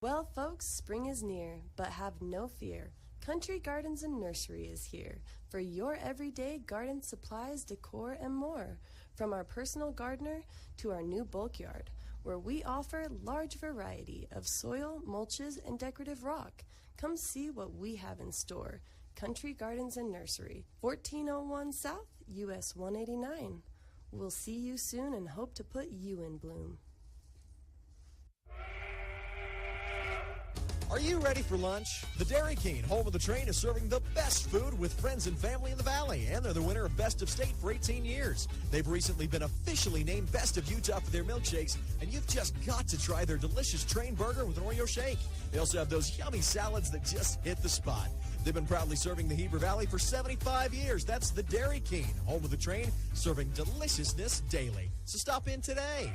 Well, folks, spring is near, but have no fear. Country Gardens and Nursery is here for your everyday garden supplies, decor, and more. From our personal gardener to our new bulk yard, where we offer large variety of soil, mulches, and decorative rock. Come see what we have in store. Country Gardens and Nursery, 1401 South, US 189. We'll see you soon and hope to put you in bloom. Are you ready for lunch? The Dairy King, home of the train, is serving the best food with friends and family in the Valley, and they're the winner of Best of State for 18 years. They've recently been officially named Best of Utah for their milkshakes, and you've just got to try their delicious train burger with an Oreo shake. They also have those yummy salads that just hit the spot. They've been proudly serving the Heber Valley for 75 years. That's the Dairy King, home of the train, serving deliciousness daily. So stop in today.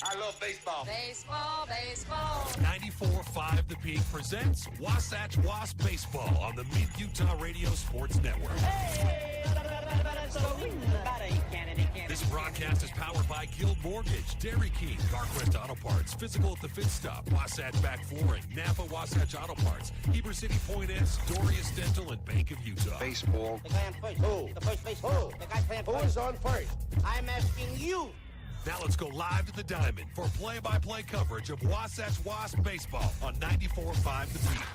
I love baseball. Baseball, baseball. 94.5 The Peak presents Wasatch Wasp Baseball on the Mid-Utah Radio Sports Network. This broadcast is powered by Guild Mortgage, Dairy King, Carquest Auto Parts, Physical at the Fit Stop, Wasatch Back Flooring, Napa Wasatch Auto Parts, Heber City Point S, Dorius Dental, and Bank of Utah. Baseball. The guy on first. Who? The first base. Who? The guy playing first. Who is on first? I'm asking you. Now let's go live to the Diamond for play-by-play coverage of Wasatch Wasp Baseball on 94.5 The Peak.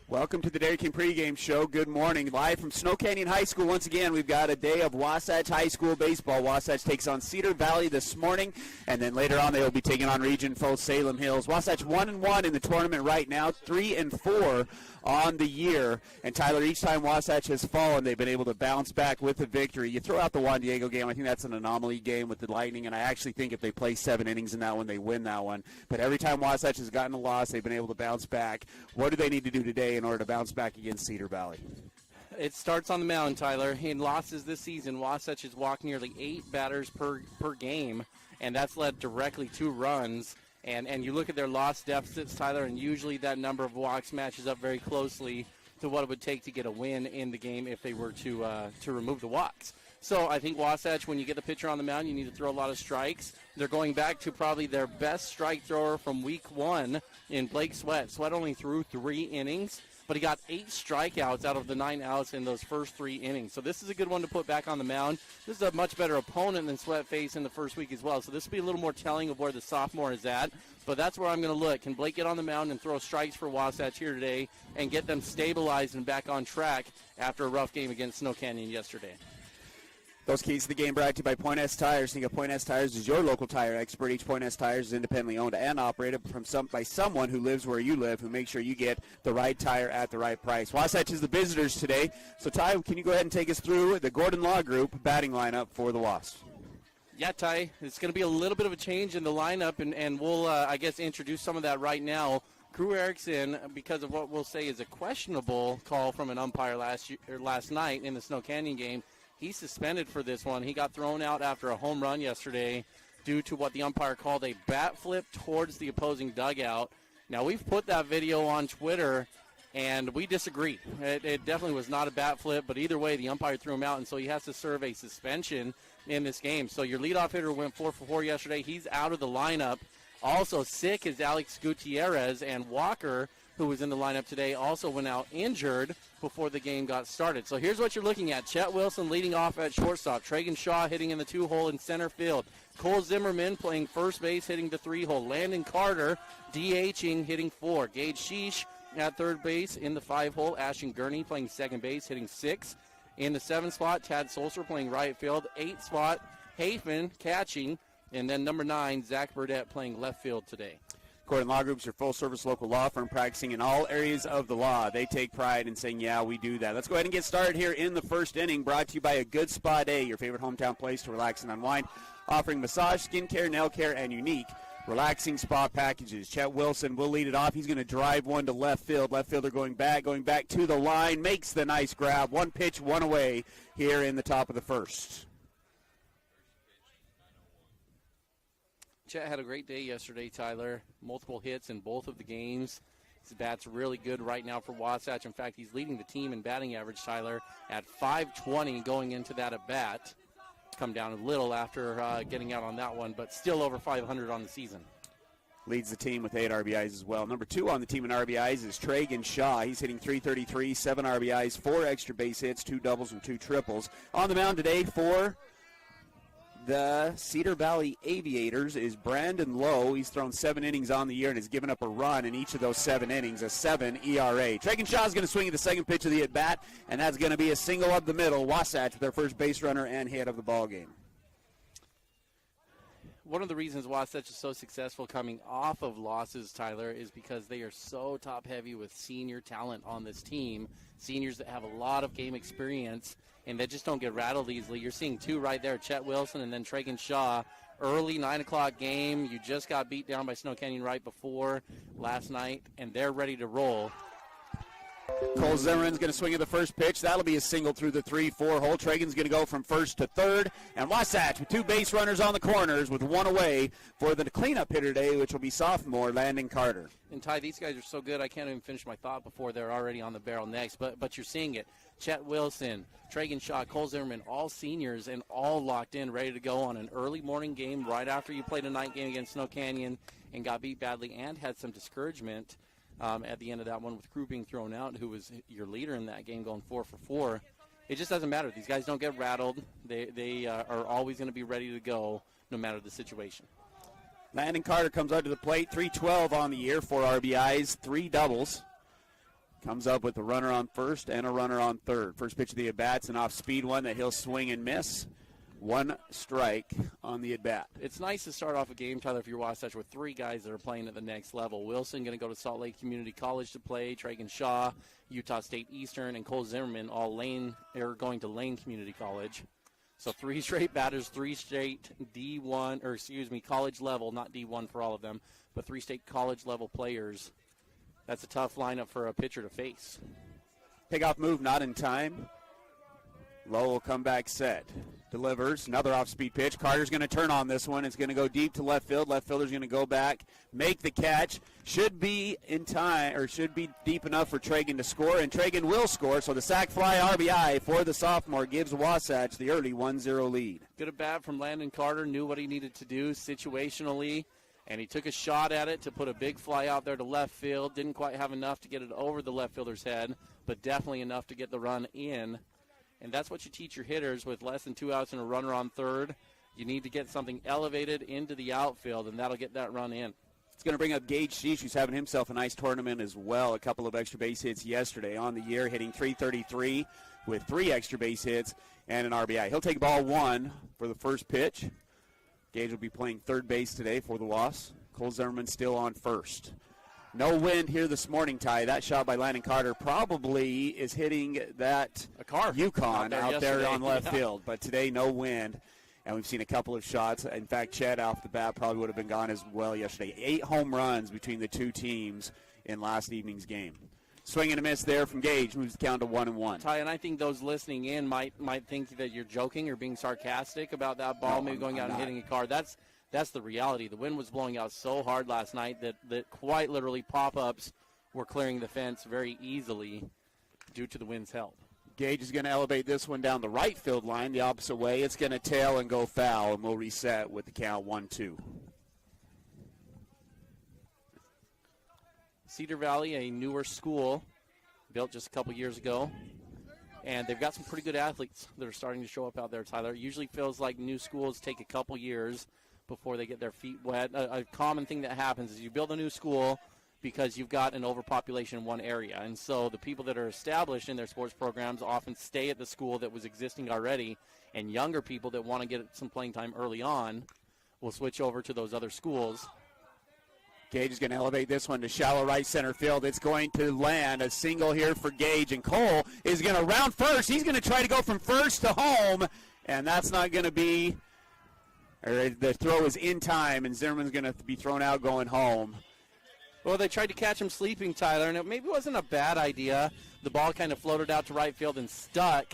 Welcome to the Dairy King pregame show. Good morning. Live from Snow Canyon High School. Once again, we've got a day of Wasatch High School baseball. Wasatch takes on Cedar Valley this morning, and then later on they will be taking on Region foe Salem Hills. Wasatch 1-1 in the tournament right now, 3-4 on the year. And Tyler, each time Wasatch has fallen, they've been able to bounce back with a victory. You throw out the Juan Diego game, I think that's an anomaly game with the Lightning, and I actually think if they play 7 innings in that one, they win that one. But every time Wasatch has gotten a loss, they've been able to bounce back. What do they need to do today in order to bounce back against Cedar Valley? It starts on the mound, Tyler. In losses this season, Wasatch has walked nearly 8 batters per game, and that's led directly to runs. And you look at their loss deficits, Tyler, and usually that number of walks matches up very closely to what it would take to get a win in the game if they were to remove the walks. So I think Wasatch, when you get the pitcher on the mound, you need to throw a lot of strikes. They're going back to probably their best strike thrower from week 1 in Blake Sweat. Sweat only threw 3 innings, but he got 8 strikeouts out of the 9 outs in those first 3 innings. So this is a good one to put back on the mound. This is a much better opponent than Sweat faced in the first week as well. So this will be a little more telling of where the sophomore is at. But that's where I'm going to look. Can Blake get on the mound and throw strikes for Wasatch here today and get them stabilized and back on track after a rough game against Snow Canyon yesterday? Those keys to the game brought to you by Point S Tires. Think of Point S Tires as your local tire expert. Each Point S Tires is independently owned and operated by someone who lives where you live, who makes sure you get the right tire at the right price. Wasatch is the visitors today. So, Ty, can you go ahead and take us through the Gordon Law Group batting lineup for the Wasps? Yeah, Ty, it's going to be a little bit of a change in the lineup, and we'll, I guess, introduce some of that right now. Crew Erickson, because of what we'll say is a questionable call from an umpire last night in the Snow Canyon game, he's suspended for this one. He got thrown out after a home run yesterday due to what the umpire called a bat flip towards the opposing dugout. Now, we've put that video on Twitter, and we disagree. It definitely was not a bat flip, but either way, the umpire threw him out, and so he has to serve a suspension in this game. So your leadoff hitter went 4 for 4 yesterday. He's out of the lineup. Also sick is Alex Gutierrez, and Walker, who was in the lineup today, also went out injured before the game got started. So here's what you're looking at. Chett Wilson leading off at shortstop. Tragun Shaw hitting in the 2-hole in center field. Cole Zimmerman playing first base, hitting the 3-hole. Landon Carter DHing, hitting 4. Gage Schiess at third base in the 5-hole. Ashton Gurney playing second base, hitting 6. In the 7th spot, Tad Solser playing right field. 8th spot, Hafen catching. And then number 9, Zach Burdette playing left field today. Gordon Law Group's your full-service local law firm practicing in all areas of the law. They take pride in saying, yeah, we do that. Let's go ahead and get started here in the first inning, brought to you by A Good Spa Day, your favorite hometown place to relax and unwind, offering massage, skin care, nail care, and unique relaxing spa packages. Chett Wilson will lead it off. He's going to drive one to left field. Left fielder going back to the line, makes the nice grab. 1 pitch, 1 away here in the top of the first. Chett had a great day yesterday, Tyler. Multiple hits in both of the games. His bat's really good right now for Wasatch. In fact, he's leading the team in batting average, Tyler, at .520 going into that at bat. come down a little after getting out on that one, but still over 500 on the season. Leads the team with 8 RBIs as well. Number 2 on the team in RBIs is Tragun Shaw. He's hitting .333, 7 RBIs, 4 extra base hits, 2 doubles and 2 triples. On the mound today for the Cedar Valley Aviators is Brandon Lowe. He's thrown 7 innings on the year and has given up a run in each of those 7 innings, a 7 ERA. Tragun Shaw is going to swing at the second pitch of the at-bat, and that's going to be a single up the middle. Wasatch with their first base runner and hit of the ball game. One of the reasons Wasatch is so successful coming off of losses, Tyler, is because they are so top-heavy with senior talent on this team, seniors that have a lot of game experience and that just don't get rattled easily. You're seeing 2 right there, Chett Wilson and then Tragun Shaw. Early 9 o'clock game. You just got beat down by Snow Canyon right before last night, and they're ready to roll. Cole Zimmerman's going to swing at the first pitch. That'll be a single through the 3-4 hole. Tragun's going to go from first to third. And Wasatch with 2 base runners on the corners with 1 away for the cleanup hitter today, which will be sophomore Landon Carter. And Ty, these guys are so good, I can't even finish my thought before they're already on the barrel next. But you're seeing it. Chett Wilson, Tragun Shaw, Cole Zimmerman, all seniors and all locked in, ready to go on an early morning game right after you played a night game against Snow Canyon and got beat badly and had some discouragement at the end of that one with Crew being thrown out, who was your leader in that game, going 4 for 4. It just doesn't matter. These guys don't get rattled. They are always going to be ready to go no matter the situation. Landon Carter comes out to the plate, 312 on the year, 4 RBIs, 3 doubles. Comes up with a runner on first and a runner on third. First pitch of the at-bat's an off-speed one that he'll swing and miss. 1 strike on the at-bat. It's nice to start off a game, Tyler, if you're Wasatch, with 3 guys that are playing at the next level. Wilson going to go to Salt Lake Community College to play. Tragun Shaw, Utah State Eastern, and Cole Zimmerman all going to Lane Community College. So 3 straight batters, 3 straight college level, not D1 for all of them, but 3 straight college level players. That's a tough lineup for a pitcher to face. Pickoff move not in time. Lowe will come back set. Delivers another off-speed pitch. Carter's going to turn on this one. It's going to go deep to left field. Left fielder's going to go back, make the catch. Should be in time, or should be deep enough for Tragun to score, and Tragun will score. So the sac fly RBI for the sophomore gives Wasatch the early 1-0 lead. Good at bat from Landon Carter. Knew what he needed to do situationally, and he took a shot at it to put a big fly out there to left field. Didn't quite have enough to get it over the left fielder's head, but definitely enough to get the run in. And that's what you teach your hitters with less than 2 outs and a runner on third. You need to get something elevated into the outfield, and that'll get that run in. It's going to bring up Gage Schiess, who's having himself a nice tournament as well. A couple of extra base hits yesterday on the year, hitting .333 with 3 extra base hits and an RBI. He'll take ball 1 for the first pitch. Gage will be playing third base today for the Wasps. Cole Zimmerman still on first. No wind here this morning, Ty. That shot by Landon Carter probably is hitting that Yukon out there on left field. But today, no wind. And we've seen a couple of shots. In fact, Chett off the bat probably would have been gone as well yesterday. 8 home runs between the 2 teams in last evening's game. Swing and a miss there from Gage. Moves the count to 1-1. Ty, and I think those listening in might think that you're joking or being sarcastic about that ball, maybe going out and hitting a car. That's the reality. The wind was blowing out so hard last night that quite literally pop-ups were clearing the fence very easily due to the wind's help. Gage is going to elevate this one down the right field line the opposite way. It's going to tail and go foul, and we'll reset with the count 1-2. Cedar Valley, a newer school, built just a couple years ago. And they've got some pretty good athletes that are starting to show up out there, Tyler. It usually feels like new schools take a couple years before they get their feet wet. A common thing that happens is you build a new school because you've got an overpopulation in one area. And so the people that are established in their sports programs often stay at the school that was existing already, and younger people that want to get some playing time early on will switch over to those other schools. Gage is going to elevate this one to shallow right center field. It's going to land a single here for Gage, and Cole is going to round first. He's going to try to go from first to home, and that's not going to be – the throw is in time, and Zimmerman's going to be thrown out going home. Well, they tried to catch him sleeping, Tyler, and it maybe wasn't a bad idea. The ball kind of floated out to right field and stuck,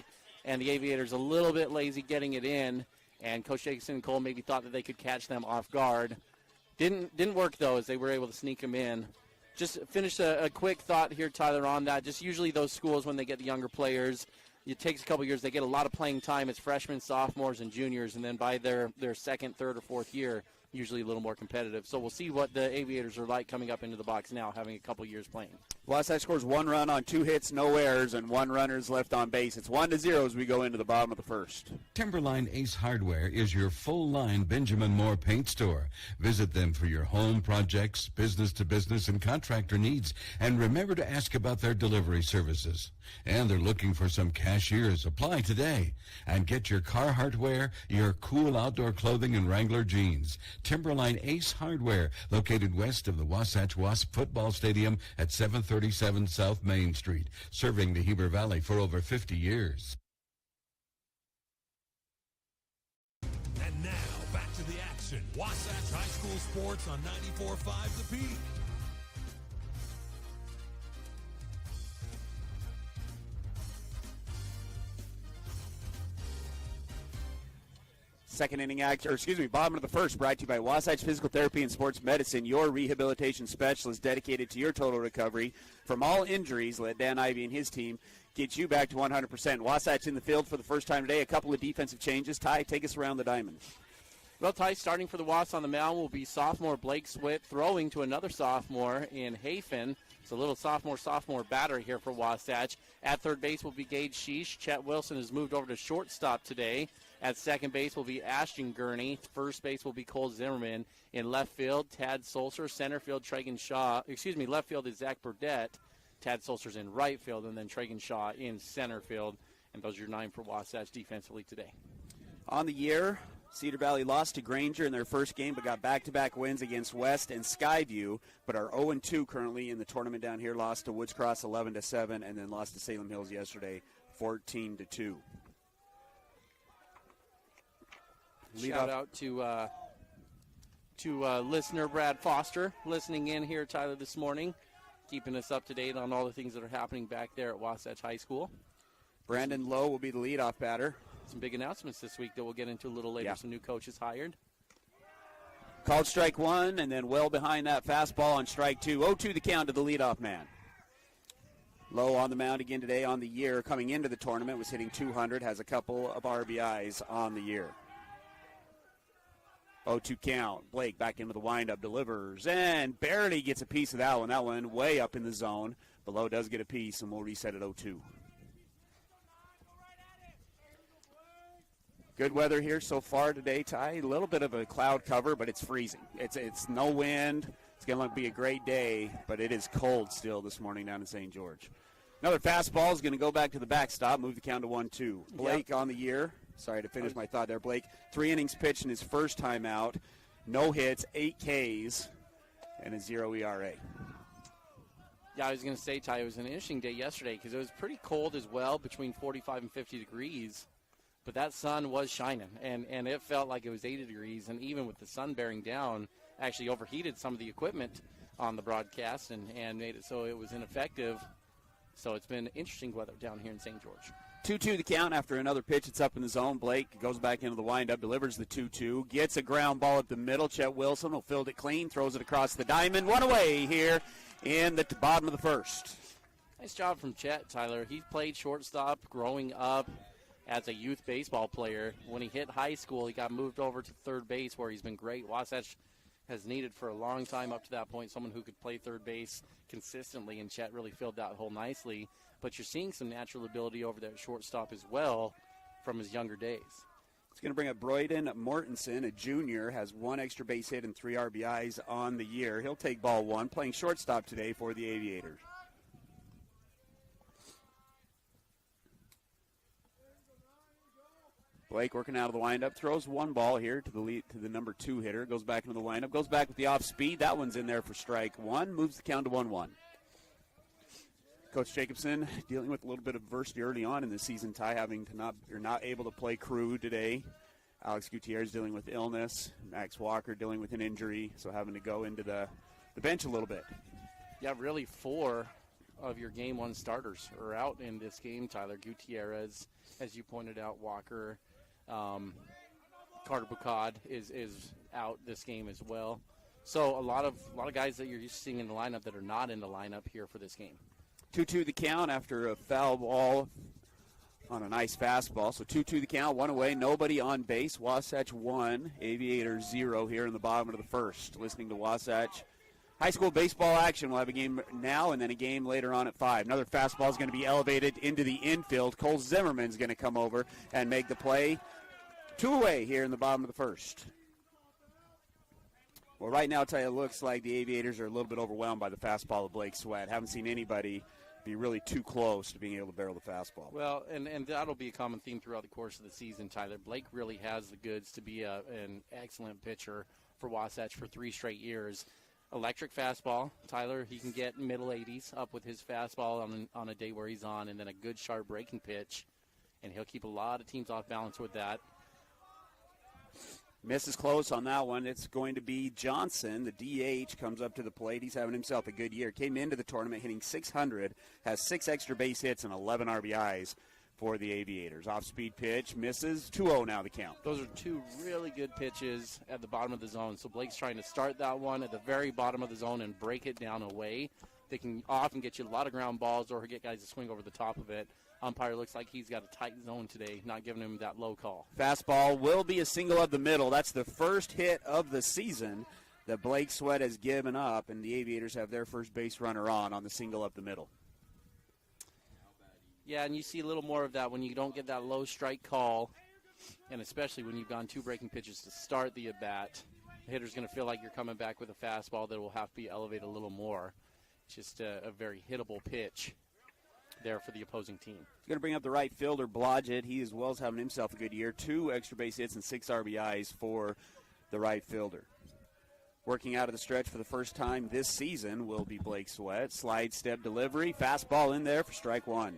and the Aviators a little bit lazy getting it in, and Coach Jacobson and Cole maybe thought that they could catch them off guard. Didn't work, though, as they were able to sneak him in. Just finish a quick thought here, Tyler, on that. Just usually those schools, when they get the younger players, it takes a couple years. They get a lot of playing time as freshmen, sophomores, and juniors, and then by their second, third, or fourth year, usually a little more competitive. So we'll see what the Aviators are like coming up into the box now, having a couple years playing. Wasatch scores 1 run on 2 hits, no errors, and 1 runner is left on base. It's 1-0 as we go into the bottom of the first. Timberline Ace Hardware is your full-line Benjamin Moore paint store. Visit them for your home projects, business-to-business, and contractor needs. And remember to ask about their delivery services. And they're looking for some cashiers. Apply today. And get your Carhartt wear, your cool outdoor clothing, and Wrangler jeans. Timberline Ace Hardware, located west of the Wasatch Wasp football stadium at 737 South Main Street, serving the Heber Valley for over 50 years. And now, back to the action. Wasatch High School Sports on 94.5 The Peak. Second inning bottom of the first, brought to you by Wasatch Physical Therapy and Sports Medicine, your rehabilitation specialist dedicated to your total recovery from all injuries. Let Dan Ivey and his team get you back to 100%. Wasatch in the field for the first time today. A couple of defensive changes. Ty, take us around the diamond. Well, Ty, starting for the Wasps on the mound will be sophomore Blake Switt, throwing to another sophomore in Hafen. It's a little sophomore batter here for Wasatch. At third base will be Gage Schiess. Chett Wilson has moved over to shortstop today. At second base will be Ashton Gurney. First base will be Kolden Zimmerman. In left field, Tad Sulzer. Center field, Tragun Shaw. Left field is Zach Burdette. Tad Sulzer's in right field, and then Tragun Shaw in center field. And those are your 9 for Wasatch defensively today. On the year, Cedar Valley lost to Granger in their first game, but got back-to-back wins against West and Skyview, but are 0-2 currently in the tournament down here. Lost to Woods Cross 11-7, and then lost to Salem Hills yesterday 14-2. Shout out to listener Brad Foster listening in here, Tyler, this morning, keeping us up to date on all the things that are happening back there at Wasatch High School. Brandon Lowe will be the leadoff batter. Some big announcements this week that we'll get into a little later. Yeah. Some new coaches hired. Called strike 1, and then well behind that fastball on strike 2. 0-2 the count to the leadoff man. Lowe on the mound again today on the year. Coming into the tournament was hitting 200, has a couple of RBIs on the year. 0-2 count. Blake back in with the windup, delivers, and barely gets a piece of that one. That one way up in the zone. But Lowe does get a piece, and we'll reset at 0-2. Good weather here so far today, Ty. A little bit of a cloud cover, but it's freezing. It's no wind. It's going to be a great day, but it is cold still this morning down in St. George. Another fastball is going to go back to the backstop, move the count to 1-2. Blake on the year. Sorry to finish my thought there, Blake. 3 innings pitched in his first time out. No hits, 8 Ks, and a 0 ERA. Yeah, I was going to say, Ty, it was an interesting day yesterday because it was pretty cold as well, between 45 and 50 degrees. But that sun was shining, and it felt like it was 80 degrees. And even with the sun bearing down, actually overheated some of the equipment on the broadcast and made it so it was ineffective. So it's been interesting weather down here in St. George. 2-2 the count after another pitch. It's up in the zone. Blake goes back into the windup, delivers the 2-2, gets a ground ball at the middle. Chett Wilson will field it clean, throws it across the diamond. One away here in the bottom of the first. Nice job from Chett, Tyler. He played shortstop growing up as a youth baseball player. When he hit high school, he got moved over to third base, where he's been great. Wasatch has needed for a long time up to that point someone who could play third base consistently, and Chett really filled that hole nicely. But you're seeing some natural ability over there at shortstop as well from his younger days. It's going to bring up Broyden Mortensen, a junior, has 1 extra base hit and 3 RBIs on the year. He'll take ball 1, playing shortstop today for the Aviators. Blake working out of the windup, throws 1 ball here to the number 2 hitter, goes back into the windup, goes back with the off speed. That one's in there for strike 1, moves the count to 1-1. Coach Jacobson dealing with a little bit of adversity early on in the season, Ty, having to not able to play crew today. Alex Gutierrez dealing with illness, Max Walker dealing with an injury, so having to go into the bench a little bit. Yeah, really 4 of your game 1 starters are out in this game, Tyler. Gutierrez, as you pointed out, Walker, Carter Bucad is out this game as well. So a lot of guys that you're used to seeing in the lineup that are not in the lineup here for this game. 2-2 the count after a foul ball on a nice fastball. So 2-2 the count, one away, nobody on base. Wasatch 1, Aviators 0 here in the bottom of the first. Listening to Wasatch high school baseball action. We'll have a game now and then a game later on at 5. Another fastball is going to be elevated into the infield. Cole Zimmerman is going to come over and make the play. 2 away here in the bottom of the first. Well, right now, I'll tell you, it looks like the Aviators are a little bit overwhelmed by the fastball of Blake Sweat. Haven't seen anybody be really too close to being able to barrel the fastball. Well, and that'll be a common theme throughout the course of the season, Tyler. Blake really has the goods to be an excellent pitcher for Wasatch for 3 straight years. Electric fastball. Tyler, he can get middle 80s up with his fastball on a day where he's on, and then a good sharp breaking pitch, and he'll keep a lot of teams off balance with that. Misses close on that one. It's going to be Johnson. The DH comes up to the plate. He's having himself a good year. Came into the tournament hitting .600, has 6 extra base hits and 11 RBIs for the Aviators. Off-speed pitch, misses. 2-0 now the count. Those are 2 really good pitches at the bottom of the zone. So Blake's trying to start that one at the very bottom of the zone and break it down away. They can often get you a lot of ground balls or get guys to swing over the top of it. Umpire looks like he's got a tight zone today, not giving him that low call. Fastball will be a single up the middle. That's the first hit of the season that Blake Sweat has given up, and the Aviators have their first base runner on the single up the middle. Yeah, and you see a little more of that when you don't get that low strike call, and especially when you've gone 2 breaking pitches to start the at-bat. The hitter's going to feel like you're coming back with a fastball that will have to be elevated a little more. It's just a very hittable pitch there for the opposing team. He's going to bring up the right fielder, Blodgett. He as well as having himself a good year. 2 extra base hits and 6 RBIs for the right fielder. Working out of the stretch for the first time this season will be Blake Sweat. Slide step delivery. Fastball in there for strike 1.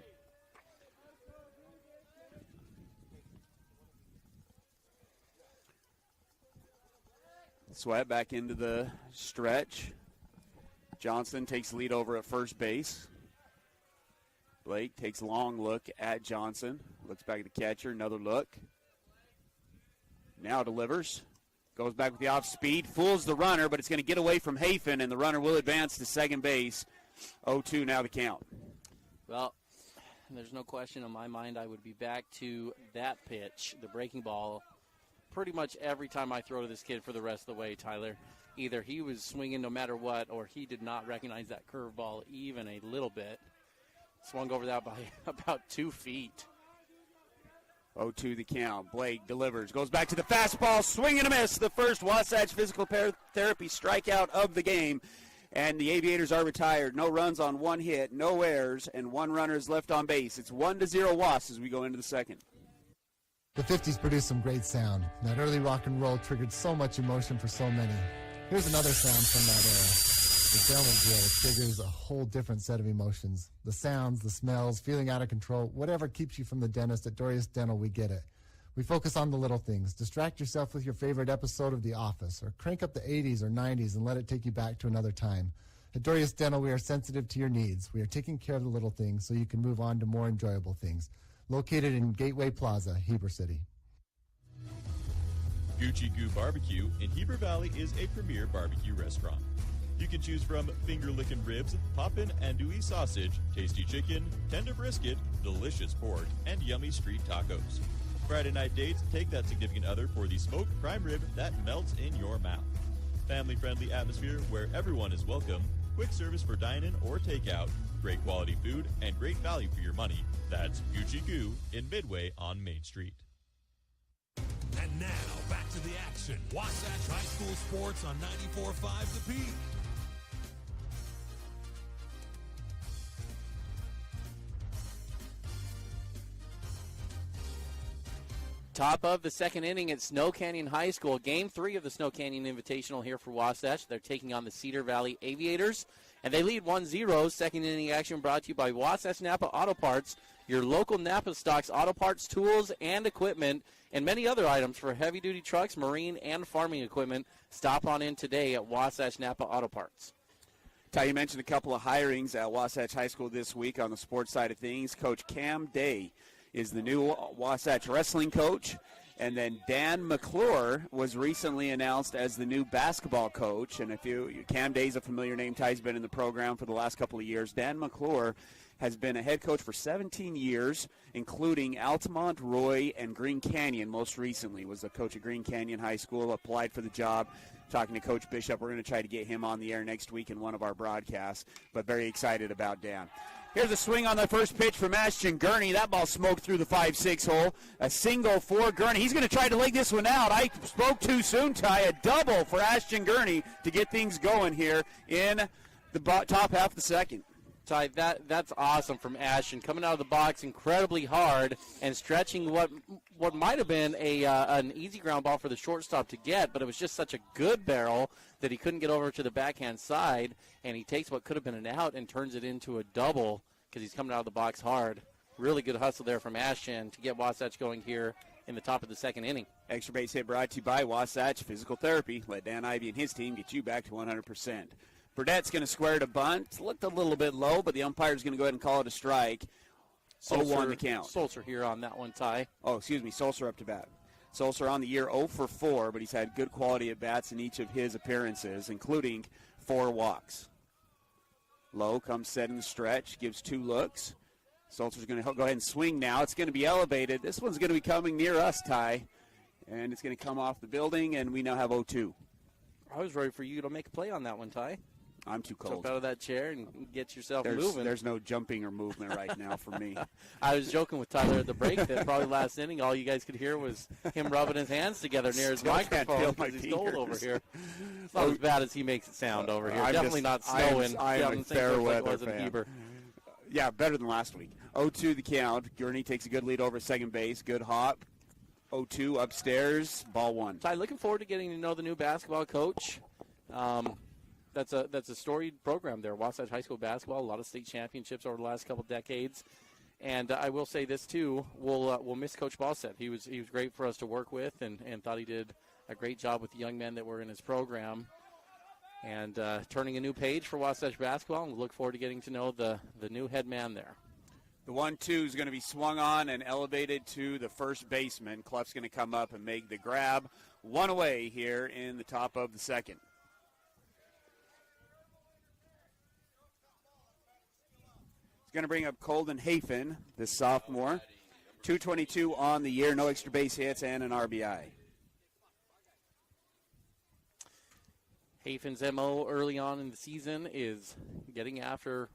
Sweat back into the stretch. Johnson takes lead over at first base. Blake takes a long look at Johnson. Looks back at the catcher. Another look. Now delivers. Goes back with the off speed. Fools the runner, but it's going to get away from Hafen, and the runner will advance to second base. 0-2 now the count. Well, there's no question in my mind I would be back to that pitch, the breaking ball, pretty much every time I throw to this kid for the rest of the way, Tyler. Either he was swinging no matter what, or he did not recognize that curveball even a little bit. Swung over that by about 2 feet. 0-2 the count. Blake delivers. Goes back to the fastball. Swing and a miss. The first Wasatch physical therapy strikeout of the game. And the Aviators are retired. No runs on 1 hit, no errors, and 1 runner is left on base. It's 1-0 Wasps as we go into the second. The 50s produced some great sound. That early rock and roll triggered so much emotion for so many. Here's another sound from that era. The dental grill triggers a whole different set of emotions. The sounds, the smells, feeling out of control, whatever keeps you from the dentist at Dorius Dental, we get it. We focus on the little things. Distract yourself with your favorite episode of The Office, or crank up the 80s or 90s and let it take you back to another time. At Dorius Dental, we are sensitive to your needs. We are taking care of the little things so you can move on to more enjoyable things. Located in Gateway Plaza, Heber City. Gucci Goo Barbecue in Heber Valley is a premier barbecue restaurant. You can choose from finger-licking ribs, poppin' andouille sausage, tasty chicken, tender brisket, delicious pork, and yummy street tacos. Friday night dates, take that significant other for the smoked prime rib that melts in your mouth. Family-friendly atmosphere where everyone is welcome, quick service for dine-in or takeout, great quality food, and great value for your money. That's Gucci Goo in Midway on Main Street. And now, back to the action. Wasatch High School Sports on 94.5 The Peak. Top of the second inning at Snow Canyon High School. Game 3 of the Snow Canyon Invitational here for Wasatch. They're taking on the Cedar Valley Aviators, and they lead 1-0. Second inning action brought to you by Wasatch Napa Auto Parts, your local Napa stocks auto parts, tools, and equipment, and many other items for heavy-duty trucks, marine, and farming equipment. Stop on in today at Wasatch Napa Auto Parts. Ty, you mentioned a couple of hirings at Wasatch High School this week on the sports side of things. Coach Cam Day is the new Wasatch wrestling coach, And then Dan McClure was recently announced as the new basketball coach. And Cam Day's a familiar name. Ty's been in the program for the last couple of years. Dan McClure has been a head coach for 17 years, including Altamont, Roy, and Green Canyon most recently. Was the coach at Green Canyon High School, applied for the job. Talking to Coach Bishop, we're going to try to get him on the air next week in one of our broadcasts, but very excited about Dan. Here's a swing on the first pitch from Ashton Gurney. That ball smoked through the 5-6 hole. A single for Gurney. He's going to try to leg this one out. I spoke too soon, Ty. A double for Ashton Gurney to get things going here in the top half of the second. Ty, that's awesome from Ashton, coming out of the box incredibly hard and stretching what might have been an easy ground ball for the shortstop to get, but it was just such a good barrel that he couldn't get over to the backhand side, and he takes what could have been an out and turns it into a double because he's coming out of the box hard. Really good hustle there from Ashton to get Wasatch going here in the top of the second inning. Extra base hit brought to you by Wasatch Physical Therapy. Let Dan Ivey and his team get you back to 100%. Burdette's going to square to bunt. Looked a little bit low, but the umpire's going to go ahead and call it a strike. 0-1 the count. Sulzer here on that one, Ty. Oh, excuse me, Sulzer up to bat. Sulzer on the year 0 for 4, but he's had good quality at bats in each of his appearances, including 4 walks. Low comes set in the stretch, gives 2 looks. Sulzer's going to go ahead and swing now. It's going to be elevated. This one's going to be coming near us, Ty, and it's going to come off the building, and we now have 0-2. I was ready for you to make a play on that one, Ty. I'm too cold. Jump out of that chair and get yourself moving. There's no jumping or movement right now for me. I was joking with Tyler at the break that probably last inning all you guys could hear was him rubbing his hands together near his microphone because he's cold over here. It's not as bad as he makes it sound over here. Definitely not snowing. I am a fair weather fan. Yeah, better than last week. 0-2 the count. Gurney takes a good lead over second base. Good hop. 0-2 upstairs. Ball 1. Ty, looking forward to getting to know the new basketball coach. That's a storied program there. Wasatch High School basketball, a lot of state championships over the last couple decades. And I will say this too: we'll miss Coach Ballstead. He was great for us to work with, and thought he did a great job with the young men that were in his program. And turning a new page for Wasatch basketball, and we look forward to getting to know the new head man there. The 1-2 is going to be swung on and elevated to the first baseman. Clough's going to come up and make the grab. 1 away here in the top of the second. Going to bring up Kolden Hafen, the sophomore. 222 on the year, no extra base hits, and an RBI. Hafen's MO early on in the season is getting after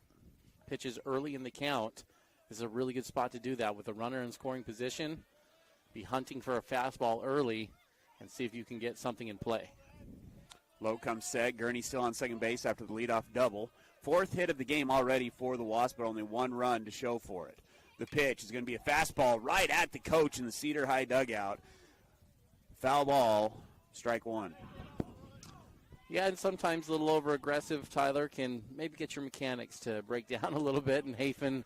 pitches early in the count. This is a really good spot to do that with a runner in scoring position. Be hunting for a fastball early and see if you can get something in play. Low comes set. Gurney still on second base after the leadoff double. 4th hit of the game already for the Wasps, but only 1 run to show for it. The pitch is going to be a fastball right at the coach in the Cedar High dugout. Foul ball, strike 1. Yeah, and sometimes a little over-aggressive, Tyler, can maybe get your mechanics to break down a little bit, and Hafen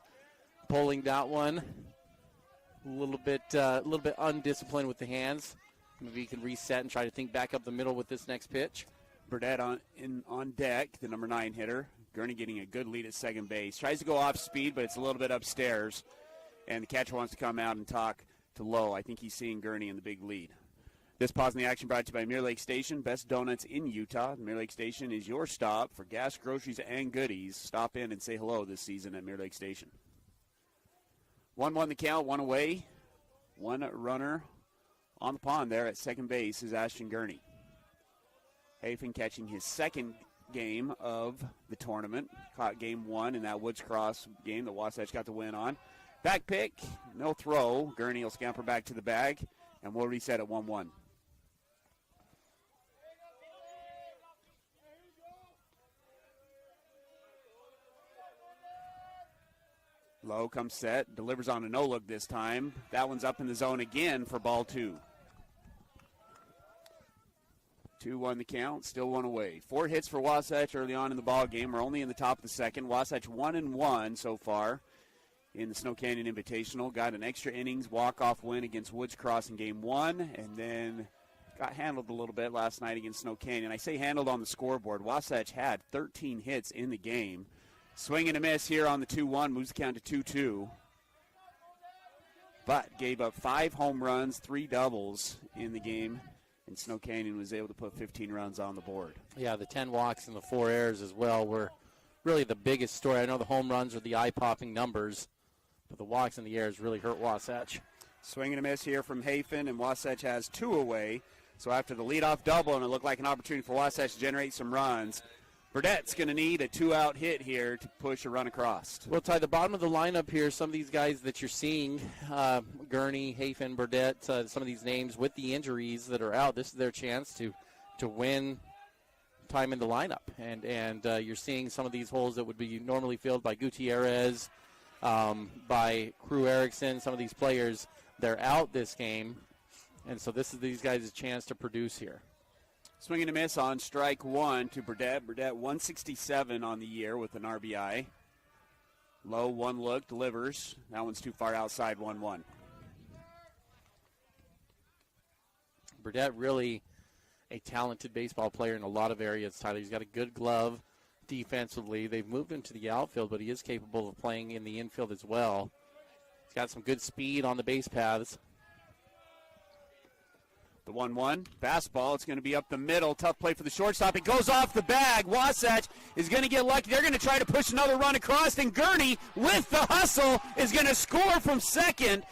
pulling that one. A little bit undisciplined with the hands. Maybe he can reset and try to think back up the middle with this next pitch. Burdette on deck, the number 9 hitter. Gurney getting a good lead at second base. Tries to go off speed, but it's a little bit upstairs. And the catcher wants to come out and talk to Lowe. I think he's seeing Gurney in the big lead. This pause in the action brought to you by Mirror Lake Station, best donuts in Utah. Mirror Lake Station is your stop for gas, groceries, and goodies. Stop in and say hello this season at Mirror Lake Station. 1-1 the count, 1 away. 1 runner on the pond there at second base is Ashton Gurney. Hafen catching his second game of the tournament. Caught game 1 in that Woods Cross game that Wasatch got the win on. Back pick, no throw. Gurney will scamper back to the bag, and we'll reset at 1-1. Low comes set, delivers on a no-look this time. That one's up in the zone again for ball 2. 2-1 the count, still 1 away. 4 hits for Wasatch early on in the ball game. We're only in the top of the second. Wasatch 1-1 so far in the Snow Canyon Invitational. Got an extra innings walk-off win against Woods Cross in game 1, and then got handled a little bit last night against Snow Canyon. I say handled on the scoreboard. Wasatch had 13 hits in the game. Swing and a miss here on the 2-1, moves the count to 2-2. but gave up 5 home runs, 3 doubles in the game, and Snow Canyon was able to put 15 runs on the board. Yeah, the 10 walks and the 4 errors as well were really the biggest story. I know the home runs are the eye-popping numbers, but the walks and the errors really hurt Wasatch. Swing and a miss here from Hafen, and Wasatch has 2 away. So after the leadoff double, and it looked like an opportunity for Wasatch to generate some runs, Burdette's going to need a 2-out hit here to push a run across. Well, Ty, the bottom of the lineup here, some of these guys that you're seeing, Gurney, Hafen, Burdette, some of these names with the injuries that are out, this is their chance to win time in the lineup. And you're seeing some of these holes that would be normally filled by Gutierrez, by Crew Erickson, some of these players, they're out this game. And so this is these guys' chance to produce here. Swing and a miss on strike 1 to Burdette. Burdette 167 on the year with an RBI. Low, 1 look, delivers. That one's too far outside, 1-1. Burdette really a talented baseball player in a lot of areas, Tyler. He's got a good glove defensively. They've moved him to the outfield, but he is capable of playing in the infield as well. He's got some good speed on the base paths. The 1-1 fastball. It's going to be up the middle. Tough play for the shortstop. It goes off the bag. Wasatch is going to get lucky. They're going to try to push another run across, and Gurney with the hustle is going to score from second.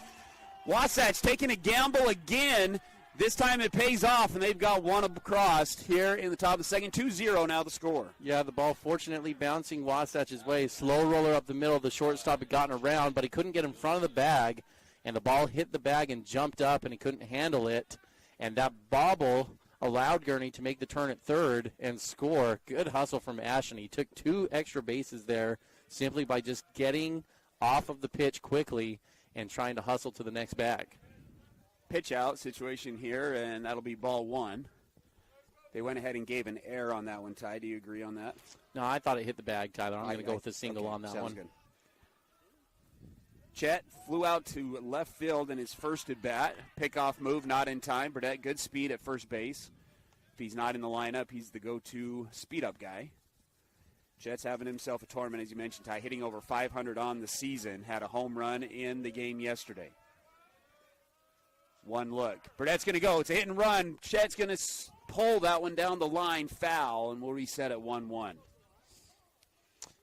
Wasatch taking a gamble again. This time it pays off, and they've got one across here in the top of the second. 2-0 now the score. Yeah, the ball fortunately bouncing Wasatch's way. Slow roller up the middle. The shortstop had gotten around, but he couldn't get in front of the bag, and the ball hit the bag and jumped up, and he couldn't handle it. And that bobble allowed Gurney to make the turn at third and score. Good hustle from Ashton. He took 2 extra bases there simply by just getting off of the pitch quickly and trying to hustle to the next bag. Pitch out situation here, and that'll be ball 1. They went ahead and gave an error on that one, Ty. Do you agree on that? No, I thought it hit the bag, Tyler. I'm going to go with a single on that one. Good. Chett flew out to left field in his first at bat. Pickoff move, not in time. Burdette, good speed at first base. If he's not in the lineup, he's the go-to speed-up guy. Chett's having himself a tournament, as you mentioned, Ty, hitting over 500 on the season. Had a home run in the game yesterday. 1 look. Burdette's going to go. It's a hit and run. Chett's going to pull that one down the line, foul, and we'll reset at 1-1.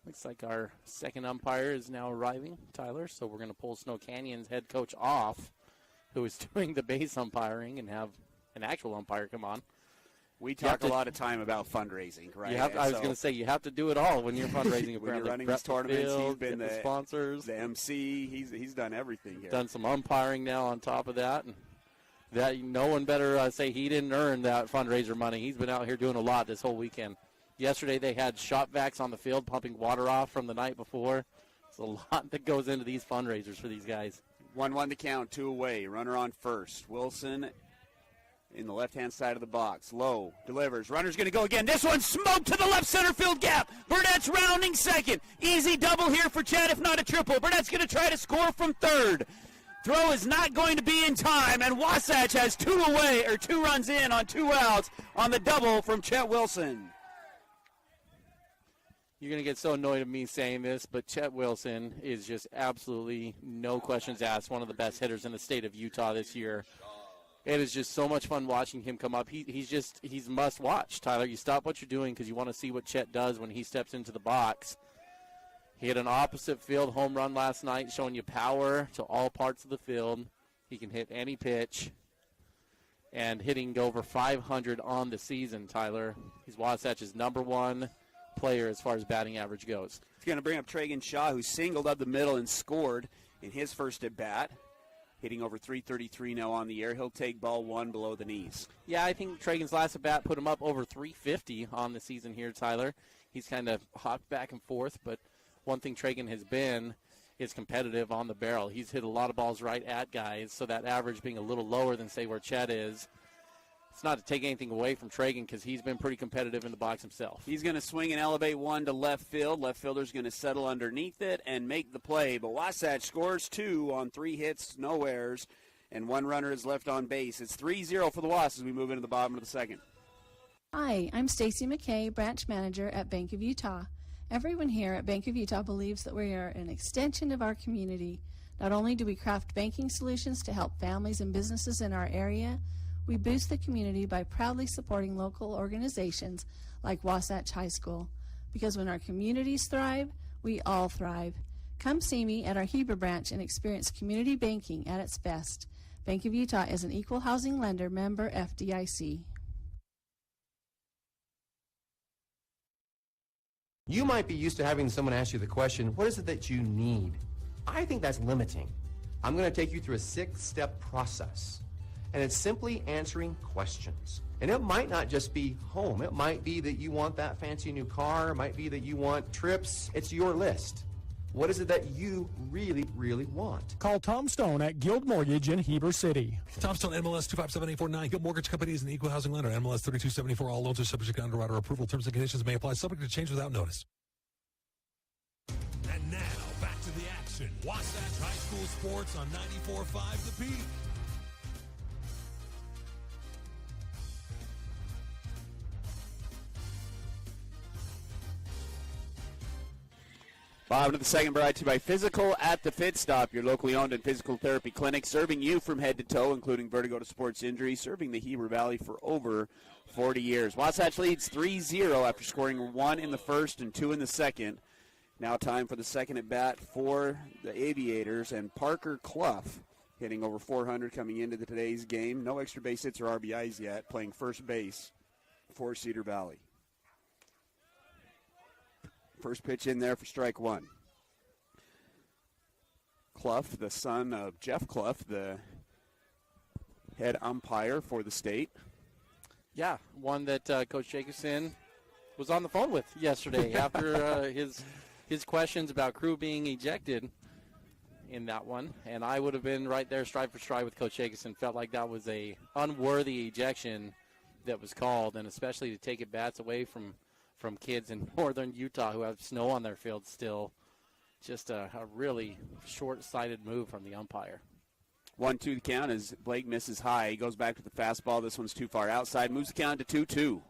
Looks like our second umpire is now arriving, Tyler, so we're going to pull Snow Canyon's head coach off, who is doing the base umpiring, and have an actual umpire come on. We talk a lot of time about fundraising, right? I was going to say, you have to do it all when you're fundraising. When you're running these tournaments, he's been the sponsors, the MC. He's done everything here. Done some umpiring now on top of that. And that no one better say he didn't earn that fundraiser money. He's been out here doing a lot this whole weekend. Yesterday they had shop vacs on the field pumping water off from the night before. There's a lot that goes into these fundraisers for these guys. 1-1 to count, 2 away. Runner on first. Wilson in the left-hand side of the box. Low, delivers. Runner's going to go again. This one smoked to the left center field gap. Burdette's rounding second. Easy double here for Chett, if not a triple. Burdette's going to try to score from third. Throw is not going to be in time, and Wasatch has 2 runs in on 2 outs on the double from Chett Wilson. You're going to get so annoyed at me saying this, but Chett Wilson is just absolutely, no questions asked, one of the best hitters in the state of Utah this year. It is just so much fun watching him come up. He's must watch, Tyler. You stop what you're doing because you want to see what Chett does when he steps into the box. He had an opposite field home run last night, showing you power to all parts of the field. He can hit any pitch, and hitting over 500 on the season, Tyler. He's Wasatch's #1 player as far as batting average goes. He's going to bring up Tragun Shaw, who singled up the middle and scored in his first at bat. Hitting over 333 now on the air. He'll take ball 1 below the knees. Yeah, I think Tragun's last at bat put him up over 350 on the season here, Tyler. He's kind of hopped back and forth, but one thing Tragun has been is competitive on the barrel. He's hit a lot of balls right at guys, so that average being a little lower than, say, where Chett is. It's not to take anything away from Tragun because he's been pretty competitive in the box himself. He's going to swing and elevate 1 to left field. Left fielder's going to settle underneath it and make the play. But Wasatch scores 2 on 3 hits, no errors, and 1 runner is left on base. It's 3-0 for the Wasps as we move into the bottom of the second. Hi, I'm Stacy McKay, branch manager at Bank of Utah. Everyone here at Bank of Utah believes that we are an extension of our community. Not only do we craft banking solutions to help families and businesses in our area, we boost the community by proudly supporting local organizations like Wasatch High School. Because when our communities thrive, we all thrive. Come see me at our Heber branch and experience community banking at its best. Bank of Utah is an equal housing lender, member FDIC. You might be used to having someone ask you the question, what is it that you need? I think that's limiting. I'm going to take you through a 6-step process. And it's simply answering questions. And it might not just be home. It might be that you want that fancy new car. It might be that you want trips. It's your list. What is it that you really, really want? Call Tom Stone at Guild Mortgage in Heber City. Tom Stone, MLS 257849. Guild Mortgage Company is an equal housing lender. MLS 3274. All loans are subject to underwriter approval. Terms and conditions may apply. Subject to change without notice. And now, back to the action. Wasatch High School Sports on 94.5 The Peak. 5 into the second, brought to you by Physical at the Fit Stop, your locally owned and physical therapy clinic, serving you from head to toe, including vertigo to sports injury, serving the Heber Valley for over 40 years. Wasatch leads 3-0 after scoring 1 in the first and 2 in the second. Now time for the second at bat for the Aviators, and Parker Clough hitting over 400 coming into today's game. No extra base hits or RBIs yet, playing first base for Cedar Valley. First pitch in there for strike one. Clough, the son of Jeff Clough, the head umpire for the state. Yeah, one that Coach Jacobson was on the phone with yesterday after his questions about crew being ejected in that one. And I would have been right there stride for stride with Coach Jacobson. Felt like that was a unworthy ejection that was called, and especially to take at bats away from kids in northern Utah who have snow on their field still. Just a really short-sighted move from the umpire. 1-2 the count as Blake misses high. He goes back to the fastball. This one's too far outside. Moves the count to 2-2.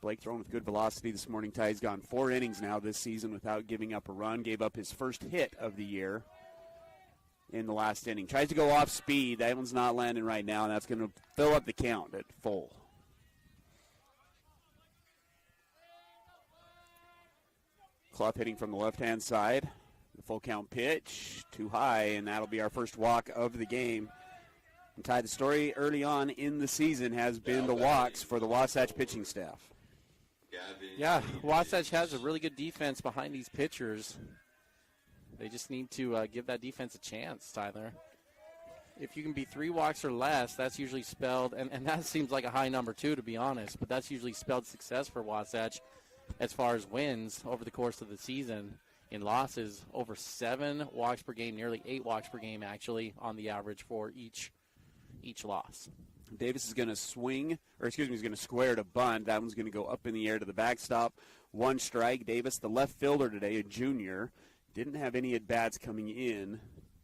Blake throwing with good velocity this morning. Ty's gone 4 innings now this season without giving up a run. Gave up his first hit of the year in the last inning. Tries to go off speed. That one's not landing right now, and that's going to fill up the count at full. Clough hitting from the left-hand side. The full count pitch, too high, and that'll be our first walk of the game. And Ty, the story early on in the season has been the walks for the Wasatch pitching staff. Yeah, Wasatch has a really good defense behind these pitchers. They just need to give that defense a chance, Tyler. If you can be 3 walks or less, that's usually spelled, and that seems like a high number too, to be honest, but that's usually spelled success for Wasatch as far as wins over the course of the season. In losses, over 7 walks per game, nearly 8 walks per game actually on the average for each loss. Davis is going to he's going to square to bunt. That one's going to go up in the air to the backstop. 1 strike. Davis, the left fielder today, a junior, didn't have any at-bats coming in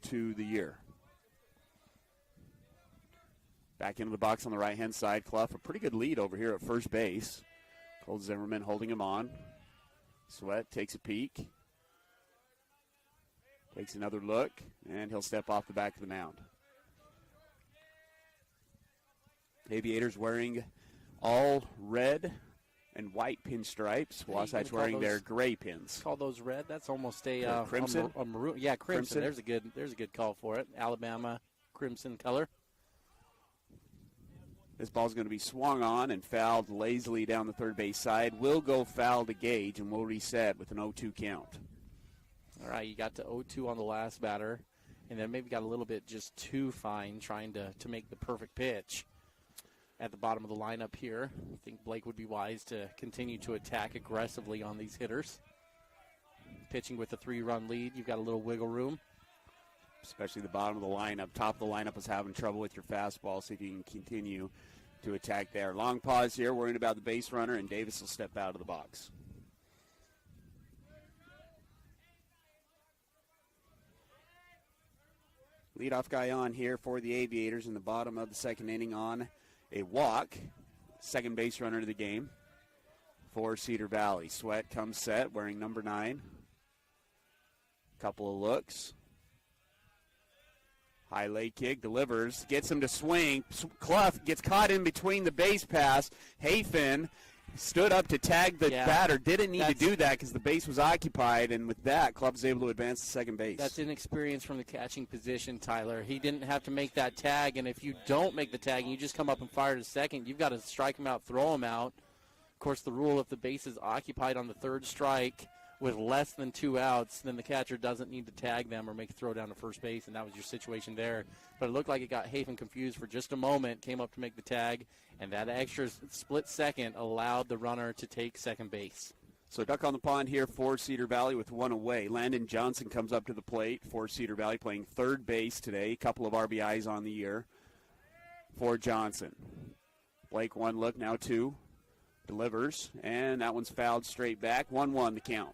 to the year. Back into the box on the right-hand side. Clough, a pretty good lead over here at first base. Old Zimmerman holding him on. Sweat takes a peek. Takes another look, and he'll step off the back of the mound. Aviators wearing all red and white pinstripes. Wasatch wearing their gray pins. Call those red? That's almost a crimson. A maroon. Yeah, crimson. There's a good call for it. Alabama crimson color. This ball's going to be swung on and fouled lazily down the third base side. Will go foul to Gage, and we'll reset with an 0-2 count. All right, you got to 0-2 on the last batter, and then maybe got a little bit just too fine trying to make the perfect pitch at the bottom of the lineup here. I think Blake would be wise to continue to attack aggressively on these hitters. Pitching with a 3-run lead, you've got a little wiggle room. Especially the bottom of the lineup. Top of the lineup is having trouble with your fastball, so if you can continue to attack there. Long pause here, worried about the base runner, and Davis will step out of the box. Leadoff guy on here for the Aviators in the bottom of the second inning on a walk. Second base runner of the game for Cedar Valley. Sweat comes set, wearing number 9. Couple of looks. High leg kick, delivers, gets him to swing. Clough gets caught in between the base pass. Hafen stood up to tag the batter. Didn't need to do that because the base was occupied, and with that, Clough's able to advance to second base. That's inexperience from the catching position, Tyler. He didn't have to make that tag, and if you don't make the tag and you just come up and fire to second, you've got to strike him out, throw him out. Of course, the rule, if the base is occupied on the third strike with less than 2 outs, then the catcher doesn't need to tag them or make a throw down to first base, and that was your situation there. But it looked like it got Hafen confused for just a moment, came up to make the tag, and that extra split second allowed the runner to take second base. So duck on the pond here for Cedar Valley with one away. Landon Johnson comes up to the plate for Cedar Valley, playing third base today. A couple of RBIs on the year for Johnson. Blake, one look, now two. Delivers, and that one's fouled straight back. 1-1 the count.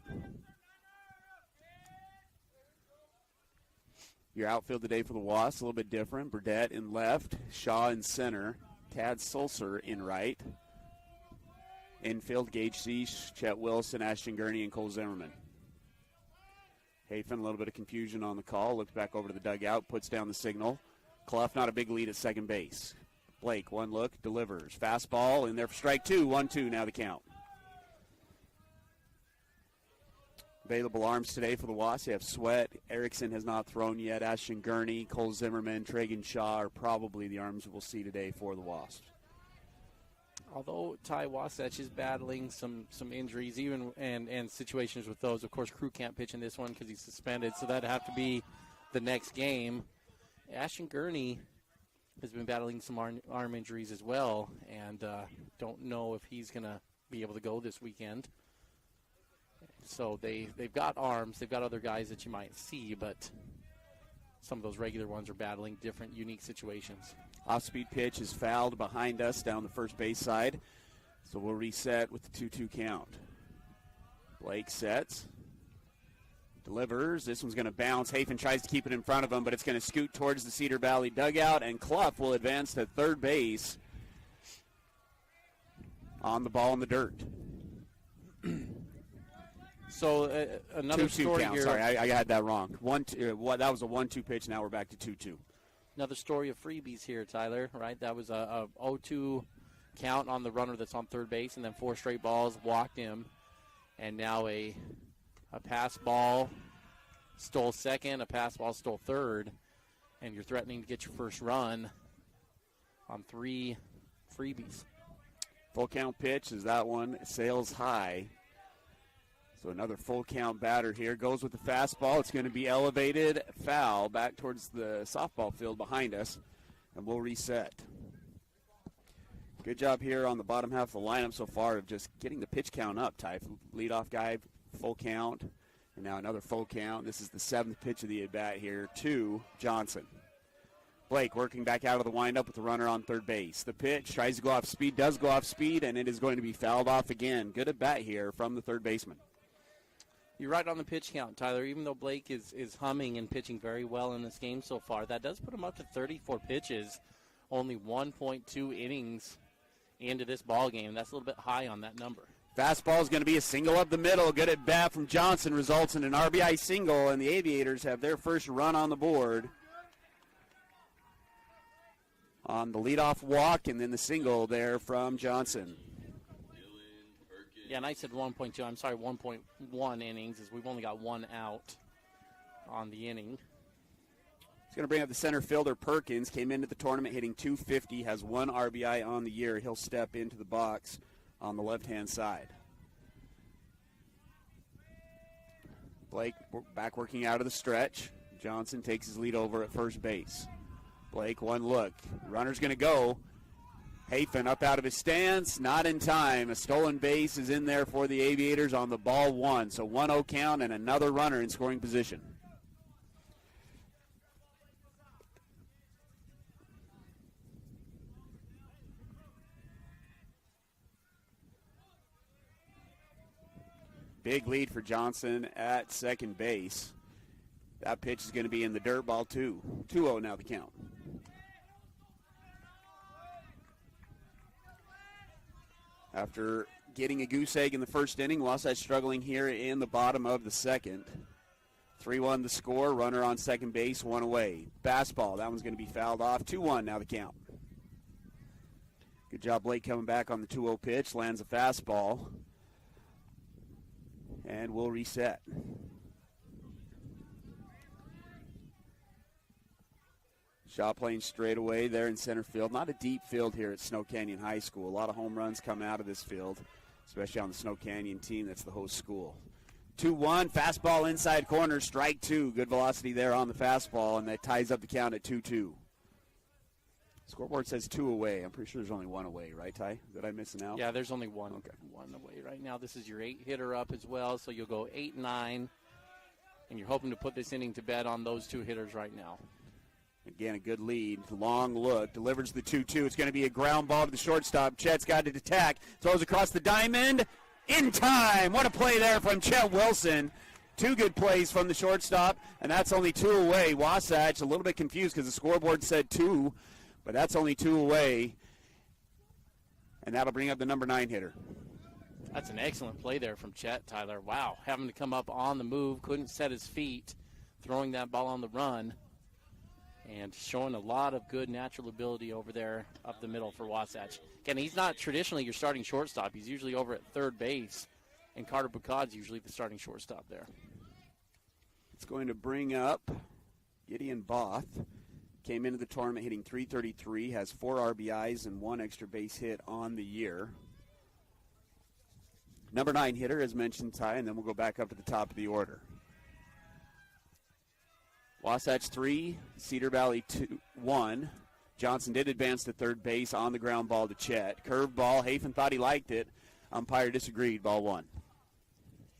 Your outfield today for the Wasps, a little bit different. Burdette in left, Shaw in center, Tad Sulcer in right. Infield, Gage Schiess, Chett Wilson, Ashton Gurney, and Cole Zimmerman. Hafen, a little bit of confusion on the call. Looks back over to the dugout, puts down the signal. Clough, not a big lead at second base. Blake, one look, delivers. Fastball in there for strike two. 1-2 now the count. Available arms today for the Wasps. They have Sweat. Erickson has not thrown yet. Ashton Gurney, Cole Zimmerman, Tragun Shaw are probably the arms we'll see today for the Wasps. Although Ty Wasatch is battling some injuries, even and situations with those. Of course, Crew can't pitch in this one because he's suspended, so that'd have to be the next game. Ashton Gurney has been battling some arm injuries as well, and don't know if he's going to be able to go this weekend. So they've got arms. They've got other guys that you might see, but some of those regular ones are battling different, unique situations. Off-speed pitch is fouled behind us down the first base side, so we'll reset with the 2-2 count. Blake sets. Delivers. This one's going to bounce. Hafen tries to keep it in front of him, but it's going to scoot towards the Cedar Valley dugout, and Clough will advance to third base on the ball in the dirt. So another 2-2 story count. here. Sorry, I had that wrong. That was a 1-2 pitch. Now we're back to 2-2. Another story of freebies here, Tyler, right? That was a 0-2 count on the runner that's on third base, and then 4 straight balls walked him, and now a pass ball stole second, a pass ball stole third, and you're threatening to get your first run on 3 freebies. Full count pitch is that one. Sails high. So another full count batter here. Goes with the fastball. It's going to be elevated, foul, back towards the softball field behind us, and we'll reset. Good job here on the bottom half of the lineup so far of just getting the pitch count up, Ty. Leadoff guy, full count, and now another full count. This is the 7th pitch of the at-bat here to Johnson. Blake working back out of the windup with the runner on third base. The pitch tries to go off speed, does go off speed, and it is going to be fouled off again. Good at-bat here from the third baseman. You're right on the pitch count, Tyler. Even though Blake is humming and pitching very well in this game so far, that does put him up to 34 pitches, only 1.2 innings into this ball game. That's a little bit high on that number. Fastball is going to be a single up the middle. Good at bat from Johnson, results in an RBI single, and the Aviators have their first run on the board on the leadoff walk, and then the single there from Johnson. Yeah, and I said 1.2. I'm sorry, 1.1 innings, as we've only got 1 out on the inning. He's going to bring up the center fielder, Perkins. Came into the tournament hitting .250, has 1 RBI on the year. He'll step into the box on the left-hand side. Blake back working out of the stretch. Johnson takes his lead over at first base. Blake, one look. Runner's going to go. Hafen up out of his stance, not in time. A stolen base is in there for the Aviators on the ball 1. So 1-0 count and another runner in scoring position. Big lead for Johnson at second base. That pitch is going to be in the dirt, ball 2. 2-0 now the count. After getting a goose egg in the first inning, Wasatch struggling here in the bottom of the second. 3-1 the score. Runner on second base, one away. Fastball. That one's going to be fouled off. 2-1 now the count. Good job, Blake, coming back on the 2-0 pitch. Lands a fastball. And we'll reset. Shaw playing straight away there in center field. Not a deep field here at Snow Canyon High School. A lot of home runs come out of this field, especially on the Snow Canyon team that's the host school. 2-1, fastball inside corner, strike two. Good velocity there on the fastball, and that ties up the count at 2-2. Scoreboard says 2 away. I'm pretty sure there's only 1 away, right, Ty? Did I miss an out? Yeah, there's only one away right now. This is your 8-hitter up as well, so you'll go 8-9, and you're hoping to put this inning to bed on those 2 hitters right now. Again, a good lead. Long look. Delivers the 2-2. It's going to be a ground ball to the shortstop. Chett's got it attack. Throws across the diamond. In time. What a play there from Chett Wilson. 2 good plays from the shortstop, and that's only 2 away. Wasatch a little bit confused because the scoreboard said 2, but that's only 2 away. And that'll bring up the number 9 hitter. That's an excellent play there from Chett, Tyler. Wow, having to come up on the move, couldn't set his feet, throwing that ball on the run. And showing a lot of good natural ability over there up the middle for Wasatch. Again, he's not traditionally your starting shortstop. He's usually over at third base, and Carter Boucaude's usually the starting shortstop there. It's going to bring up Gideon Both. Came into the tournament hitting .333, has 4 RBIs and 1 extra base hit on the year. Number 9 hitter, as mentioned, Ty, and then we'll go back up to the top of the order. Wasatch 3, Cedar Valley 1. Johnson did advance to third base on the ground ball to Chett. Curved ball. Hafen thought he liked it. Umpire disagreed. Ball 1.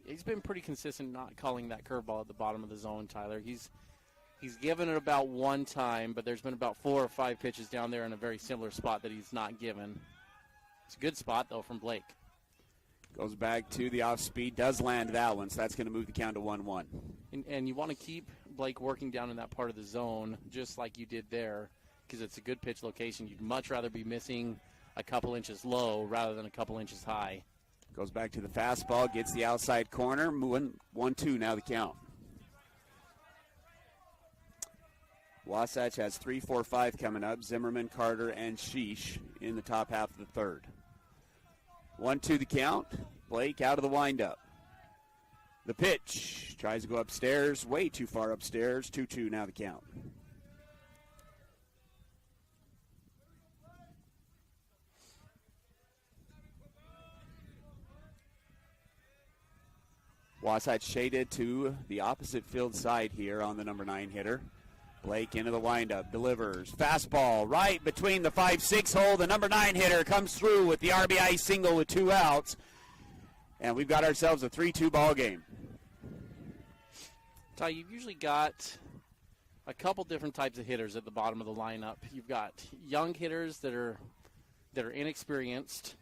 He's been pretty consistent not calling that curveball at the bottom of the zone, Tyler. He's given it about 1 time, but there's been about 4 or 5 pitches down there in a very similar spot that he's not given. It's a good spot, though, from Blake. Goes back to the off speed. Does land that one, so that's going to move the count to 1-1. And you want to keep Blake working down in that part of the zone, just like you did there, because it's a good pitch location. You'd much rather be missing a couple inches low rather than a couple inches high. Goes back to the fastball, gets the outside corner. 1-2 now the count. Wasatch has 3, 4, 5 coming up. Zimmerman, Carter, and Schiess in the top half of the third. 1-2 the count. Blake out of the windup. The pitch. Tries to go upstairs. Way too far upstairs. 2-2 now the count. Wasatch shaded to the opposite field side here on the number 9 hitter. Blake into the windup, delivers. Fastball right between the 5-6 hole. The number 9 hitter comes through with the RBI single with 2 outs. And we've got ourselves a 3-2 ball game. Ty, you've usually got a couple different types of hitters at the bottom of the lineup. You've got young hitters that are inexperienced,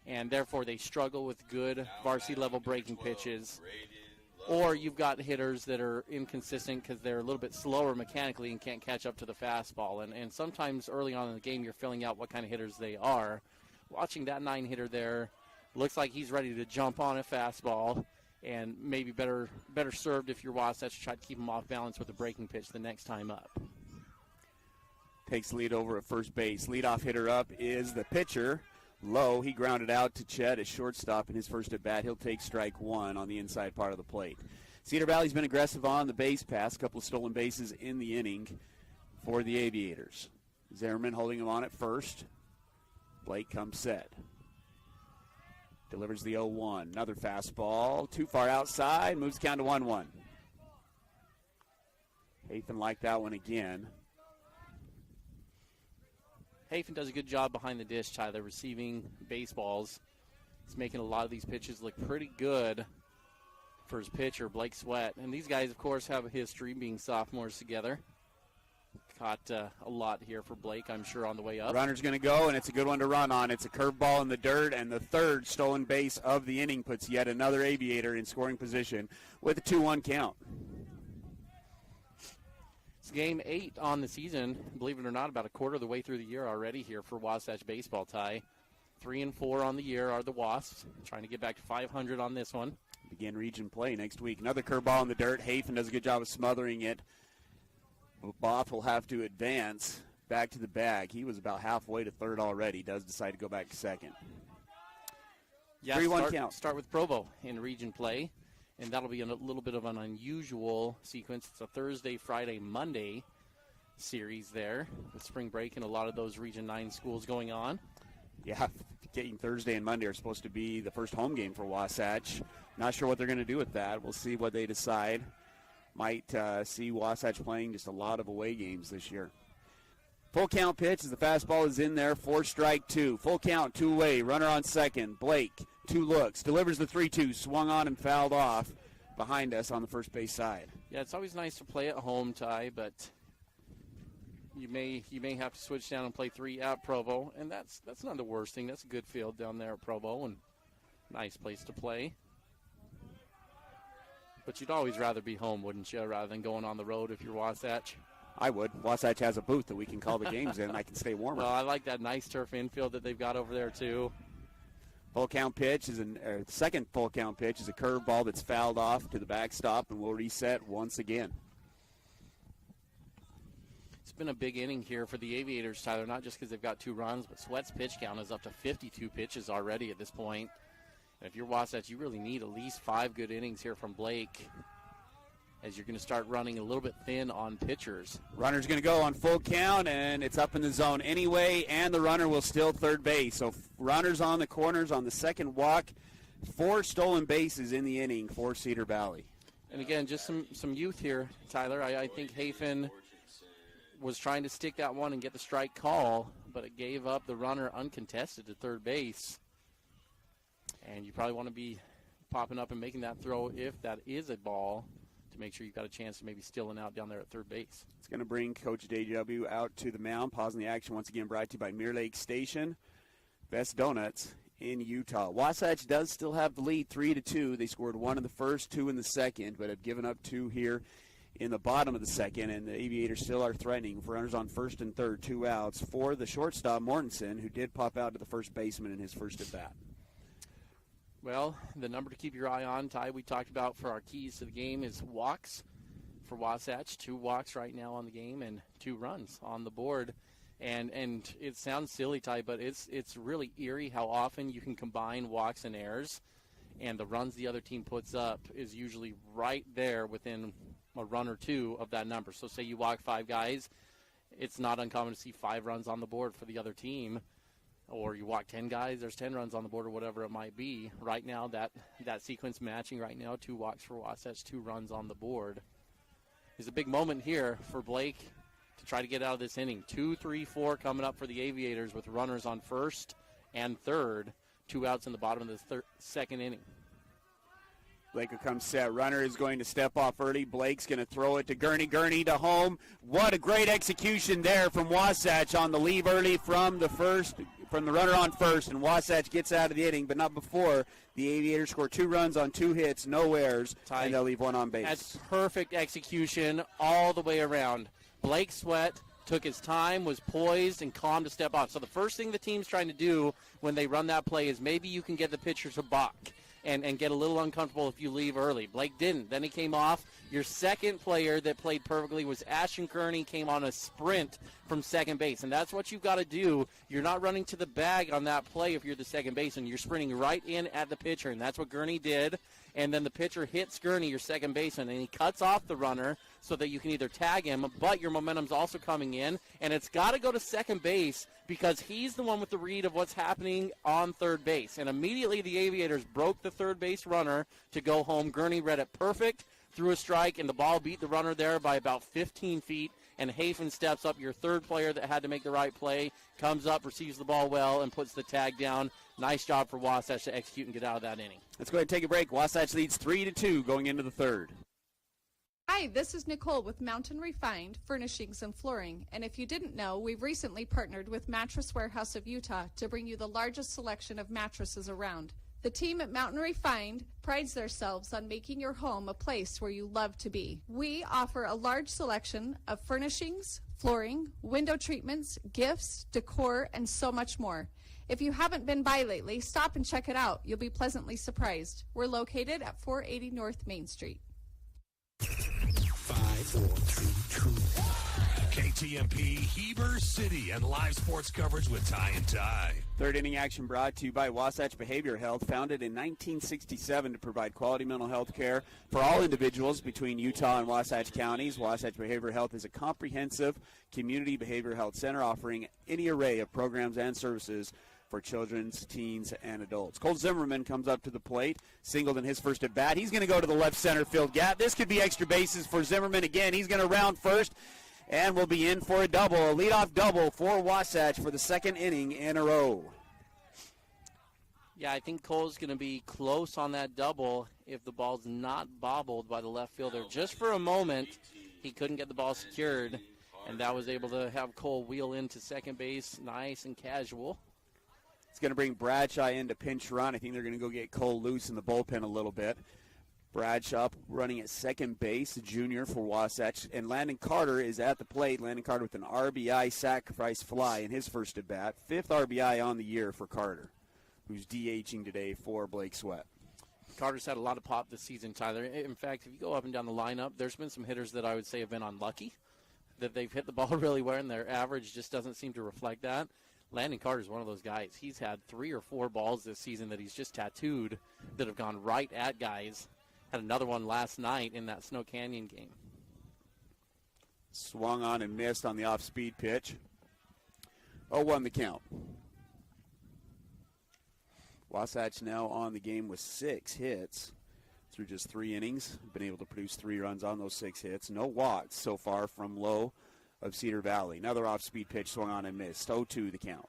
and therefore they struggle with good varsity level breaking pitches. Or you've got hitters that are inconsistent because they're a little bit slower mechanically and can't catch up to the fastball. And sometimes early on in the game you're filling out what kind of hitters they are. Watching that 9 hitter there, looks like he's ready to jump on a fastball, and maybe better served if you're Wasatch to try to keep him off balance with a breaking pitch the next time up. Takes lead over at first base. Leadoff hitter up is the pitcher. Low, he grounded out to Chett at shortstop in his first at bat. He'll take strike 1 on the inside part of the plate. Cedar Valley's been aggressive on the base pass. A couple of stolen bases in the inning for the Aviators. Zimmerman holding him on at first. Blake comes set. Delivers the 0-1. Another fastball. Too far outside. Moves the count to 1-1. Hafen liked that one again. Hafen does a good job behind the dish, Tyler, receiving baseballs. He's making a lot of these pitches look pretty good for his pitcher, Blake Sweat. And these guys, of course, have a history being sophomores together. Caught a lot here for Blake, I'm sure, on the way up. Runner's going to go, and it's a good one to run on. It's a curveball in the dirt, and the third stolen base of the inning puts yet another Aviator in scoring position with a 2-1 count. It's game 8 on the season, believe it or not, about a quarter of the way through the year already here for Wasatch baseball, Ty. 3-4 on the year are the Wasps, trying to get back to 500 on this one. begin region play next week. Another curveball in the dirt. Hafen does a good job of smothering it. Both will have to advance back to the bag. He was about halfway to third already. Does decide to go back to second. Yeah, 3-1 count. Start with Provo in region play, and that'll be a little bit of an unusual sequence. It's a Thursday, Friday, Monday series there with spring break and a lot of those Region 9 schools going on. Yeah, getting Thursday and Monday are supposed to be the first home game for Wasatch. Not sure what they're going to do with that. We'll see what they decide. Might see Wasatch playing just a lot of away games this year. Full count pitch as the fastball is in there. 4-2. Full count, 2 away. Runner on second. Blake, 2 looks. Delivers the 3-2. Swung on and fouled off behind us on the first base side. Yeah, it's always nice to play at home, Ty, but you may have to switch down and play 3 at Provo, and that's not the worst thing. That's a good field down there at Provo, and nice place to play. But you'd always rather be home, wouldn't you, rather than going on the road if you're Wasatch? I would. Wasatch has a booth that we can call the games in. I can stay warmer. Well, I like that nice turf infield that they've got over there, too. Full count pitch is second full count pitch is a curveball that's fouled off to the backstop, and we'll reset once again. It's been a big inning here for the Aviators, Tyler, not just because they've got 2 runs, but Sweat's pitch count is up to 52 pitches already at this point. And if you're Wasatch, you really need at least 5 good innings here from Blake, as you're going to start running a little bit thin on pitchers. Runner's going to go on full count, and it's up in the zone anyway, and the runner will steal third base. So runners on the corners on the second walk. 4 stolen bases in the inning for Cedar Valley. And again, just some youth here, Tyler. I think Hafen was trying to stick that one and get the strike call, but it gave up the runner uncontested to third base. And you probably want to be popping up and making that throw if that is a ball, to make sure you've got a chance to maybe steal an out down there at third base. It's going to bring Coach DW out to the mound. Pausing the action once again, brought to you by Mirror Lake Station. Best donuts in Utah. Wasatch does still have the lead, 3-2. They scored 1 in the first, 2 in the second, but have given up 2 here in the bottom of the second, and the Aviators still are threatening for runners on first and third, 2 outs for the shortstop, Mortensen, who did pop out to the first baseman in his first at-bat. Well, the number to keep your eye on, Ty, we talked about for our keys to the game is walks for Wasatch. 2 walks right now on the game and 2 runs on the board. And it sounds silly, Ty, but it's really eerie how often you can combine walks and errors, and the runs the other team puts up is usually right there within a run or 2 of that number. So say you walk 5 guys, it's not uncommon to see 5 runs on the board for the other team. Or you walk 10 guys, there's 10 runs on the board or whatever it might be. Right now, that sequence matching right now, 2 walks for Wasatch, 2 runs on the board. It's a big moment here for Blake to try to get out of this inning. 2, 3, 4 coming up for the Aviators with runners on first and third. 2 outs in the bottom of the second inning. Blake will come set. Runner is going to step off early. Blake's going to throw it to Gurney. Gurney to home. What a great execution there from Wasatch on the leave early from the runner on first, and Wasatch gets out of the inning, but not before. The Aviators score 2 runs on 2 hits, no errors, and they'll leave 1 on base. That's perfect execution all the way around. Blake Sweat took his time, was poised, and calm to step off. So the first thing the team's trying to do when they run that play is maybe you can get the pitcher to balk and get a little uncomfortable if you leave early. Blake didn't. Then he came off. Your second player that played perfectly was Ashton Gurney, came on a sprint from second base, and that's what you've got to do. You're not running to the bag on that play if you're the second baseman. You're sprinting right in at the pitcher, and that's what Gurney did. And then the pitcher hits Gurney, your second baseman, and he cuts off the runner so that you can either tag him, but your momentum's also coming in, and it's got to go to second base because he's the one with the read of what's happening on third base. And immediately the Aviators broke the third base runner to go home. Gurney read it perfect, threw a strike, and the ball beat the runner there by about 15 feet. And Hafen steps up, your third player that had to make the right play, comes up, receives the ball well, and puts the tag down. Nice job for Wasatch to execute and get out of that inning. Let's go ahead and take a break. Wasatch leads 3-2 going into the third. Hi, this is Nicole with Mountain Refined Furnishings and Flooring. And if you didn't know, we've recently partnered with Mattress Warehouse of Utah to bring you the largest selection of mattresses around. The team at Mountain Refined prides themselves on making your home a place where you love to be. We offer a large selection of furnishings, flooring, window treatments, gifts, decor, and so much more. If you haven't been by lately, stop and check it out. You'll be pleasantly surprised. We're located at 480 North Main Street. 5, 4, 3, 2. KTMP Heber City and live sports coverage with Ty and Ty. Third inning action brought to you by Wasatch Behavioral Health, founded in 1967 to provide quality mental health care for all individuals between Utah and Wasatch counties. Wasatch Behavioral Health is a comprehensive community behavioral health center offering any array of programs and services for children, teens, and adults. Cole Zimmerman comes up to the plate, singled in his first at bat. He's going to go to the left center field gap. This could be extra bases for Zimmerman again. He's going to round first, and we'll be in for a double, a leadoff double for Wasatch for the second inning in a row. Yeah, I think Cole's going to be close on that double if the ball's not bobbled by the left fielder. Just for a moment, he couldn't get the ball secured, and that was able to have Cole wheel into second base nice and casual. It's going to bring Bradshaw in to pinch run. I think they're going to go get Cole loose in the bullpen a little bit. Bradshaw running at second base, a junior for Wasatch. And Landon Carter is at the plate. Landon Carter with an RBI sacrifice fly in his first at bat. 5th RBI on the year for Carter, who's DHing today for Blake Sweat. Carter's had a lot of pop this season, Tyler. In fact, if you go up and down the lineup, there's been some hitters that I would say have been unlucky, that they've hit the ball really well, and their average just doesn't seem to reflect that. Landon Carter's one of those guys. He's had 3 or 4 balls this season that he's just tattooed that have gone right at guys. Had another one last night in that Snow Canyon game. Swung on and missed on the off-speed pitch. 0-1 the count. Wasatch now on the game with 6 hits through just 3 innings. Been able to produce 3 runs on those 6 hits. No walks so far from Lowe of Cedar Valley. Another off-speed pitch swung on and missed. 0-2 the count.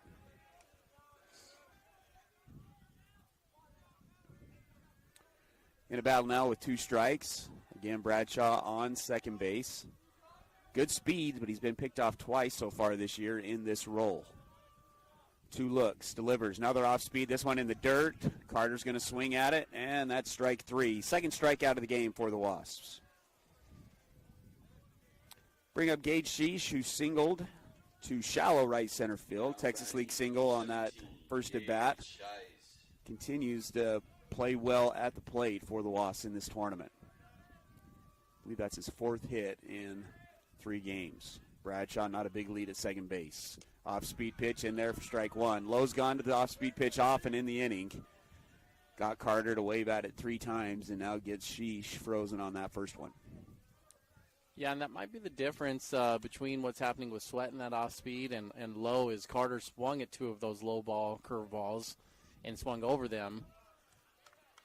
In a battle now with 2 strikes. Again, Bradshaw on second base. Good speed, but he's been picked off twice so far this year in this role. 2 looks, delivers. Another off-speed, this one in the dirt. Carter's going to swing at it, and that's strike 3. Second strikeout of the game for the Wasps. Bring up Gage Schiess, who singled to shallow right center field. Texas League single on that first at bat. Continues to play well at the plate for the Wasps in this tournament. I believe that's his 4th hit in 3 games. Bradshaw not a big lead at second base. Off-speed pitch in there for strike 1. Lowe's gone to the off-speed pitch often in the inning. Got Carter to wave at it 3 times and now gets Schiess frozen on that first one. Yeah, and that might be the difference between what's happening with Sweat and that off-speed and Lowe is Carter swung at 2 of those low ball curveballs and swung over them.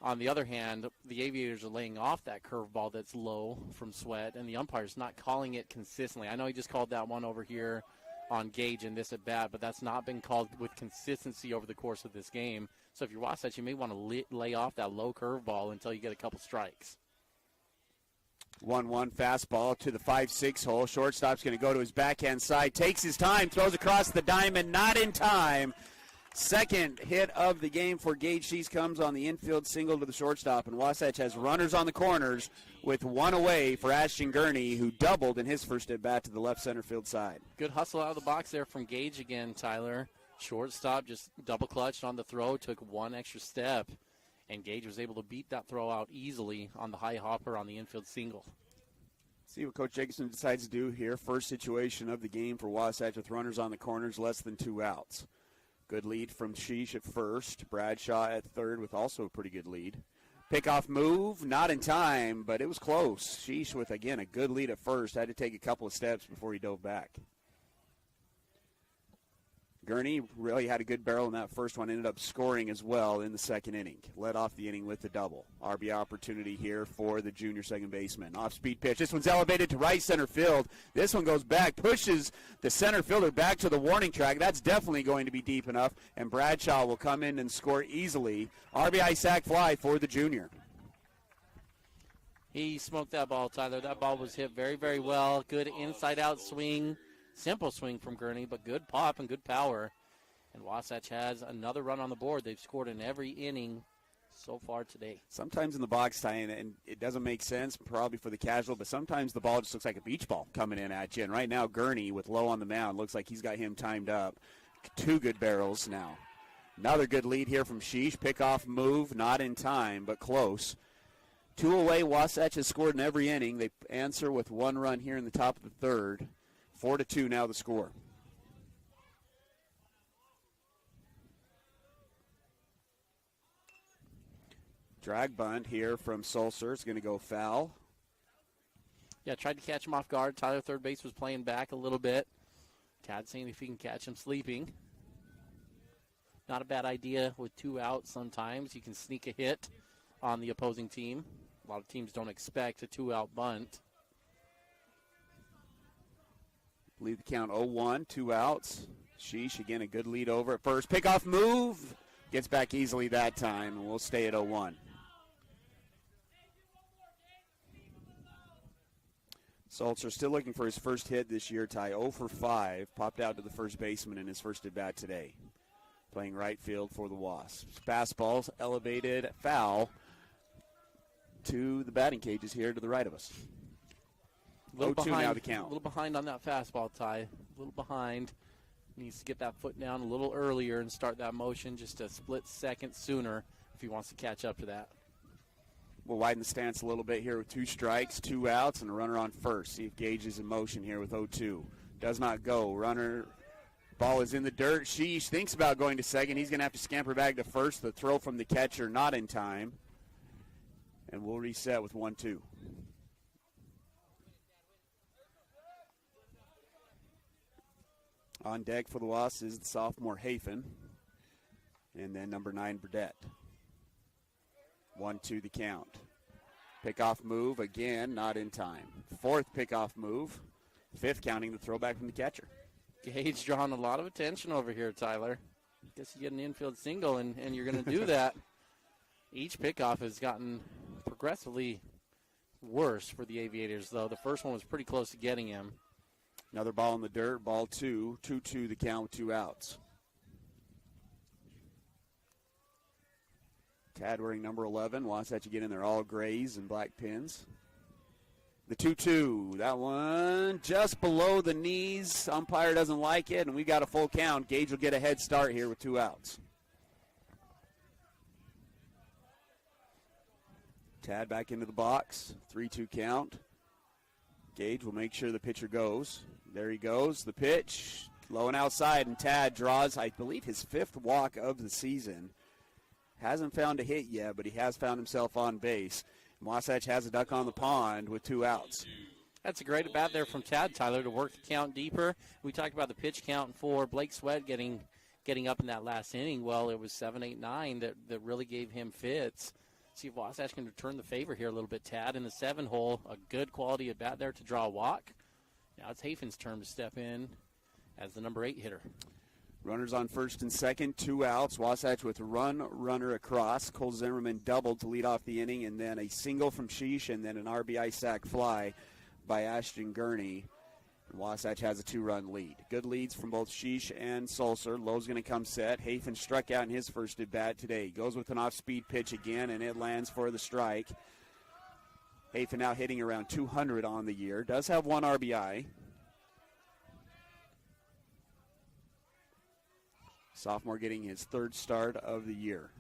On the other hand, the Aviators are laying off that curveball that's low from Sweat, and the umpire's not calling it consistently. I know he just called that one over here on Gage in this at-bat, but that's not been called with consistency over the course of this game. So if you're Wasatch, you may want to lay off that low curveball until you get a couple strikes. 1-1 fastball to the 5-6 hole. Shortstop's going to go to his backhand side. Takes his time, throws across the diamond, not in time. Second hit of the game for Gage Schiess comes on the infield single to the shortstop, and Wasatch has runners on the corners with 1 away for Ashton Gurney, who doubled in his first at-bat to the left center field side. Good hustle out of the box there from Gage again, Tyler. Shortstop just double-clutched on the throw, took 1 extra step, and Gage was able to beat that throw out easily on the high hopper on the infield single. See what Coach Jacobson decides to do here. First situation of the game for Wasatch with runners on the corners, less than 2 outs. Good lead from Schiess at first. Bradshaw at third with also a pretty good lead. Pickoff move, not in time, but it was close. Schiess with, again, a good lead at first. Had to take a couple of steps before he dove back. Gurney really had a good barrel in that first one, ended up scoring as well in the second inning. Led off the inning with the double. RBI opportunity here for the junior second baseman. Off-speed pitch. This one's elevated to right center field. This one goes back, pushes the center fielder back to the warning track. That's definitely going to be deep enough, and Bradshaw will come in and score easily. RBI sac fly for the junior. He smoked that ball, Tyler. That ball was hit very, very well. Good inside-out swing. Simple swing from Gurney, but good pop and good power. And Wasatch has another run on the board. They've scored in every inning so far today. Sometimes in the box, Ty, and it doesn't make sense probably for the casual, but sometimes the ball just looks like a beach ball coming in at you. And right now, Gurney with Lowe on the mound looks like he's got him timed up. 2 good barrels now. Another good lead here from Schiess. Pickoff move, not in time, but close. 2 away, Wasatch has scored in every inning. They answer with 1 run here in the top of the third. 4-2 now the score. Drag bunt here from Sulcer is going to go foul. Yeah, tried to catch him off guard. Tyler, third base, was playing back a little bit. Tad saying if he can catch him sleeping. Not a bad idea with 2 outs sometimes. You can sneak a hit on the opposing team. A lot of teams don't expect a 2-out bunt. Lead the count 0-1, 2 outs. Schiess, again, a good lead over at first. Pickoff move. Gets back easily that time, and we'll stay at 0-1. Sulcer still looking for his first hit this year, Ty. 0 for 5. Popped out to the first baseman in his first at-bat today. Playing right field for the Wasps. Fastballs elevated, foul to the batting cages here to the right of us. 0-2 now the count. A little behind on that fastball, Ty. A little behind. Needs to get that foot down a little earlier and start that motion just a split second sooner if he wants to catch up to that. We'll widen the stance a little bit here with 2 strikes, 2 outs, and a runner on first. See if Gage is in motion here with 0-2. Does not go. Runner, ball is in the dirt. Schiess thinks about going to second. He's going to have to scamper back to first. The throw from the catcher not in time. And we'll reset with 1-2. On deck for the Wasps is the sophomore Hafen. And then number 9, Burdette. 1-2 the count. Pickoff move, again, not in time. 4th pickoff move. 5th counting the throwback from the catcher. Gage drawing a lot of attention over here, Tyler. Guess you get an infield single, and you're going to do that. Each pickoff has gotten progressively worse for the Aviators, though. The first one was pretty close to getting him. Another ball in the dirt, ball 2. 2-2 the count with 2 outs. Tad wearing number 11. Wasatch again in their all grays and black pins. The 2-2. That one just below the knees. Umpire doesn't like it, and we got a full count. Gage will get a head start here with 2 outs. Tad back into the box. 3-2 count. Gage will make sure the pitcher goes. There he goes. The pitch. Low and outside, and Tad draws, I believe, his 5th walk of the season. Hasn't found a hit yet, but he has found himself on base. Wasatch has a duck on the pond with 2 outs. That's a great at-bat there from Tad, Tyler, to work the count deeper. We talked about the pitch count for Blake Sweat getting up in that last inning. Well, it was 7, 8, 9 that really gave him fits. See if Wasatch can return the favor here a little bit. Tad in the 7-hole, a good quality at-bat there to draw a walk. Now it's Hafen's turn to step in as the number 8 hitter. Runners on first and second, 2 outs. Wasatch with runner across. Cole Zimmerman doubled to lead off the inning, and then a single from Schiess, and then an RBI sac fly by Ashton Gurney. Wasatch has a 2-run lead. Good leads from both Schiess and Sulcer. Lowe's going to come set. Hafen struck out in his first at-bat today. Goes with an off-speed pitch again, and it lands for the strike. Hafen now hitting around 200 on the year. Does have 1 RBI. Sophomore getting his 3rd start of the year.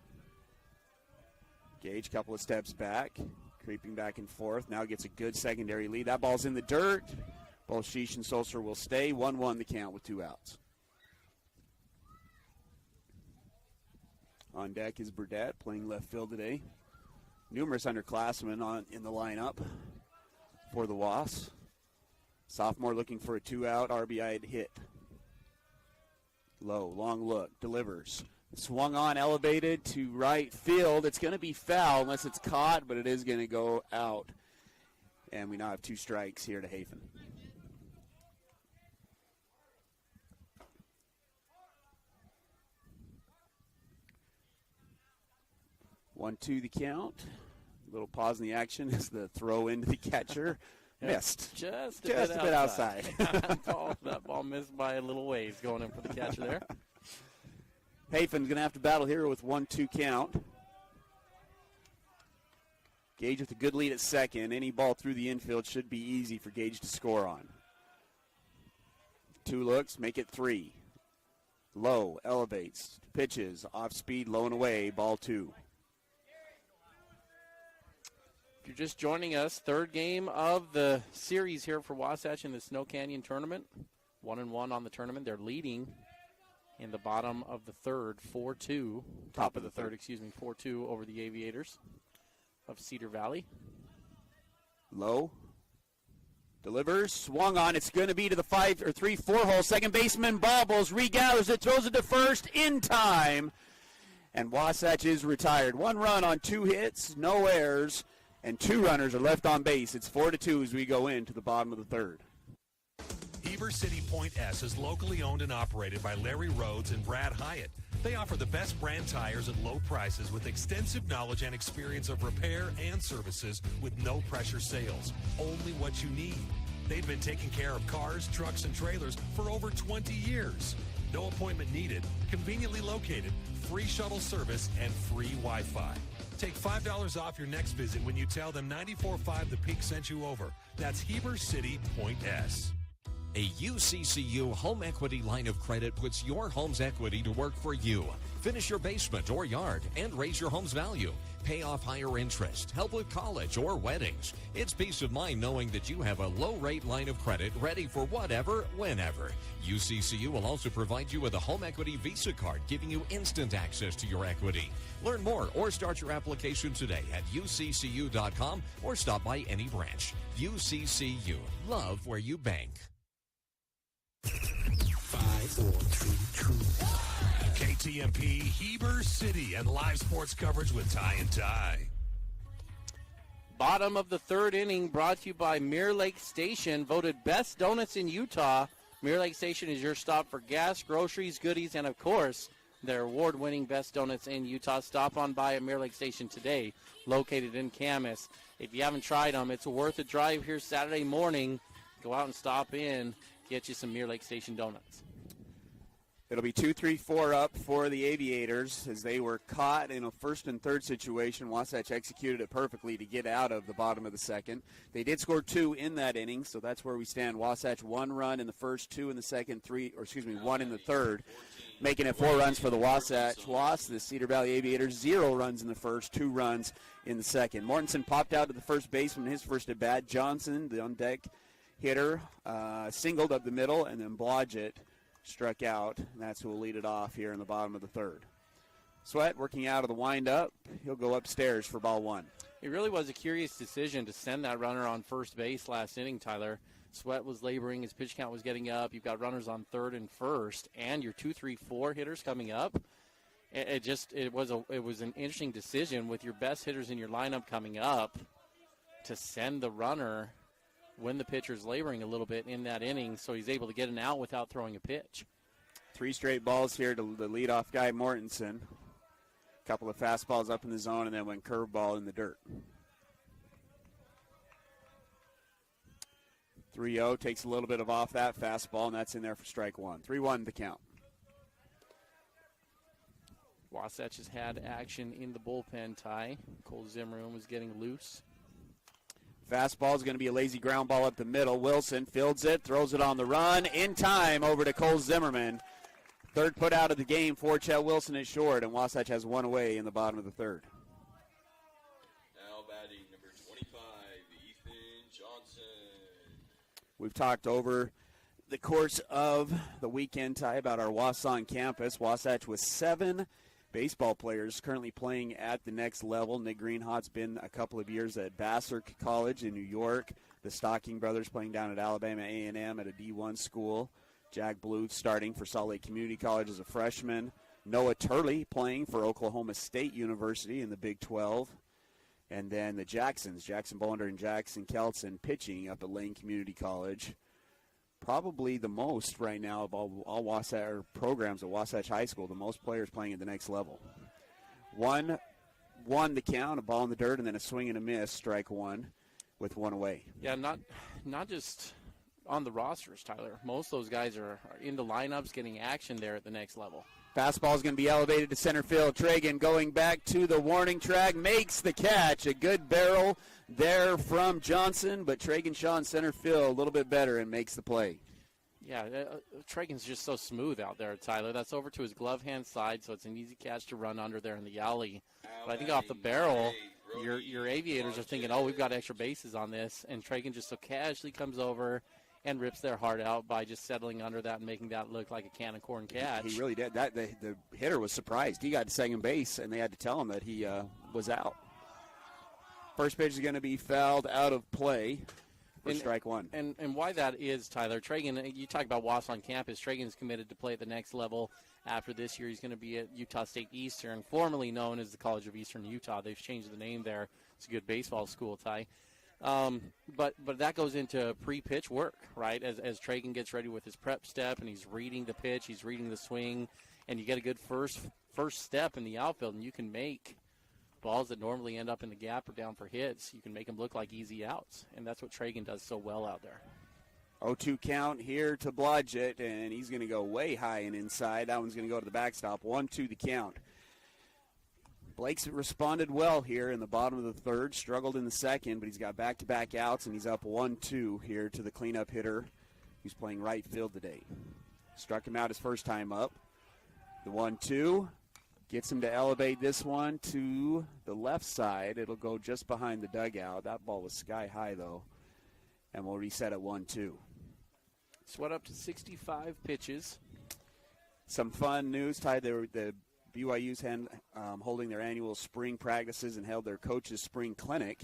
Gage, couple of steps back, creeping back and forth. Now gets a good secondary lead. That ball's in the dirt. Both Schiess and Sulcer will stay. 1-1 the count with 2 outs. On deck is Burdette playing left field today. Numerous underclassmen in the lineup for the Wasps. Sophomore looking for a 2-out RBI hit. Low, long look, delivers. Swung on, elevated to right field. It's going to be foul unless it's caught, but it is going to go out. And we now have 2 strikes here to Hafen. One, 2 the count. A little pause in the action as the throw into the catcher. Missed. Just a bit outside. That ball missed by a little ways going in for the catcher there. Hafen's going to have to battle here with 1-2 count. Gage with a good lead at second. Any ball through the infield should be easy for Gage to score on. 2 looks, make it 3. Low, elevates, pitches, off speed, low and away, ball 2. If you're just joining us, third game of the series here for Wasatch in the Snow Canyon tournament. 1-1 on the tournament. They're leading in the bottom of the third, 4-2. Top of the third, 4-2 over the Aviators of Cedar Valley. Low. Delivers, swung on. It's going to be to the 3-4 hole. Second baseman bobbles, regathers it, throws it to first in time. And Wasatch is retired. 1 run on 2 hits, no errors, and 2 runners are left on base. It's 4-2 as we go into the bottom of the third. Heber City Point S is locally owned and operated by Larry Rhodes and Brad Hyatt. They offer the best brand tires at low prices with extensive knowledge and experience of repair and services with no-pressure sales. Only what you need. They've been taking care of cars, trucks, and trailers for over 20 years. No appointment needed, conveniently located, free shuttle service, and free Wi-Fi. Take $5 off your next visit when you tell them 94.5 The Peak sent you over. That's Heber City Point S. A UCCU home equity line of credit puts your home's equity to work for you. Finish your basement or yard and raise your home's value. Pay off higher interest, help with college or weddings. It's peace of mind knowing that you have a low-rate line of credit ready for whatever, whenever. UCCU will also provide you with a home equity Visa card, giving you instant access to your equity. Learn more or start your application today at uccu.com or stop by any branch. UCCU. Love where you bank. 5, 4, 3, 2, 1. KTMP, Heber City, and live sports coverage with Ty and Ty. Bottom of the third inning brought to you by Mirror Lake Station, voted best donuts in Utah. Mirror Lake Station is your stop for gas, groceries, goodies, and, of course, their award-winning best donuts in Utah. Stop on by at Mirror Lake Station today, located in Camas. If you haven't tried them, it's worth a drive here Saturday morning. Go out and stop in. Get you some Mirror Lake Station donuts. It'll be 2-3-4 up for the Aviators as they were caught in a first and third situation. Wasatch executed it perfectly to get out of the bottom of the second. They did score 2 in that inning, so that's where we stand. Wasatch 1 run in the first, 2 in the second, 1 in the third, making it 4 runs for the Wasatch Wasps. The Cedar Valley Aviators 0 runs in the first, 2 runs in the second. Mortensen popped out to the first baseman his first at bat. Johnson, the on deck hitter, singled up the middle, and then Blodgett struck out, and that's who will lead it off here in the bottom of the third. Sweat working out of the windup. He'll go upstairs for ball 1. It really was a curious decision to send that runner on first base last inning, Tyler. Sweat was laboring. His pitch count was getting up. You've got runners on third and first, and your 2-3-4 hitters coming up. It was an interesting decision with your best hitters in your lineup coming up to send the runner when the pitcher's laboring a little bit in that inning, so he's able to get an out without throwing a pitch. 3 straight balls here to the leadoff guy, Mortensen. A couple of fastballs up in the zone, and then one curveball in the dirt. 3-0 takes a little bit of off that fastball, and that's in there for strike 1. 3-1 the count. Wasatch has had action in the bullpen, Ty. Cole Zimmerman was getting loose. Fastball is going to be a lazy ground ball up the middle. Wilson fields it, throws it on the run. In time over to Cole Zimmerman. Third put out of the game for Chett Wilson at short, and Wasatch has 1 away in the bottom of the third. Now batting number 25, Ethan Johnson. We've talked over the course of the weekend, Ty, about our Wausau campus. Wasatch with 7 baseball players currently playing at the next level. Nick Greenhawt's been a couple of years at Vassar College in New York. The Stocking brothers playing down at Alabama A&M at a D1 school. Jack Bluth starting for Salt Lake Community College as a freshman. Noah Turley playing for Oklahoma State University in the Big 12. And then the Jacksons, Jackson Bolander and Jackson Kelton, pitching up at Lane Community College. Probably the most right now of all Wasatch programs at Wasatch High School, the most players playing at the next level. 1-1 the count, a ball in the dirt, and then a swing and a miss, strike 1 with 1 away. Yeah, not just on the rosters, Tyler. Most of those guys are in the lineups getting action there at the next level. Fastball is going to be elevated to center field. Tragun going back to the warning track, makes the catch. A good barrel there from Johnson, but Tragun Shaw in center field a little bit better and makes the play. Yeah, Tragun's just so smooth out there, Tyler. That's over to his glove hand side, so it's an easy catch to run under there in the alley. But I think off the barrel, your aviators are thinking, oh, we've got extra bases on this, and Tragun just so casually comes over and rips their heart out by just settling under that and making that look like a can of corn catch. He really did. The hitter was surprised. He got to second base, and they had to tell him that he was out. First pitch is going to be fouled out of play for strike one. And why that is, Tyler, Tragun, you talk about Wasps on campus. Tragun is committed to play at the next level. After this year, he's going to be at Utah State Eastern, formerly known as the College of Eastern Utah. They've changed the name there. It's a good baseball school, Ty. But that goes into pre-pitch work, right? As Tragun gets ready with his prep step and he's reading the pitch, he's reading the swing, and you get a good first step in the outfield, and you can make balls that normally end up in the gap or down for hits. You can make them look like easy outs, and that's what Tragun does so well out there. 0-2 count here to Blodgett, and he's going to go way high and inside. That one's going to go to the backstop. 1-2 the count. Blake's responded well here in the bottom of the third, struggled in the second, but he's got back-to-back outs, and he's up 1-2 here to the cleanup hitter who's playing right field today. Struck him out his first time up. The 1-2 gets him to elevate this one to the left side. It'll go just behind the dugout. That ball was sky high, though, and we'll reset at 1-2. Sweat up to 65 pitches. Some fun news, Ty. The BYU's holding their annual spring practices and held their coaches' spring clinic.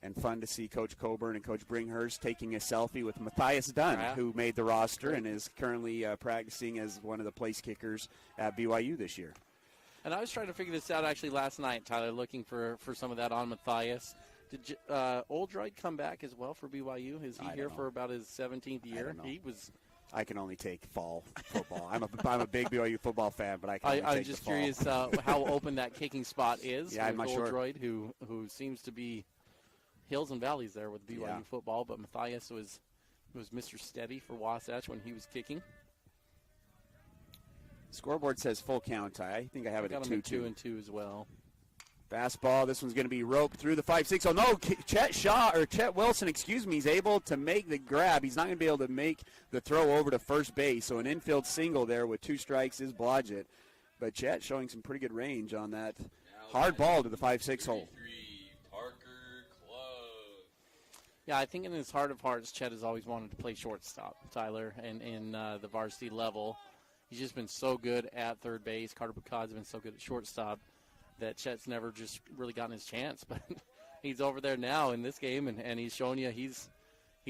And fun to see Coach Coburn and Coach Bringhurst taking a selfie with Matthias Dunn, who made the roster and is currently practicing as one of the place kickers at BYU this year. And I was trying to figure this out actually last night, Tyler, looking for some of that on Matthias. Did Oldroyd come back as well for BYU? Is he here for about his 17th year? I can only take fall football. I'm a big BYU football fan, but I can only take I'm just curious how open that kicking spot is. Yeah, I'm not sure. Oldroyd, who seems to be hills and valleys there with BYU football, but Matthias was Mr. Steady for Wasatch when he was kicking. Scoreboard says full count, Ty. I think I have it at 2-2. 2-2 as well. Fastball. This one's going to be roped through the 5-6. Oh, no. Chett Wilson, he's able to make the grab. He's not going to be able to make the throw over to first base. So an infield single there with 2 strikes is Blodgett. But Chett showing some pretty good range on that hard ball to the 5-6 hole. Yeah, I think in his heart of hearts, Chett has always wanted to play shortstop, Tyler, and in the varsity level. He's just been so good at third base. Carter Bukad's been so good at shortstop that Chett's never just really gotten his chance. But he's over there now in this game, and he's showing you he's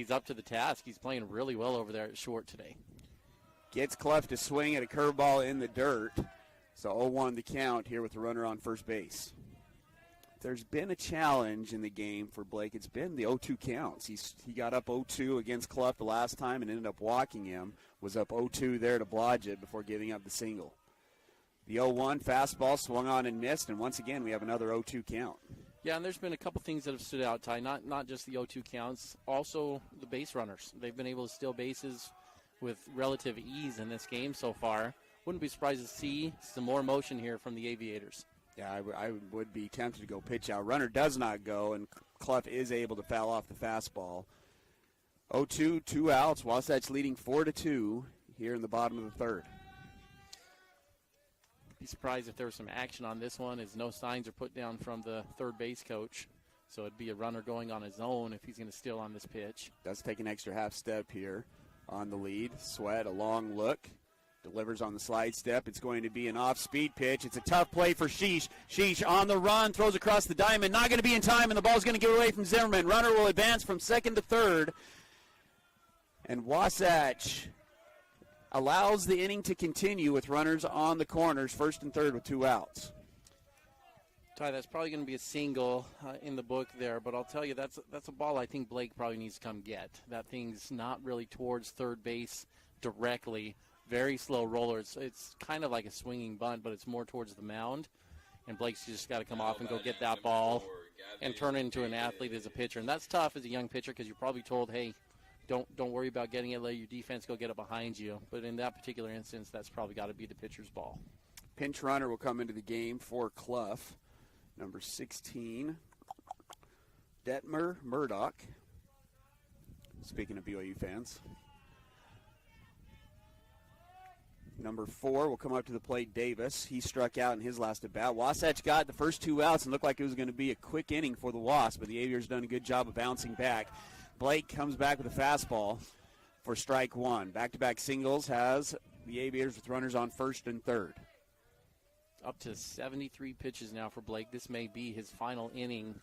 up to the task. He's playing really well over there at short today. Gets Clough to swing at a curveball in the dirt. So 0-1 the count here with the runner on first base. There's been a challenge in the game for Blake. It's been the 0-2 counts. He got up 0-2 against Clough the last time and ended up walking him. Was up 0-2 there to Blodgett before giving up the single. The 0-1 fastball swung on and missed, and once again we have another 0-2 count. Yeah, and there's been a couple things that have stood out, Ty. Not just the 0-2 counts, also the base runners. They've been able to steal bases with relative ease in this game so far. Wouldn't be surprised to see some more motion here from the Aviators. Yeah, I would be tempted to go pitch out. Runner does not go, and Clough is able to foul off the fastball. 0-2, 2 outs. Wasatch leading 4-2 here in the bottom of the third. Be surprised if there was some action on this one, as no signs are put down from the third base coach. So it'd be a runner going on his own if he's going to steal on this pitch. Does take an extra half step here on the lead. Sweat, a long look. Delivers on the slide step. It's going to be an off-speed pitch. It's a tough play for Schiess. Schiess on the run, throws across the diamond. Not going to be in time, and the ball's going to get away from Zimmerman. Runner will advance from second to third. And Wasatch allows the inning to continue with runners on the corners, first and third with 2 outs. Ty, that's probably going to be a single in the book there, but I'll tell you that's a ball I think Blake probably needs to come get. That thing's not really towards third base directly. Very slow roller. It's kind of like a swinging bunt, but it's more towards the mound. And Blake's just got to come off and go get that ball and turn into an athlete as a pitcher. And that's tough as a young pitcher because you're probably told, hey, don't worry about getting it. Let your defense go get it behind you. But in that particular instance, that's probably got to be the pitcher's ball. Pinch runner will come into the game for Clough. Number 16, Detmer Murdoch. Speaking of BYU fans. Number 4 will come up to the plate, Davis. He struck out in his last at-bat. Wasatch got the first 2 outs and looked like it was going to be a quick inning for the Wasps, but the Aviators done a good job of bouncing back. Blake comes back with a fastball for strike 1. Back-to-back singles has the Aviators with runners on first and third. Up to 73 pitches now for Blake. This may be his final inning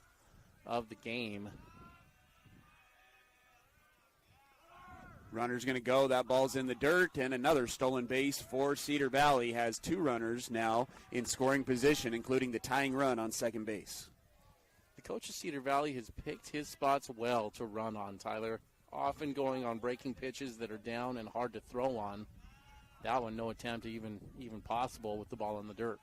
of the game. Runner's going to go. That ball's in the dirt, and another stolen base for Cedar Valley. Has 2 runners now in scoring position, including the tying run on second base. The coach of Cedar Valley has picked his spots well to run on, Tyler. Often going on breaking pitches that are down and hard to throw on. That one, no attempt even possible with the ball in the dirt.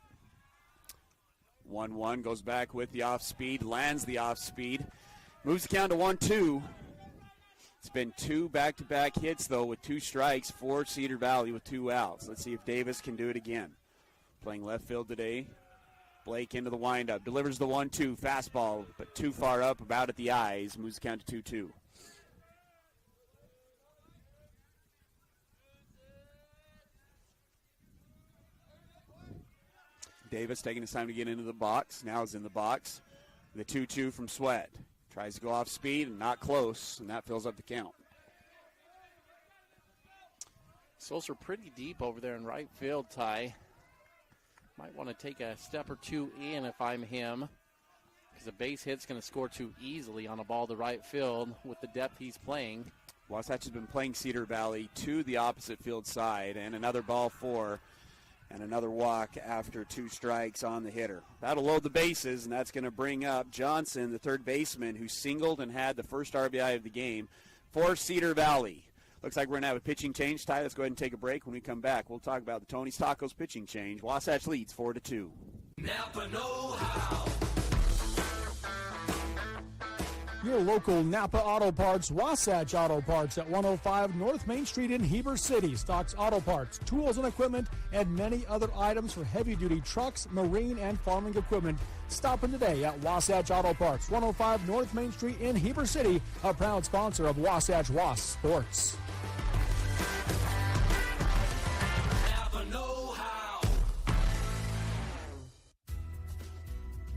1-1 goes back with the off-speed, lands the off-speed. Moves the count to 1-2. It's been 2 back-to-back hits, though, with 2 strikes for Cedar Valley with 2 outs. Let's see if Davis can do it again. Playing left field today. Blake into the windup. Delivers the 1-2 fastball, but too far up, about at the eyes. Moves the count to 2-2. Davis taking his time to get into the box. Now is in the box. The 2-2 from Sweat. Tries to go off speed and not close, and that fills up the count. Souls are pretty deep over there in right field, Ty. Might want to take a step or 2 in if I'm him, because a base hit's going to score too easily on a ball to right field with the depth he's playing. Wasatch has been playing Cedar Valley to the opposite field side, and another ball 4. And another walk after 2 strikes on the hitter. That'll load the bases, and that's going to bring up Johnson, the third baseman, who singled and had the first RBI of the game for Cedar Valley. Looks like we're going to have a pitching change. Ty, let's go ahead and take a break. When we come back, we'll talk about the Tony's Tacos pitching change. Wasatch leads 4-2. Napa know-how. Your local Napa Auto Parts, Wasatch Auto Parts at 105 North Main Street in Heber City. Stocks auto parts, tools and equipment, and many other items for heavy-duty trucks, marine, and farming equipment. Stop in today at Wasatch Auto Parts, 105 North Main Street in Heber City, a proud sponsor of Wasatch Wasps Sports.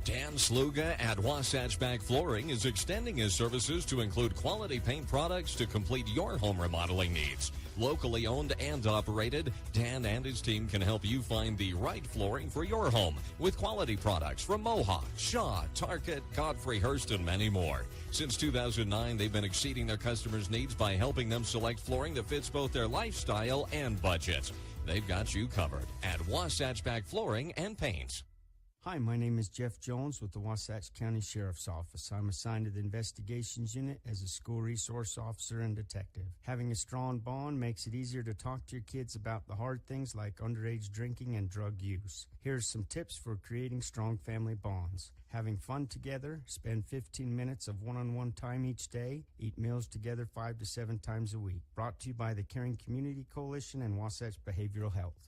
Dan Sluga at Wasatch Back Flooring is extending his services to include quality paint products to complete your home remodeling needs. Locally owned and operated, Dan and his team can help you find the right flooring for your home with quality products from Mohawk, Shaw, Target, Godfrey Hurst, and many more. Since 2009, they've been exceeding their customers' needs by helping them select flooring that fits both their lifestyle and budget. They've got you covered at Wasatch Back Flooring and Paints. Hi, my name is Jeff Jones with the Wasatch County Sheriff's Office. I'm assigned to the Investigations Unit as a school resource officer and detective. Having a strong bond makes it easier to talk to your kids about the hard things like underage drinking and drug use. Here's some tips for creating strong family bonds. Having fun together, spend 15 minutes of one-on-one time each day, eat meals together 5 to 7 times a week. Brought to you by the Caring Community Coalition and Wasatch Behavioral Health.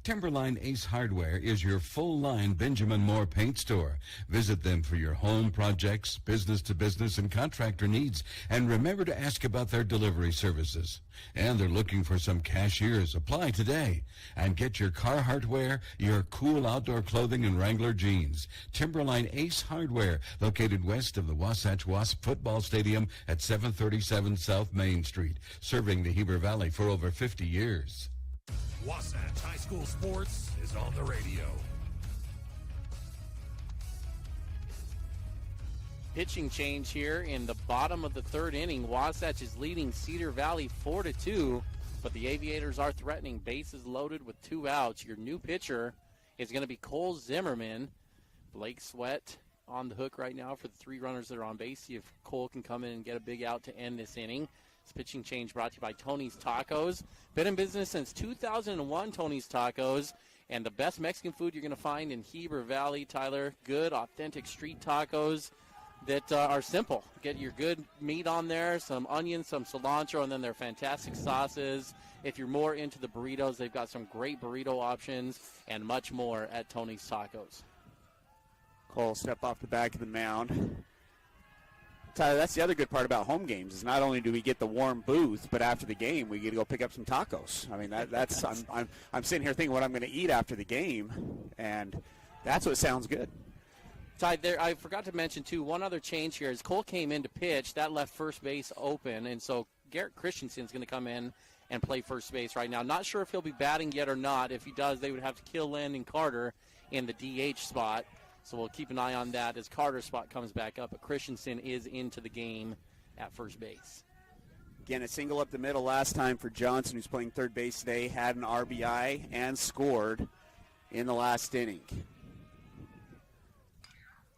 Timberline Ace Hardware is your full-line Benjamin Moore paint store. Visit them for your home projects, business-to-business, and contractor needs. And remember to ask about their delivery services. And they're looking for some cashiers. Apply today. And get your Carhartt wear, your cool outdoor clothing, and Wrangler jeans. Timberline Ace Hardware, located west of the Wasatch Wasp Football Stadium at 737 South Main Street, serving the Heber Valley for over 50 years. Wasatch High School Sports is on the radio. Pitching change here in the bottom of the third inning. Wasatch is leading Cedar Valley 4-2, but the Aviators are threatening. Bases loaded with 2 outs. Your new pitcher is going to be Cole Zimmerman. Blake Sweat on the hook right now for the 3 runners that are on base. See if Cole can come in and get a big out to end this inning. This pitching change brought to you by Tony's Tacos. Been in business since 2001, Tony's Tacos. And the best Mexican food you're going to find in Heber Valley, Tyler. Good, authentic street tacos that are simple. Get your good meat on there, some onions, some cilantro, and then their fantastic sauces. If you're more into the burritos, they've got some great burrito options and much more at Tony's Tacos. Cole step off the back of the mound. Tyler, that's the other good part about home games is not only do we get the warm booth, but after the game we get to go pick up some tacos. I mean, that's I'm sitting here thinking what I'm going to eat after the game, and that's what sounds good. Ty, there, I forgot to mention, too, one other change here is Cole came in to pitch. That left first base open, and so Garrett Christensen's going to come in and play first base right now. Not sure if he'll be batting yet or not. If he does, they would have to kill Landon Carter in the DH spot. So we'll keep an eye on that as Carter's spot comes back up. But Christensen is into the game at first base. Again, a single up the middle last time for Johnson, who's playing third base today, had an RBI and scored in the last inning.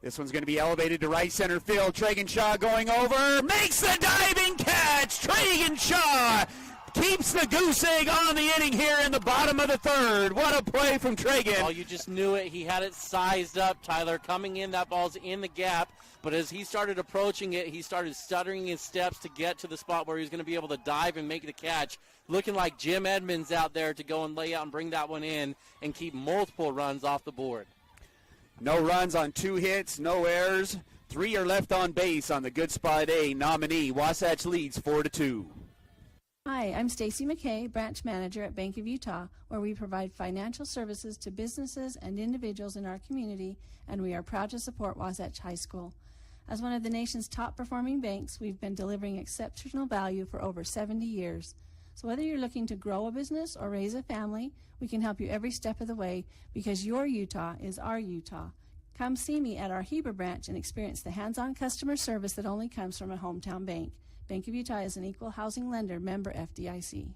This one's going to be elevated to right center field. Tragun Shaw going over, makes the diving catch. Tragun Shaw keeps the goose egg on the inning here in the bottom of the third. What a play from Tragun. Oh, you just knew it. He had it sized up, Tyler. Coming in, that ball's in the gap. But as he started approaching it, he started stuttering his steps to get to the spot where he was going to be able to dive and make the catch. Looking like Jim Edmonds out there to go and lay out and bring that one in and keep multiple runs off the board. No runs on 2 hits, no errors. 3 are left on base on the Good Spot A nominee. Wasatch leads 4-2. Hi, I'm Stacy McKay, branch manager at Bank of Utah, where we provide financial services to businesses and individuals in our community, and we are proud to support Wasatch High School. As one of the nation's top performing banks, we've been delivering exceptional value for over 70 years. So whether you're looking to grow a business or raise a family, we can help you every step of the way because your Utah is our Utah. Come see me at our Heber branch and experience the hands-on customer service that only comes from a hometown bank. Bank of Utah is an equal housing lender, member FDIC.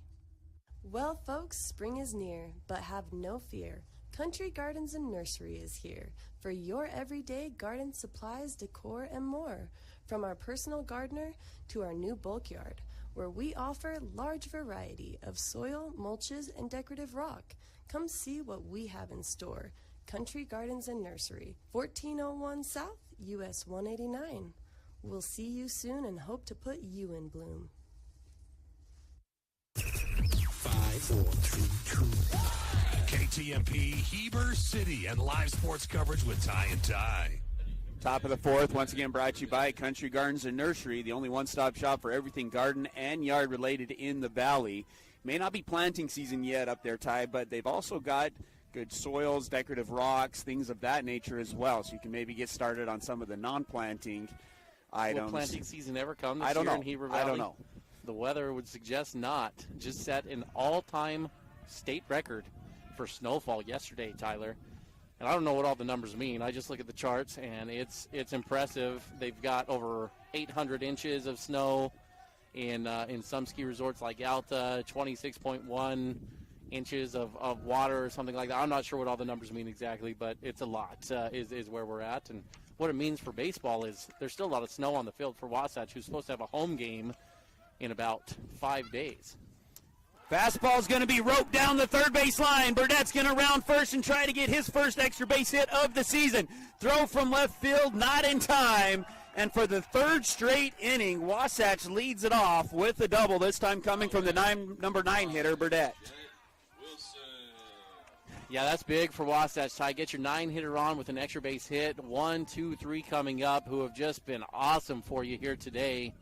Well, folks, spring is near, but have no fear. Country Gardens and Nursery is here for your everyday garden supplies, decor, and more. From our personal gardener to our new bulk yard, where we offer large variety of soil, mulches, and decorative rock. Come see what we have in store. Country Gardens and Nursery, 1401 South, US 189. We'll see you soon and hope to put you in bloom. 5, 4, 3, 2, 1. KTMP, Heber City, and live sports coverage with Ty and Ty. Top of the fourth, once again brought to you by Country Gardens and Nursery, the only one-stop shop for everything garden and yard related in the valley. May not be planting season yet up there, Ty, but they've also got good soils, decorative rocks, things of that nature as well. So you can maybe get started on some of the non-planting items. Will planting season ever come this I don't year know. in Heber Valley? I don't know. The weather would suggest not. Just set an all-time state record for snowfall yesterday, Tyler. And I don't know what all the numbers mean. I just look at the charts, and it's impressive. They've got over 800 inches of snow in some ski resorts like Alta, 26.1 inches of water or something like that. I'm not sure what all the numbers mean exactly, but it's a lot is where we're at. And what it means for baseball is there's still a lot of snow on the field for Wasatch, who's supposed to have a home game in about 5 days. Fastball's going to be roped down the third base line. Burdette's going to round first and try to get his first extra base hit of the season. Throw from left field, not in time. And for the third straight inning, Wasatch leads it off with a double, this time coming from the number 9 hitter, Burdette. Yeah, that's big for Wasatch. Ty, get your 9-hitter on with an extra base hit. 1, 2, 3 coming up, who have just been awesome for you here today.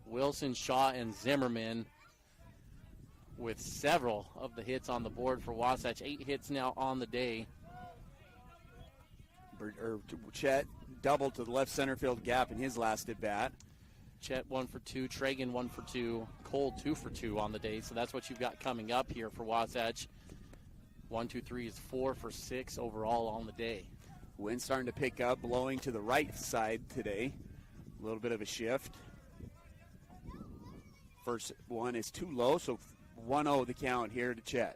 Wilson, Shaw, and Zimmerman with several of the hits on the board for Wasatch. 8 hits now on the day. Chett doubled to the left center field gap in his last at bat. Chett 1 for 2, Tragun 1 for 2, Cole 2 for 2 on the day. So that's what you've got coming up here for Wasatch. 1, 2, 3 is 4 for 6 overall on the day. Wind starting to pick up, blowing to the right side today. A little bit of a shift. First one is too low, so 1-0 the count here to Chett.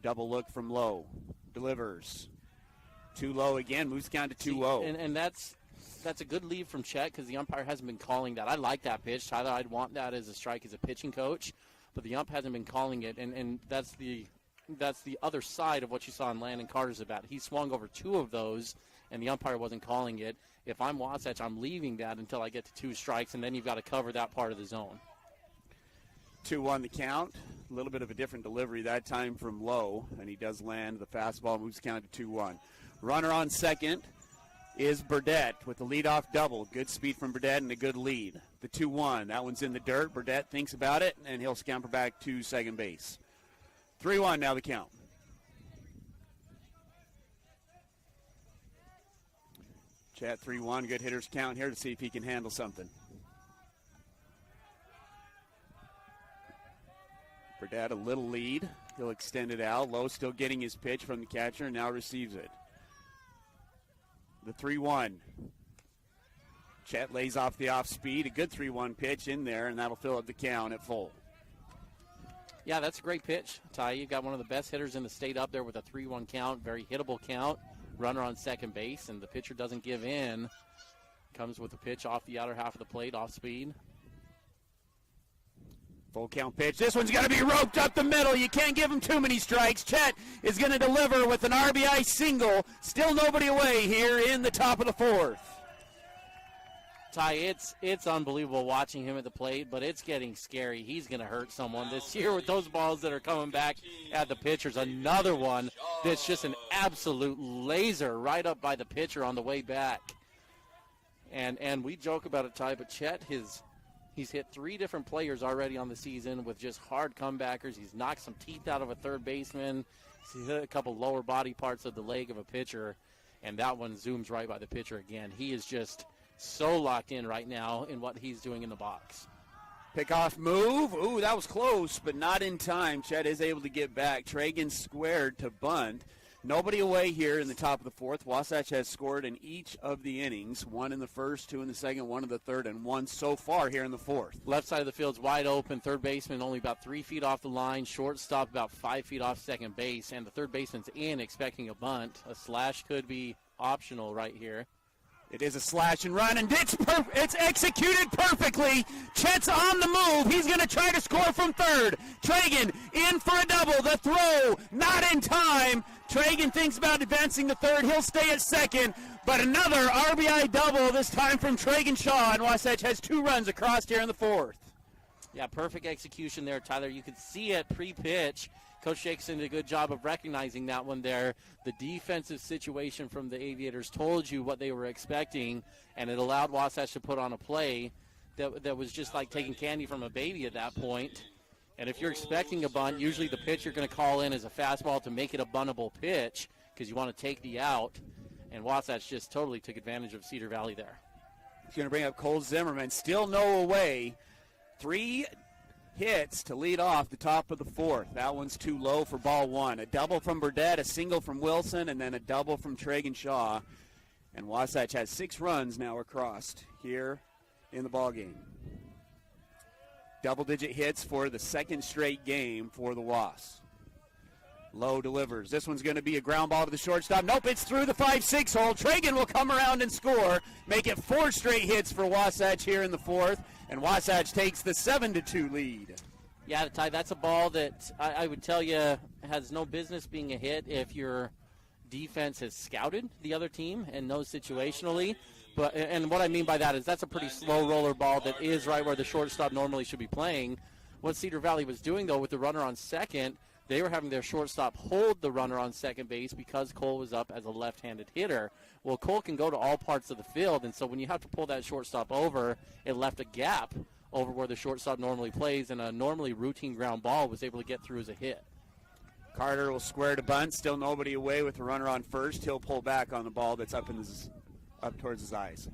Double look from low. Delivers. Too low again, moves down to 2-0. And that's a good lead from Chett because the umpire hasn't been calling that. I like that pitch. Tyler, I'd want that as a strike as a pitching coach, but the ump hasn't been calling it, and that's the other side of what you saw in Landon Carter's at bat. He swung over 2 of those, and the umpire wasn't calling it. If I'm Wasatch, I'm leaving that until I get to 2 strikes, and then you've got to cover that part of the zone. 2-1 the count. A little bit of a different delivery that time from low, and he does land the fastball, moves the count to 2-1. Runner on second is Burdette with the leadoff double. Good speed from Burdette and a good lead. The 2-1. That one's in the dirt. Burdette thinks about it, and he'll scamper back to second base. 3-1 now the count. Chett 3-1. Good hitters count here to see if he can handle something. Burdette a little lead. He'll extend it out. Lowe still getting his pitch from the catcher and now receives it. The 3-1. Chett lays off the off speed. A good 3-1 pitch in there, and that'll fill up the count at full. Yeah, that's a great pitch, Ty. You've got one of the best hitters in the state up there with a 3-1 count. Very hittable count. Runner on second base, and the pitcher doesn't give in. Comes with a pitch off the outer half of the plate, off speed. Full count pitch. This one's going to be roped up the middle. You can't give him too many strikes. Chett is going to deliver with an RBI single. Still nobody away here in the top of the fourth. Ty, it's unbelievable watching him at the plate, but it's getting scary. He's going to hurt someone this year with those balls that are coming back at the pitchers. Another one that's just an absolute laser right up by the pitcher on the way back. And we joke about it, Ty, but Chett, he's hit 3 different players already on the season with just hard comebackers. He's knocked some teeth out of a third baseman. He's hit a couple lower body parts of the leg of a pitcher, and that one zooms right by the pitcher again. He is just so locked in right now in what he's doing in the box. Pickoff move. Ooh, that was close, but not in time. Chett is able to get back. Tragun squared to bunt. Nobody away here in the top of the fourth. Wasatch has scored in each of the innings. 1 in the first, 2 in the second, 1 in the third, and 1 so far here in the fourth. Left side of the field's wide open. Third baseman only about 3 feet off the line. Shortstop about 5 feet off second base. And the third baseman's in, expecting a bunt. A slash could be optional right here. It is a slash and run, and it's executed perfectly. Chett's on the move. He's going to try to score from third. Tragun in for a double. The throw, not in time. Tragun thinks about advancing to third. He'll stay at second, but another RBI double, this time from Tragun Shaw, and Wasatch has 2 runs across here in the fourth. Yeah, perfect execution there, Tyler. You could see it pre-pitch. Coach Jackson did a good job of recognizing that one there. The defensive situation from the Aviators told you what they were expecting, and it allowed Wasatch to put on a play that was just like taking candy from a baby at that point. And if you're expecting a bunt, usually the pitch you're going to call in is a fastball to make it a buntable pitch because you want to take the out. And Wasatch just totally took advantage of Cedar Valley there. He's going to bring up Cole Zimmerman. Still no away. 3 hits to lead off the top of the fourth. That one's too low for ball 1. A double from Burdette, a single from Wilson, and then a double from Tragun Shaw. And Wasatch has 6 runs now across here in the ballgame. Double-digit hits for the second straight game for the Wasps. Lowe delivers. This one's going to be a ground ball to the shortstop. Nope, it's through the 5-6 hole. Tragun will come around and score. Make it 4 straight hits for Wasatch here in the fourth. And Wasatch takes the 7-2 lead. Yeah, Ty, that's a ball that I would tell you has no business being a hit if your defense has scouted the other team and knows situationally. And what I mean by that is that's a pretty slow roller ball that is right where the shortstop normally should be playing. What Cedar Valley was doing, though, with the runner on second, they were having their shortstop hold the runner on second base because Cole was up as a left-handed hitter. Well, Cole can go to all parts of the field, and so when you have to pull that shortstop over, it left a gap over where the shortstop normally plays, and a normally routine ground ball was able to get through as a hit. Carter will square to bunt. Still nobody away with the runner on first. He'll pull back on the ball that's up towards his eyes.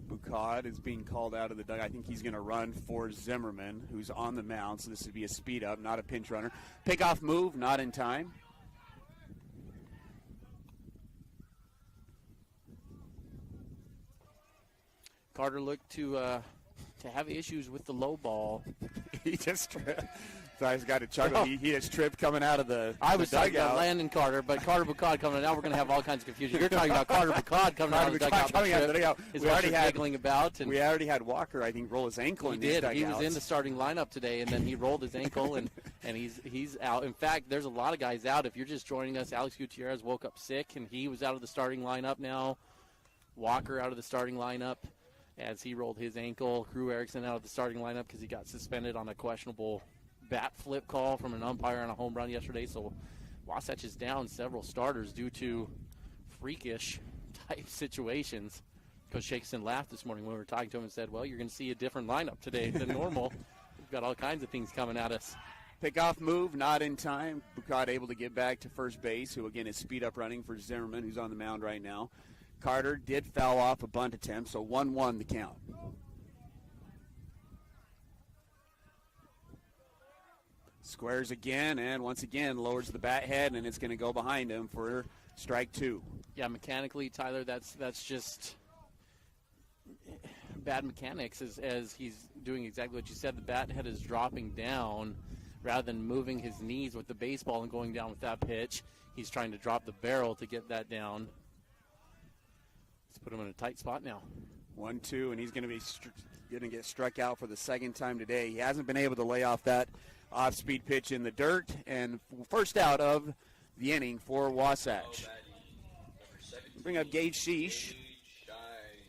Bucad is being called out of the dugout. I think he's going to run for Zimmerman, who's on the mound, so this would be a speed up, not a pinch runner. Pickoff move, not in time. Carter looked to have issues with the low ball. He just tripped. So he's got a chuckle. He just tripped coming out of the I was talking dugout. about Landon Carter, but Carter Bucad coming out. Now we're going to have all kinds of confusion. You're talking about Carter Bucad coming out of the dugout. We already had giggling about. And we already had Walker, I think, roll his ankle in his dugout. He was in the starting lineup today, and then he rolled his ankle, and he's out. In fact, there's a lot of guys out. If you're just joining us, Alex Gutierrez woke up sick, and he was out of the starting lineup now. Walker out of the starting lineup as he rolled his ankle. Crew Erickson out of the starting lineup because he got suspended on a questionable bat flip call from an umpire on a home run yesterday. So Wasatch is down several starters due to freakish type situations. Coach Shakeson laughed this morning when we were talking to him and said, well, you're going to see a different lineup today than normal. We've got all kinds of things coming at us. Pickoff move, not in time. Boucard able to get back to first base, who again is speed up running for Zimmerman, who's on the mound right now. Carter did foul off a bunt attempt, so 1-1 the count. Squares again, and once again lowers the bat head, and it's going to go behind him for strike 2. Yeah, mechanically, Tyler, that's just bad mechanics as he's doing exactly what you said. The bat head is dropping down rather than moving his knees with the baseball and going down with that pitch. He's trying to drop the barrel to get that down. Let's put him in a tight spot now. 1-2, and he's going to be going to get struck out for the second time today. He hasn't been able to lay off that off-speed pitch in the dirt, and first out of the inning for Wasatch. Bring up Gage Schiess.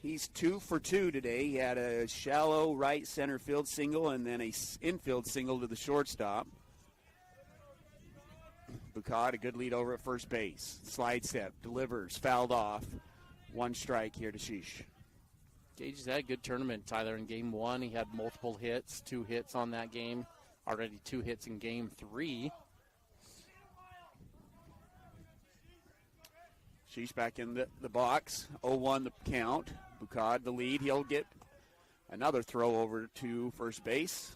He's 2 for 2 today. He had a shallow right center field single and then a infield single to the shortstop. Boucard, a good lead over at first base. Slide step, delivers, fouled off. 1 strike here to Schiess. Gage has had a good tournament, Tyler. In game 1, he had multiple hits, 2 hits on that game. Already 2 hits in game 3. Schiess back in the box. 0-1 the count. Boucard the lead. He'll get another throw over to first base.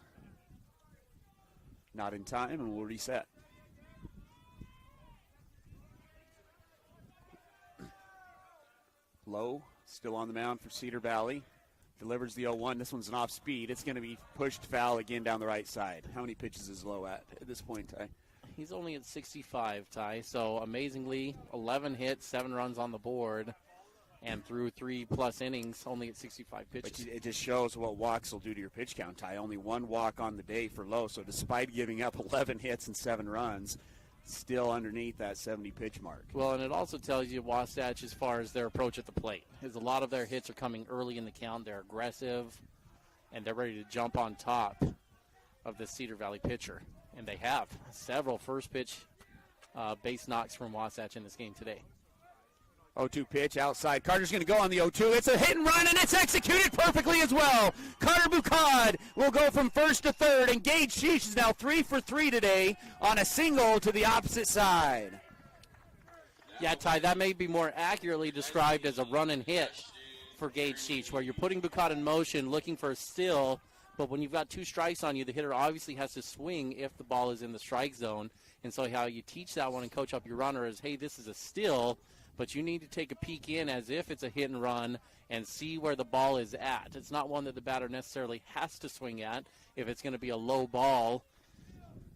Not in time, and we'll reset. Lowe still on the mound for Cedar Valley. Delivers the 0-1. This one's an off speed. It's going to be pushed foul again down the right side. How many pitches is Lowe at this point, Ty? He's only at 65, Ty. So amazingly, 11 hits, 7 runs on the board, and through 3+ innings, only at 65 pitches. But it just shows what walks will do to your pitch count, Ty. Only 1 walk on the day for Lowe. So despite giving up 11 hits and 7 runs, still underneath that 70 pitch mark. Well, and it also tells you Wasatch as far as their approach at the plate. As a lot of their hits are coming early in the count. They're aggressive, and they're ready to jump on top of the Cedar Valley pitcher. And they have several first pitch base knocks from Wasatch in this game today. 0-2 pitch outside. Carter's going to go on the 0-2. It's a hit and run, and it's executed perfectly as well. Carter Boucard will go from first to third, and Gage Schiess is now 3 for 3 today on a single to the opposite side. Yeah, Ty, that may be more accurately described as a run and hit for Gage Schiess, where you're putting Boucard in motion, looking for a steal, but when you've got 2 strikes on you, the hitter obviously has to swing if the ball is in the strike zone. And so how you teach that one and coach up your runner is, hey, this is a steal, but you need to take a peek in as if it's a hit and run and see where the ball is at. It's not one that the batter necessarily has to swing at. If it's going to be a low ball,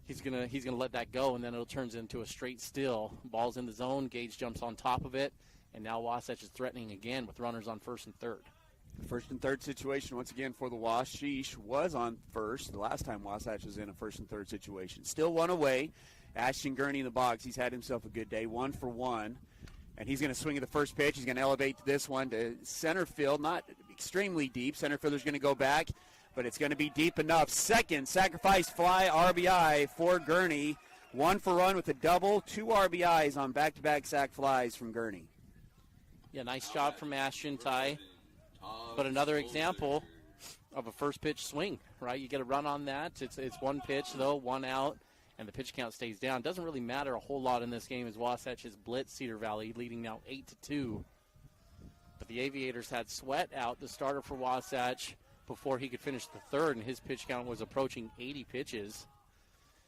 he's going to let that go, and then it turns into a straight steal. Ball's in the zone, Gage jumps on top of it, and now Wasatch is threatening again with runners on first and third. First and third situation once again for the Wasps. Schiess was on first the last time Wasatch was in a first and third situation. Still 1 away. Ashton Gurney in the box. He's had himself a good day, 1 for 1. And he's going to swing at the first pitch. He's going to elevate this one to center field, not extremely deep. Center fielder's going to go back, but it's going to be deep enough. Second sacrifice fly RBI for Gurney. 1 for 1 with a double, 2 RBIs on back-to-back sac flies from Gurney. Yeah, nice job from Ashton, Ty. But another example of a first pitch swing, right? You get a run on that. It's 1 pitch, though, 1 out, and the pitch count stays down. Doesn't really matter a whole lot in this game as Wasatch has blitzed Cedar Valley, leading now 8-2. But the Aviators had Sweat out, the starter for Wasatch, before he could finish the third, and his pitch count was approaching 80 pitches.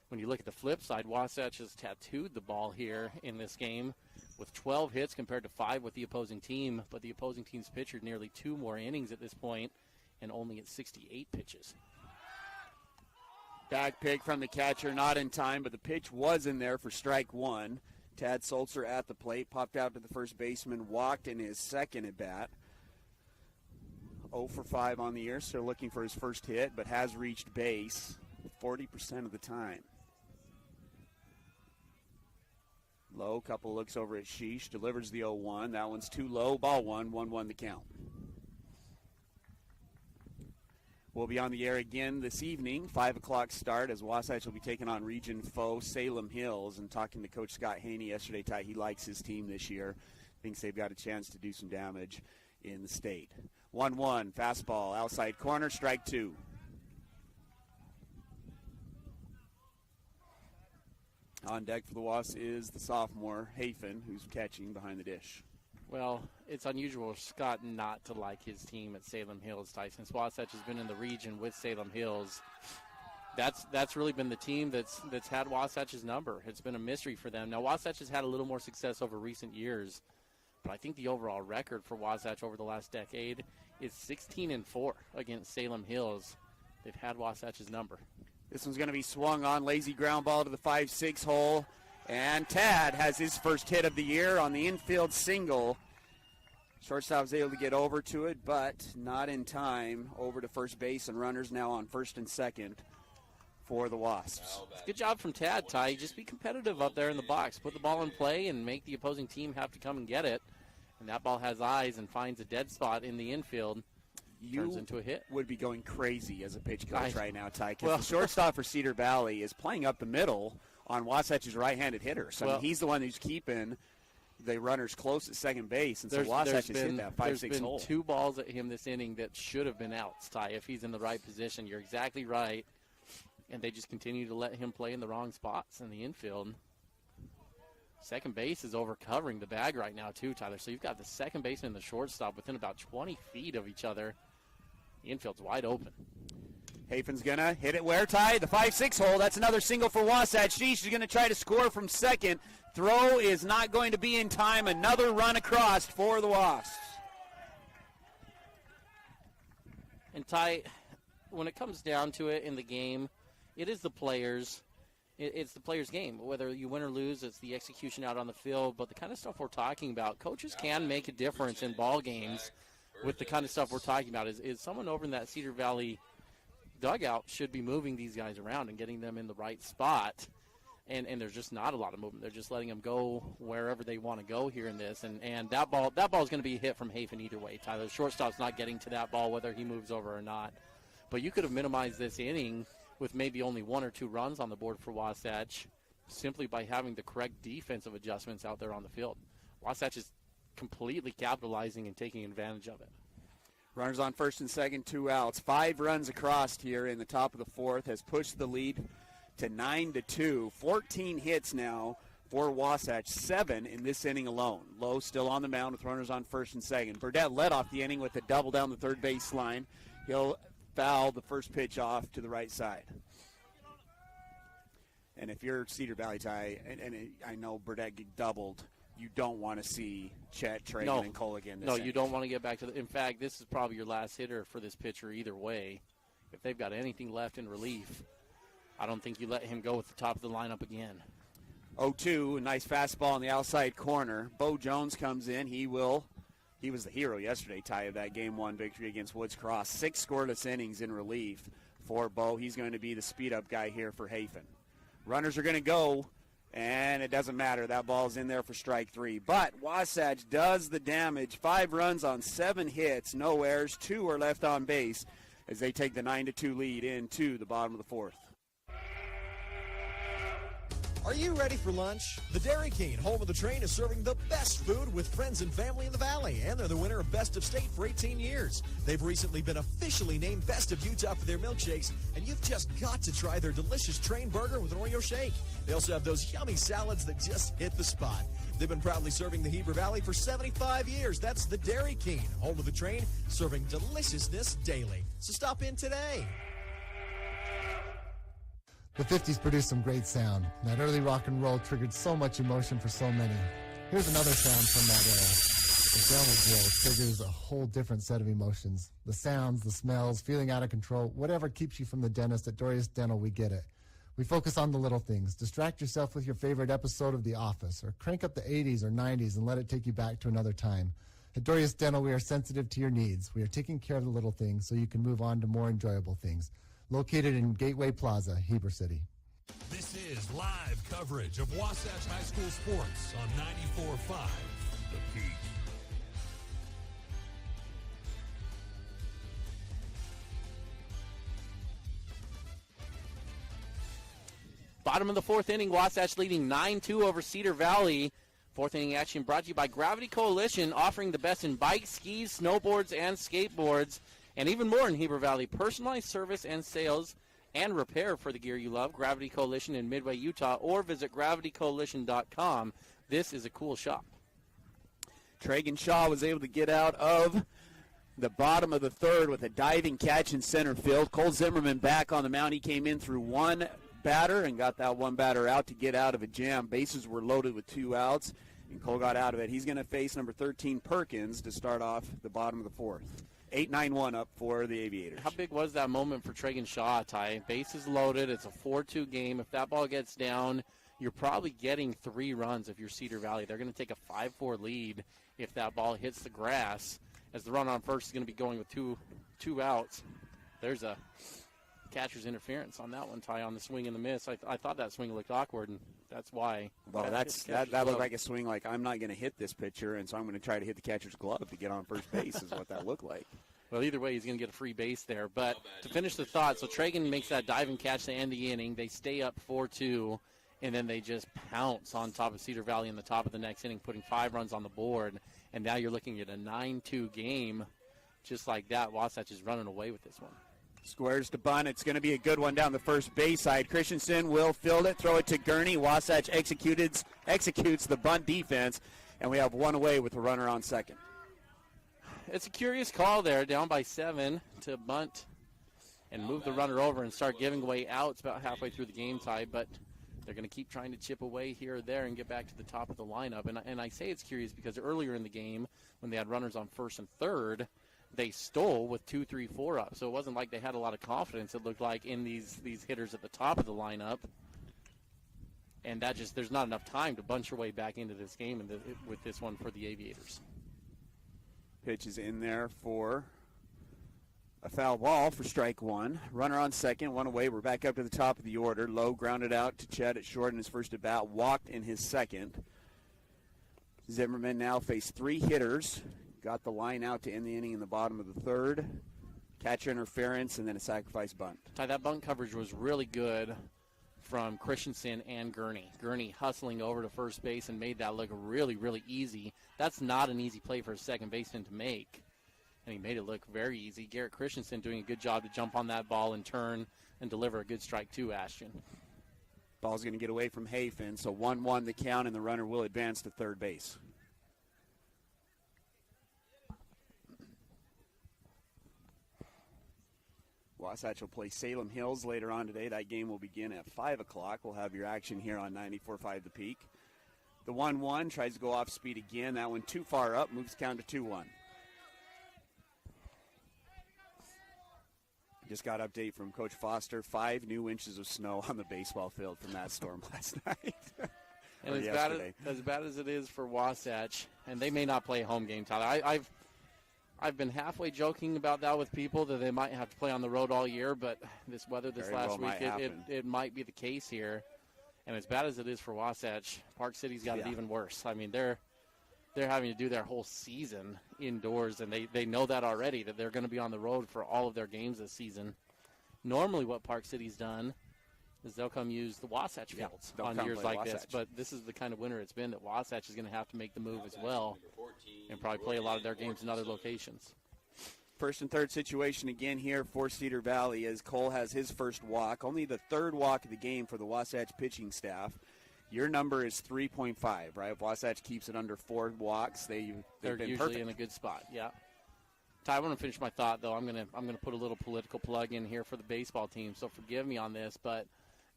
When you look at the flip side, Wasatch has tattooed the ball here in this game with 12 hits compared to 5 with the opposing team, but the opposing team's pitcher nearly 2 more innings at this point and only at 68 pitches. Back pick from the catcher, not in time, but the pitch was in there for strike 1. Tad Sulzer at the plate, popped out to the first baseman, walked in his second at bat. 0 for 5 on the year, still looking for his first hit, but has reached base 40% of the time. Low, couple looks over at Schiess, delivers the 0-1. That one's too low, ball 1, 1-1 the count. We'll be on the air again this evening, 5 o'clock start, as Wasatch will be taking on region foe Salem Hills. And talking to Coach Scott Haney yesterday, Ty, he likes his team this year. thinks they've got a chance to do some damage in the state. 1-1, fastball, outside corner, strike 2. On deck for the Wasps is the sophomore, Hafen, who's catching behind the dish. Well, it's unusual for Scott not to like his team at Salem Hills, Ty. Since Wasatch has been in the region with Salem Hills, that's really been the team that's had Wasatch's number. It's been a mystery for them. Now, Wasatch has had a little more success over recent years, but I think the overall record for Wasatch over the last decade is 16-4 against Salem Hills. They've had Wasatch's number. This one's going to be swung on, lazy ground ball to the 5-6 hole. And Tad has his first hit of the year on the infield single. Shortstop was able to get over to it, but not in time. Over to first base, and runners now on first and second for the Wasps. Good job from Tad, Ty. Just be competitive up there in the box. Put the ball in play and make the opposing team have to come and get it. And that ball has eyes and finds a dead spot in the infield. Turns into a hit. Would be going crazy as a pitch coach right now, Ty, because the shortstop for Cedar Valley is playing up the middle on Wasatch's right-handed hitter. So I mean, he's the one who's keeping the runners close at second base, and so Wasatch has hit that 5-6 hole. There's been 2 balls at him this inning that should have been outs, Ty, if he's in the right position. You're exactly right. And they just continue to let him play in the wrong spots in the infield. Second base is over covering the bag right now, too, Tyler. So you've got the second baseman and the shortstop within about 20 feet of each other. The infield's wide open. Hafen's going to hit it where, Ty? The 5-6 hole. That's another single for Wasatch. Schiess is going to try to score from second. Throw is not going to be in time. Another run across for the Wasps. And, Ty, when it comes down to it in the game, it is the players. It's the players' game. Whether you win or lose, it's the execution out on the field. But the kind of stuff we're talking about, coaches can make a difference in ball games with the kind of stuff we're talking about. Is someone over in that Cedar Valley dugout should be moving these guys around and getting them in the right spot. And there's just not a lot of movement. They're just letting them go wherever they want to go here in this. And that ball is going to be a hit from Hafen either way, Tyler. The shortstop's not getting to that ball whether he moves over or not. But you could have minimized this inning with maybe only 1 or 2 runs on the board for Wasatch simply by having the correct defensive adjustments out there on the field. Wasatch is completely capitalizing and taking advantage of it. Runners on first and second, 2 outs. 5 runs across here in the top of the 4th has pushed the lead to 9-2. 14 hits now for Wasatch, 7 in this inning alone. Lowe still on the mound with runners on first and second. Burdette led off the inning with a double down the third base line. He'll foul the first pitch off to the right side. And if you're Cedar Valley, Ty, and I know Burdette doubled, you don't want to see Chett, Tragun, and Kolden. No, you don't want to get back to in fact, this is probably your last hitter for this pitcher either way. If they've got anything left in relief, I don't think you let him go with the top of the lineup again. 0-2, a nice fastball on the outside corner. Bo Jones comes in. He was the hero yesterday, Ty, of that Game 1 victory against Woods Cross. 6 scoreless innings in relief for Bo. He's going to be the speed-up guy here for Hafen. Runners are going to go, and it doesn't matter. That ball's in there for strike 3. But Wasatch does the damage. 5 runs on 7 hits, no errors. 2 are left on base as they take the 9-2 lead into the bottom of the 4th. Are you ready for lunch? The Dairy King, home of the train, is serving the best food with friends and family in the Valley, and they're the winner of Best of State for 18 years. They've recently been officially named Best of Utah for their milkshakes, and you've just got to try their delicious train burger with an Oreo shake. They also have those yummy salads that just hit the spot. They've been proudly serving the Heber Valley for 75 years. That's the Dairy King, home of the train, serving deliciousness daily. So stop in today. The 50s produced some great sound. That early rock and roll triggered so much emotion for so many. Here's another sound from that era. The dental drill triggers a whole different set of emotions. The sounds, the smells, feeling out of control, whatever keeps you from the dentist at Dorius Dental, we get it. We focus on the little things. Distract yourself with your favorite episode of The Office, or crank up the 80s or 90s and let it take you back to another time. At Dorius Dental, we are sensitive to your needs. We are taking care of the little things so you can move on to more enjoyable things. Located in Gateway Plaza, Heber City. This is live coverage of Wasatch High School sports on 94.5 The Peak. Bottom of the 4th inning, Wasatch leading 9-2 over Cedar Valley. Fourth inning action brought to you by Gravity Coalition, offering the best in bikes, skis, snowboards, and skateboards, and even more in Heber Valley. Personalized service and sales and repair for the gear you love. Gravity Coalition in Midway, Utah, or visit gravitycoalition.com. This is a cool shop. Tragun Shaw was able to get out of the bottom of the third with a diving catch in center field. Cole Zimmerman back on the mound. He came in through one batter and got that one batter out to get out of a jam. Bases were loaded with 2 outs, and Cole got out of it. He's going to face number 13 Perkins to start off the bottom of the fourth. 8-9-1 up for the Aviators. How big was that moment for Tragun Shaw, Ty? Bases loaded. It's a 4-2 game. If that ball gets down, you're probably getting 3 runs if you're Cedar Valley. They're going to take a 5-4 lead if that ball hits the grass, as the run on first is going to be going with two outs. There's a catcher's interference on that one, Ty, on the swing and the miss. I thought that swing looked awkward, and that's why. Well, that looked like a swing like I'm not going to hit this pitcher, and so I'm going to try to hit the catcher's glove to get on first base is what that looked like. Well, either way, he's going to get a free base there. But to finish the thought, so Tragun makes that diving catch to end the inning. They stay up 4-2, and then they just pounce on top of Cedar Valley in the top of the next inning, putting 5 runs on the board. And now you're looking at a 9-2 game. Just like that, Wasatch is running away with this one. Squares to bunt. It's going to be a good one down the first base side. Christensen will field it, throw it to Gurney. Wasatch executes the bunt defense, and we have one away with the runner on second. It's a curious call there, down by 7 to bunt and move the runner over and start giving away outs about halfway through the game, Ty, but they're going to keep trying to chip away here or there and get back to the top of the lineup. And I say it's curious because earlier in the game, when they had runners on first and third, they stole with 2, 3, 4 up. So it wasn't like they had a lot of confidence, it looked like, in these hitters at the top of the lineup. And there's not enough time to bunch your way back into this game with this one for the Aviators. Pitch is in there for a foul ball for strike one. Runner on second, one away. We're back up to the top of the order. Lowe grounded out to Chett at short in his first at bat, walked in his second. Zimmerman now faced 3 hitters. Got the line out to end the inning in the bottom of the third. Catcher interference and then a sacrifice bunt. Ty, that bunt coverage was really good from Christensen and Gurney. Gurney hustling over to first base and made that look really, really easy. That's not an easy play for a second baseman to make, and he made it look very easy. Garrett Christensen doing a good job to jump on that ball and turn and deliver a good strike to Ashton. Ball's going to get away from Hafen, so 1-1 the count, and the runner will advance to third base. Wasatch will play Salem Hills later on today. That game will begin at 5 o'clock. We'll have your action here on 94.5 The Peak. The 1-1 tries to go off speed again. That one too far up, moves count to 2-1. Just got update from Coach Foster. 5 new inches of snow on the baseball field from that storm last night. And as bad as it is for Wasatch, and they may not play a home game, Tyler. I've been halfway joking about that with people that they might have to play on the road all year, but this weather this last week, it might be the case here. And as bad as it is for Wasatch, Park City's got it even worse. I mean, they're having to do their whole season indoors, and they know that already, that they're going to be on the road for all of their games this season. Normally what Park City's done is they'll come use the Wasatch fields on years like this. But this is the kind of winter it's been that Wasatch is going to have to make the move as well and probably play a lot of their games in other locations. First and third situation again here for Cedar Valley as Cole has his first walk. Only the third walk of the game for the Wasatch pitching staff. Your number is 3.5, right? If Wasatch keeps it under 4 walks, they're usually perfect. In a good spot, yeah. Ty, I want to finish my thought, though. I'm gonna put a little political plug in here for the baseball team, so forgive me on this, but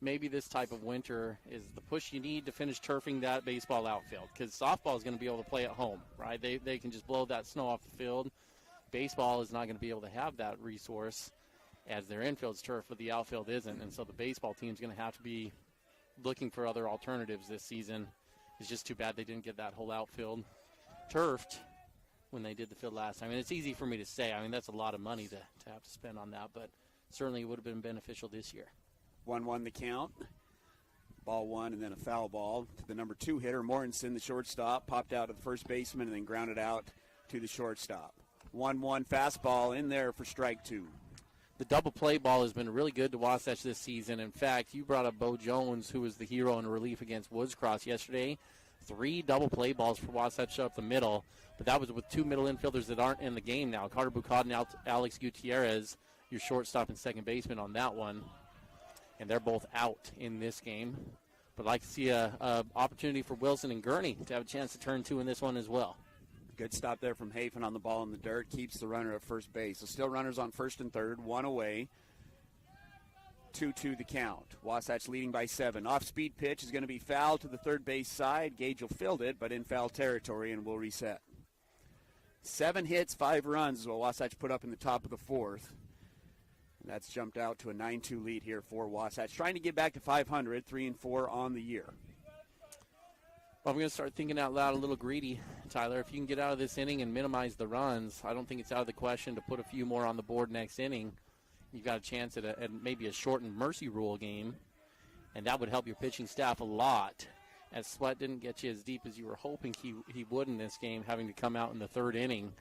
maybe this type of winter is the push you need to finish turfing that baseball outfield, because softball is going to be able to play at home, right? They can just blow that snow off the field. Baseball is not going to be able to have that resource as their infield's turf, but the outfield isn't, and so the baseball team's going to have to be looking for other alternatives this season. It's just too bad they didn't get that whole outfield turfed when they did the field last time. And it's easy for me to say. I mean, that's a lot of money to have to spend on that, but certainly it would have been beneficial this year. 1-1 the count. Ball one and then a foul ball to the number 2 hitter. Mortensen, the shortstop, popped out to the first baseman and then grounded out to the shortstop. 1-1 fastball in there for strike 2. The double play ball has been really good to Wasatch this season. In fact, you brought up Bo Jones, who was the hero in relief against Woods Cross yesterday. 3 double play balls for Wasatch up the middle, but that was with 2 middle infielders that aren't in the game now. Carter Bucad and Alex Gutierrez, your shortstop and second baseman on that one, and they're both out in this game. But I'd like to see a opportunity for Wilson and Gurney to have a chance to turn 2 in this one as well. Good stop there from Hafen on the ball in the dirt. Keeps the runner at first base. So still runners on first and third. 1 away. 2-2 the count. Wasatch leading by 7. Off-speed pitch is going to be fouled to the third base side. Gage will field it, but in foul territory, and will reset. 7 hits, 5 runs is what Wasatch put up in the top of the fourth. And that's jumped out to a 9-2 lead here for Wasatch. Trying to get back to 500, 3-4 on the year. Well, I'm going to start thinking out loud a little greedy, Tyler. If you can get out of this inning and minimize the runs, I don't think it's out of the question to put a few more on the board next inning. You've got a chance at maybe a shortened mercy rule game, and that would help your pitching staff a lot, as Sweat didn't get you as deep as you were hoping he would in this game, having to come out in the third inning.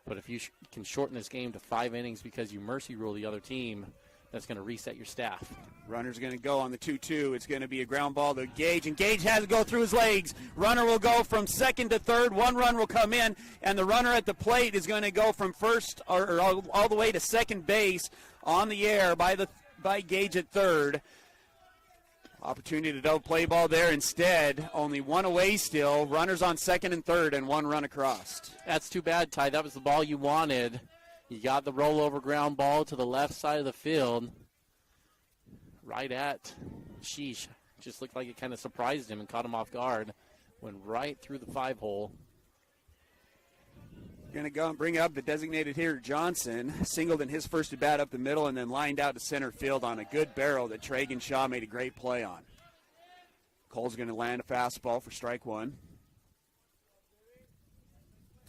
But if you can shorten this game to 5 innings because you mercy rule the other team, that's going to reset your staff. Runner's going to go on the 2-2. It's going to be a ground ball to Gage, and Gage has to go through his legs. Runner will go from second to third. 1 run will come in, and the runner at the plate is going to go from first or all the way to second base on the air by Gage at third. Opportunity to double play ball there. Instead, only 1 away still. Runners on second and third, and 1 run across. That's too bad, Ty. That was the ball you wanted. You got the rollover ground ball to the left side of the field, right at Schiess. Just looked like it kind of surprised him and caught him off guard. Went right through the 5-hole. Going to go and bring up the designated hitter, Johnson. Singled in his first at-bat up the middle and then lined out to center field on a good barrel that Tragun Shaw made a great play on. Cole's going to land a fastball for strike 1.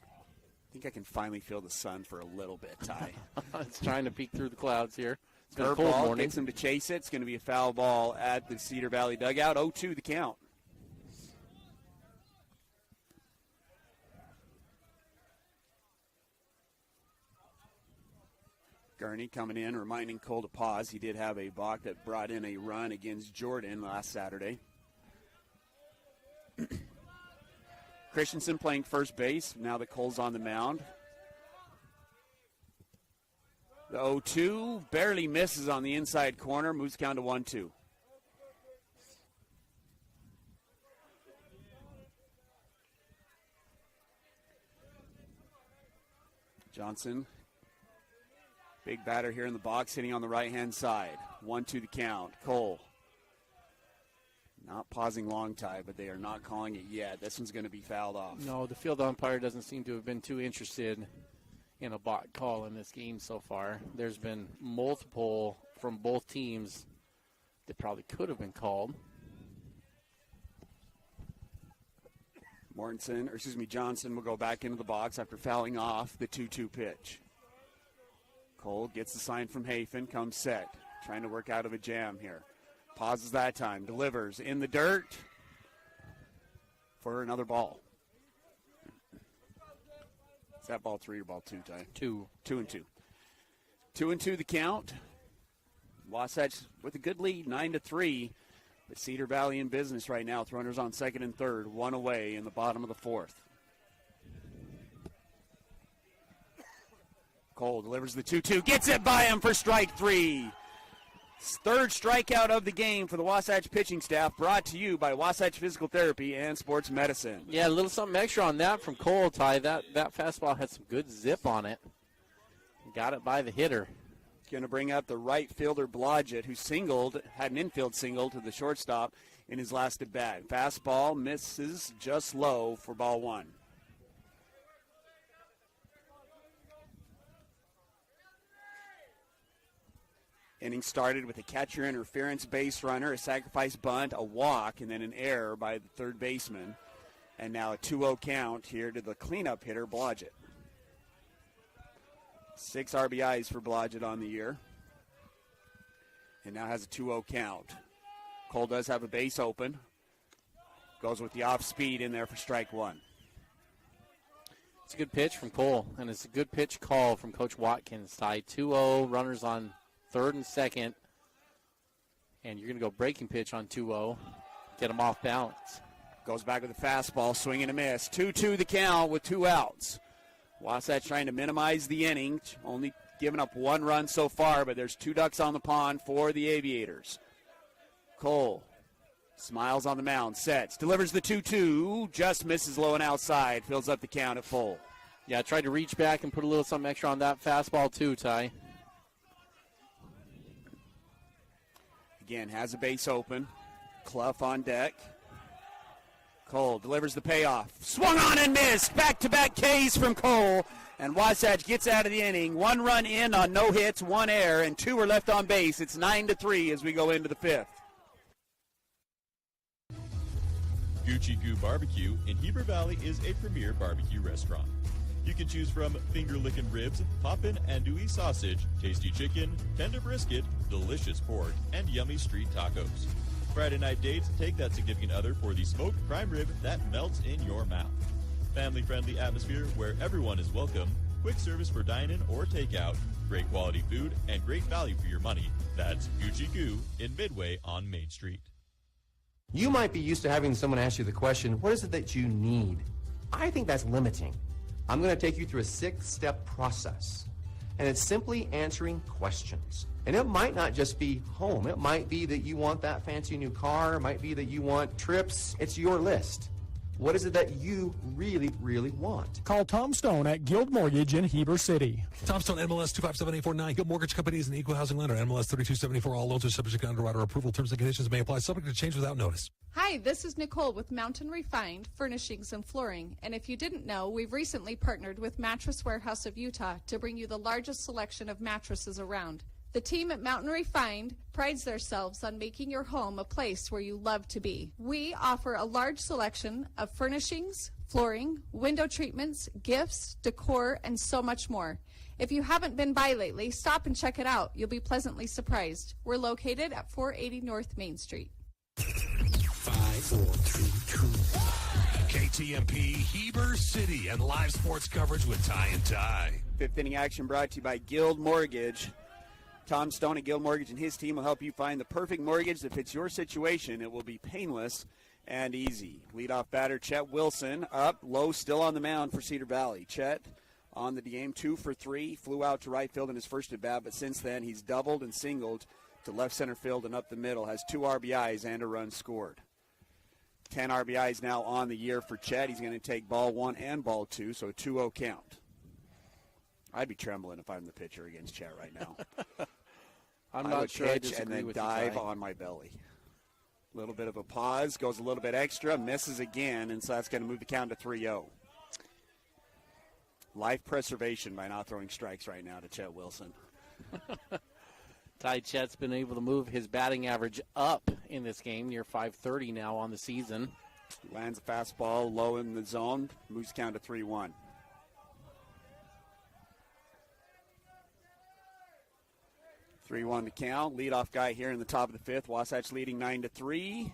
I think I can finally feel the sun for a little bit, Ty. It's trying to peek through the clouds here. It's been a cold Curveball morning. gets him to chase it. It's going to be a foul ball at the Cedar Valley dugout. 0-2 the count. Gurney coming in, reminding Cole to pause. He did have a balk that brought in a run against Jordan last Saturday. Christensen playing first base now that Cole's on the mound. The 0-2 barely misses on the inside corner, moves count to 1-2. Johnson, big batter here in the box, hitting on the right-hand side. 1-2 the count. Cole. Not pausing long, Ty, but they are not calling it yet. This one's going to be fouled off. No, the field umpire doesn't seem to have been too interested in a balk call in this game so far. There's been multiple from both teams that probably could have been called. Johnson will go back into the box after fouling off the 2-2 pitch. Cole gets the sign from Hafen, comes set, trying to work out of a jam here. Pauses that time, delivers in the dirt for another ball. Is that ball 3 or ball 2, Ty? 2. 2-2. 2-2 the count. Wasatch with a good lead, 9-3. But Cedar Valley in business right now with runners on second and third, 1 away in the bottom of the fourth. Cole delivers the 2-2, gets it by him for strike 3. Third strikeout of the game for the Wasatch pitching staff, brought to you by Wasatch Physical Therapy and Sports Medicine. Yeah, a little something extra on that from Cole, Ty. That fastball had some good zip on it. Got it by the hitter. Going to bring up the right fielder, Blodgett, who had an infield single to the shortstop in his last at-bat. Fastball misses just low for ball 1. Inning started with a catcher interference base runner, a sacrifice bunt, a walk, and then an error by the third baseman. And now a 2-0 count here to the cleanup hitter, Blodgett. 6 RBIs for Blodgett on the year. And now has a 2-0 count. Cole does have a base open. Goes with the off-speed in there for strike 1. It's a good pitch from Cole, and it's a good pitch call from Coach Watkins. Tie 2-0, runners on third and second, and you're going to go breaking pitch on 2-0, get them off balance. Goes back with a fastball, swing and a miss. 2-2 the count with 2 outs. Wasatch trying to minimize the inning, only giving up 1 run so far, but there's 2 ducks on the pond for the Aviators. Cole smiles on the mound, sets, delivers the 2-2, just misses low and outside, fills up the count at full. Yeah, tried to reach back and put a little something extra on that fastball too, Ty. Again, has a base open. Clough on deck. Cole delivers the payoff. Swung on and missed. Back-to-back Ks from Cole. And Wasatch gets out of the inning. 1 run in on no hits, 1 error, and 2 are left on base. It's 9-3 as we go into the 5th. Gucci Goo Barbecue in Heber Valley is a premier barbecue restaurant. You can choose from finger-licking ribs, poppin' andouille sausage, tasty chicken, tender brisket, delicious pork, and yummy street tacos. Friday night dates, take that significant other for the smoked prime rib that melts in your mouth. Family-friendly atmosphere where everyone is welcome, quick service for dine-in or takeout, great quality food, and great value for your money. That's Gucci Goo in Midway on Main Street. You might be used to having someone ask you the question, what is it that you need? I think that's limiting. I'm going to take you through a 6-step process. And it's simply answering questions. And it might not just be home. It might be that you want that fancy new car. It might be that you want trips. It's your list. What is it that you really, really want? Call Tom Stone at Guild Mortgage in Heber City. Tom Stone, MLS 257849. Guild Mortgage Company is an equal housing lender. MLS 3274. All loans are subject to underwriter approval. Terms and conditions may apply. Subject to change without notice. Hi, this is Nicole with Mountain Refined Furnishings and Flooring. And if you didn't know, we've recently partnered with Mattress Warehouse of Utah to bring you the largest selection of mattresses around. The team at Mountain Refined prides themselves on making your home a place where you love to be. We offer a large selection of furnishings, flooring, window treatments, gifts, decor, and so much more. If you haven't been by lately, stop and check it out. You'll be pleasantly surprised. We're located at 480 North Main Street. 5, 4, 3, 2. KTMP Heber City and live sports coverage with Ty and Ty. 5th inning action brought to you by Guild Mortgage. Tom Stone at Guild Mortgage and his team will help you find the perfect mortgage that fits your situation. It will be painless and easy. Leadoff batter Chett Wilson up, low, still on the mound for Cedar Valley. Chett on the game, 2 for 3, flew out to right field in his first at-bat, but since then he's doubled and singled to left center field and up the middle, has 2 RBIs and a run scored. 10 RBIs now on the year for Chett. He's going to take ball 1 and ball 2, so a 2-0 count. I'd be trembling if I'm the pitcher against Chett right now. I'm not sure I disagree and then with dive you, Ty. on my belly. A little bit of a pause, goes a little bit extra, misses again, and so that's going to move the count to 3-0. Life preservation by not throwing strikes right now to Chett Wilson. Ty Chett's been able to move his batting average up in this game, near 530 now on the season. Lands a fastball low in the zone, moves the count to 3-1. 3-1 the count. Leadoff guy here in the top of the 5th. Wasatch leading 9-3.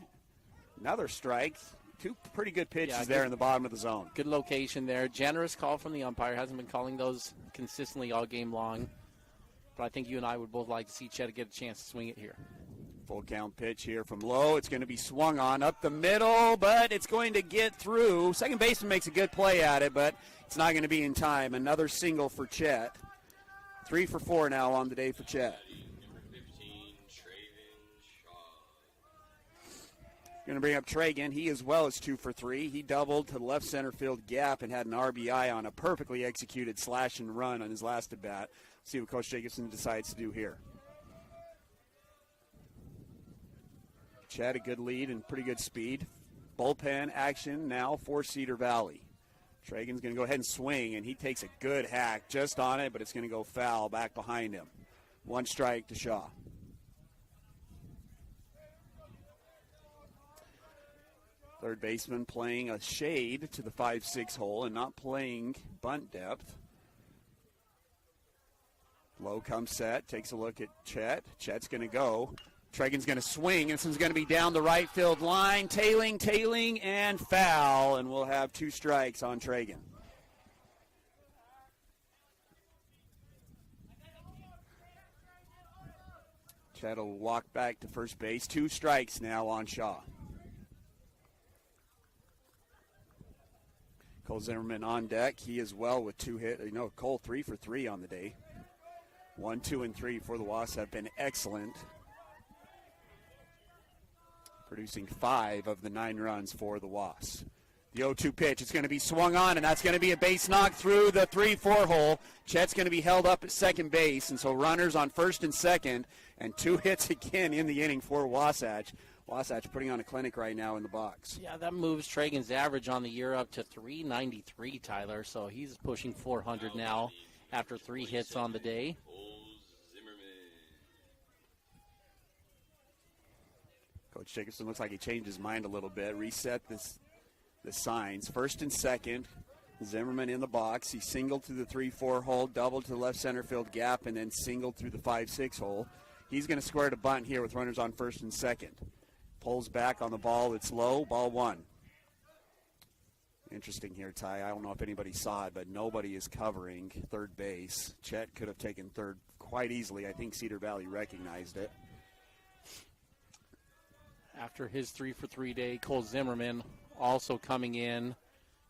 Another strike. 2 pretty good pitches there in the bottom of the zone. Good location there. Generous call from the umpire. Hasn't been calling those consistently all game long. But I think you and I would both like to see Chett get a chance to swing it here. Full count pitch here from low. It's going to be swung on up the middle, but it's going to get through. Second baseman makes a good play at it, but it's not going to be in time. Another single for Chett. 3 for 4 now on the day for Chett. Number 15, Tragun Shaw. Going to bring up Tragun. He as well is 2 for 3. He doubled to the left center field gap and had an RBI on a perfectly executed slash and run on his last at bat. See what Coach Jacobson decides to do here. Chett a good lead and pretty good speed. Bullpen action now for Cedar Valley. Tragun's going to go ahead and swing, and he takes a good hack just on it, but it's going to go foul back behind him. 1 strike to Shaw. Third baseman playing a shade to the 5-6 hole and not playing bunt depth. Low comes set, takes a look at Chett. Chett's going to go. Tragun's going to swing. This one's going to be down the right field line. Tailing, and foul. And we'll have 2 strikes on Tragun. Chett will walk back to first base. 2 strikes now on Shaw. Cole Zimmerman on deck. He is well with 2 hits. Cole 3 for 3 on the day. 1, 2, and 3 for the Wasps have been excellent, producing 5 of the 9 runs for the Wasps. The 0-2 pitch, it's going to be swung on, and that's going to be a base knock through the 3-4 hole. Chett's going to be held up at second base, and so runners on first and second, and 2 hits again in the inning for Wasatch. Wasatch putting on a clinic right now in the box. Yeah, that moves Tragun's average on the year up to 393, Tyler, so he's pushing 400 now after 3 hits on the day. Coach Jacobson looks like he changed his mind a little bit, reset the signs. First and second, Zimmerman in the box. He singled through the 3-4 hole, doubled to the left center field gap, and then singled through the 5-6 hole. He's going to square to bunt here with runners on first and second. Pulls back on the ball. It's low. Ball 1. Interesting here, Ty. I don't know if anybody saw it, but nobody is covering third base. Chett could have taken third quite easily. I think Cedar Valley recognized it. After his 3 for 3 day, Cole Zimmerman also coming in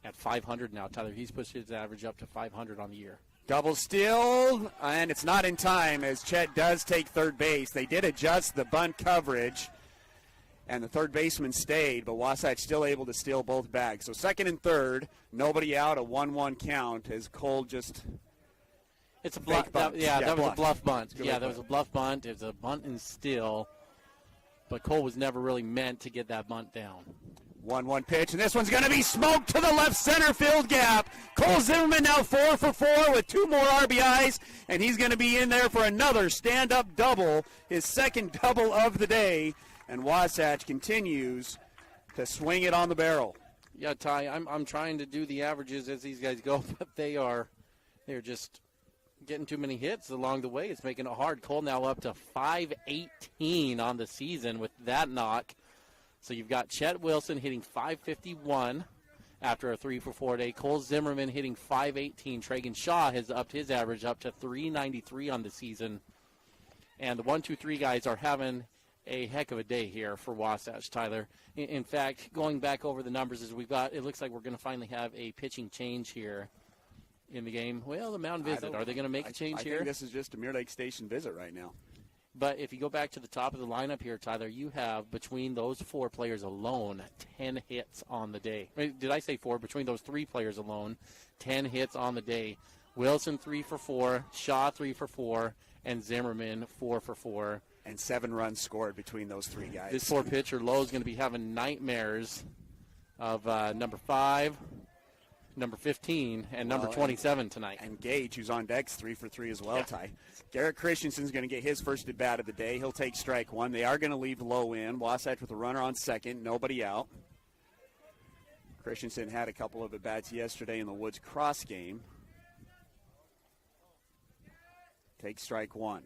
at 500 now. Tyler, he's pushed his average up to 500 on the year. Double steal, and it's not in time as Chett does take third base. They did adjust the bunt coverage, and the third baseman stayed, but Wasatch still able to steal both bags. So second and third, nobody out, a 1-1 count as Cole just It's a bluff. That was a bluff bunt. Yeah, that was a bluff bunt. It was a bunt and steal, but Cole was never really meant to get that bunt down. 1-1 pitch, and this one's going to be smoked to the left center field gap. Cole Zimmerman now 4 for 4 with 2 more RBIs, and he's going to be in there for another stand-up double, his second double of the day, and Wasatch continues to swing it on the barrel. Yeah, Ty, I'm trying to do the averages as these guys go, but they're just getting too many hits along the way. It's making it hard. Cole now up to 518 on the season with that knock. So you've got Chett Wilson hitting 551 after a 3 for 4 day. Cole Zimmerman hitting 518. Tragun Shaw has upped his average up to 393 on the season. And the 1-2-3 guys are having a heck of a day here for Wasatch, Tyler. In fact, going back over the numbers as we've got, it looks like we're going to finally have a pitching change here in the game. Well, the mound visit. Are they going to make a change here? I think this is just a Mirror Lake Station visit right now. But if you go back to the top of the lineup here, Tyler, you have between those 4 players alone 10 hits on the day. Did I say 4? Between those 3 players alone, 10 hits on the day. Wilson 3 for 4, Shaw 3 for 4, and Zimmerman 4 for 4. And 7 runs scored between those 3 guys. This poor pitcher, Lowe, is going to be having nightmares of number 5, number 15, and number 27 tonight. And Gage, who's on deck's 3 for 3 as well, Ty. Garrett Christensen's going to get his first at-bat of the day. He'll take strike 1. They are going to leave Lowe in. Wasatch with a runner on second, nobody out. Christensen had a couple of at-bats yesterday in the Woods Cross game. Take strike 1.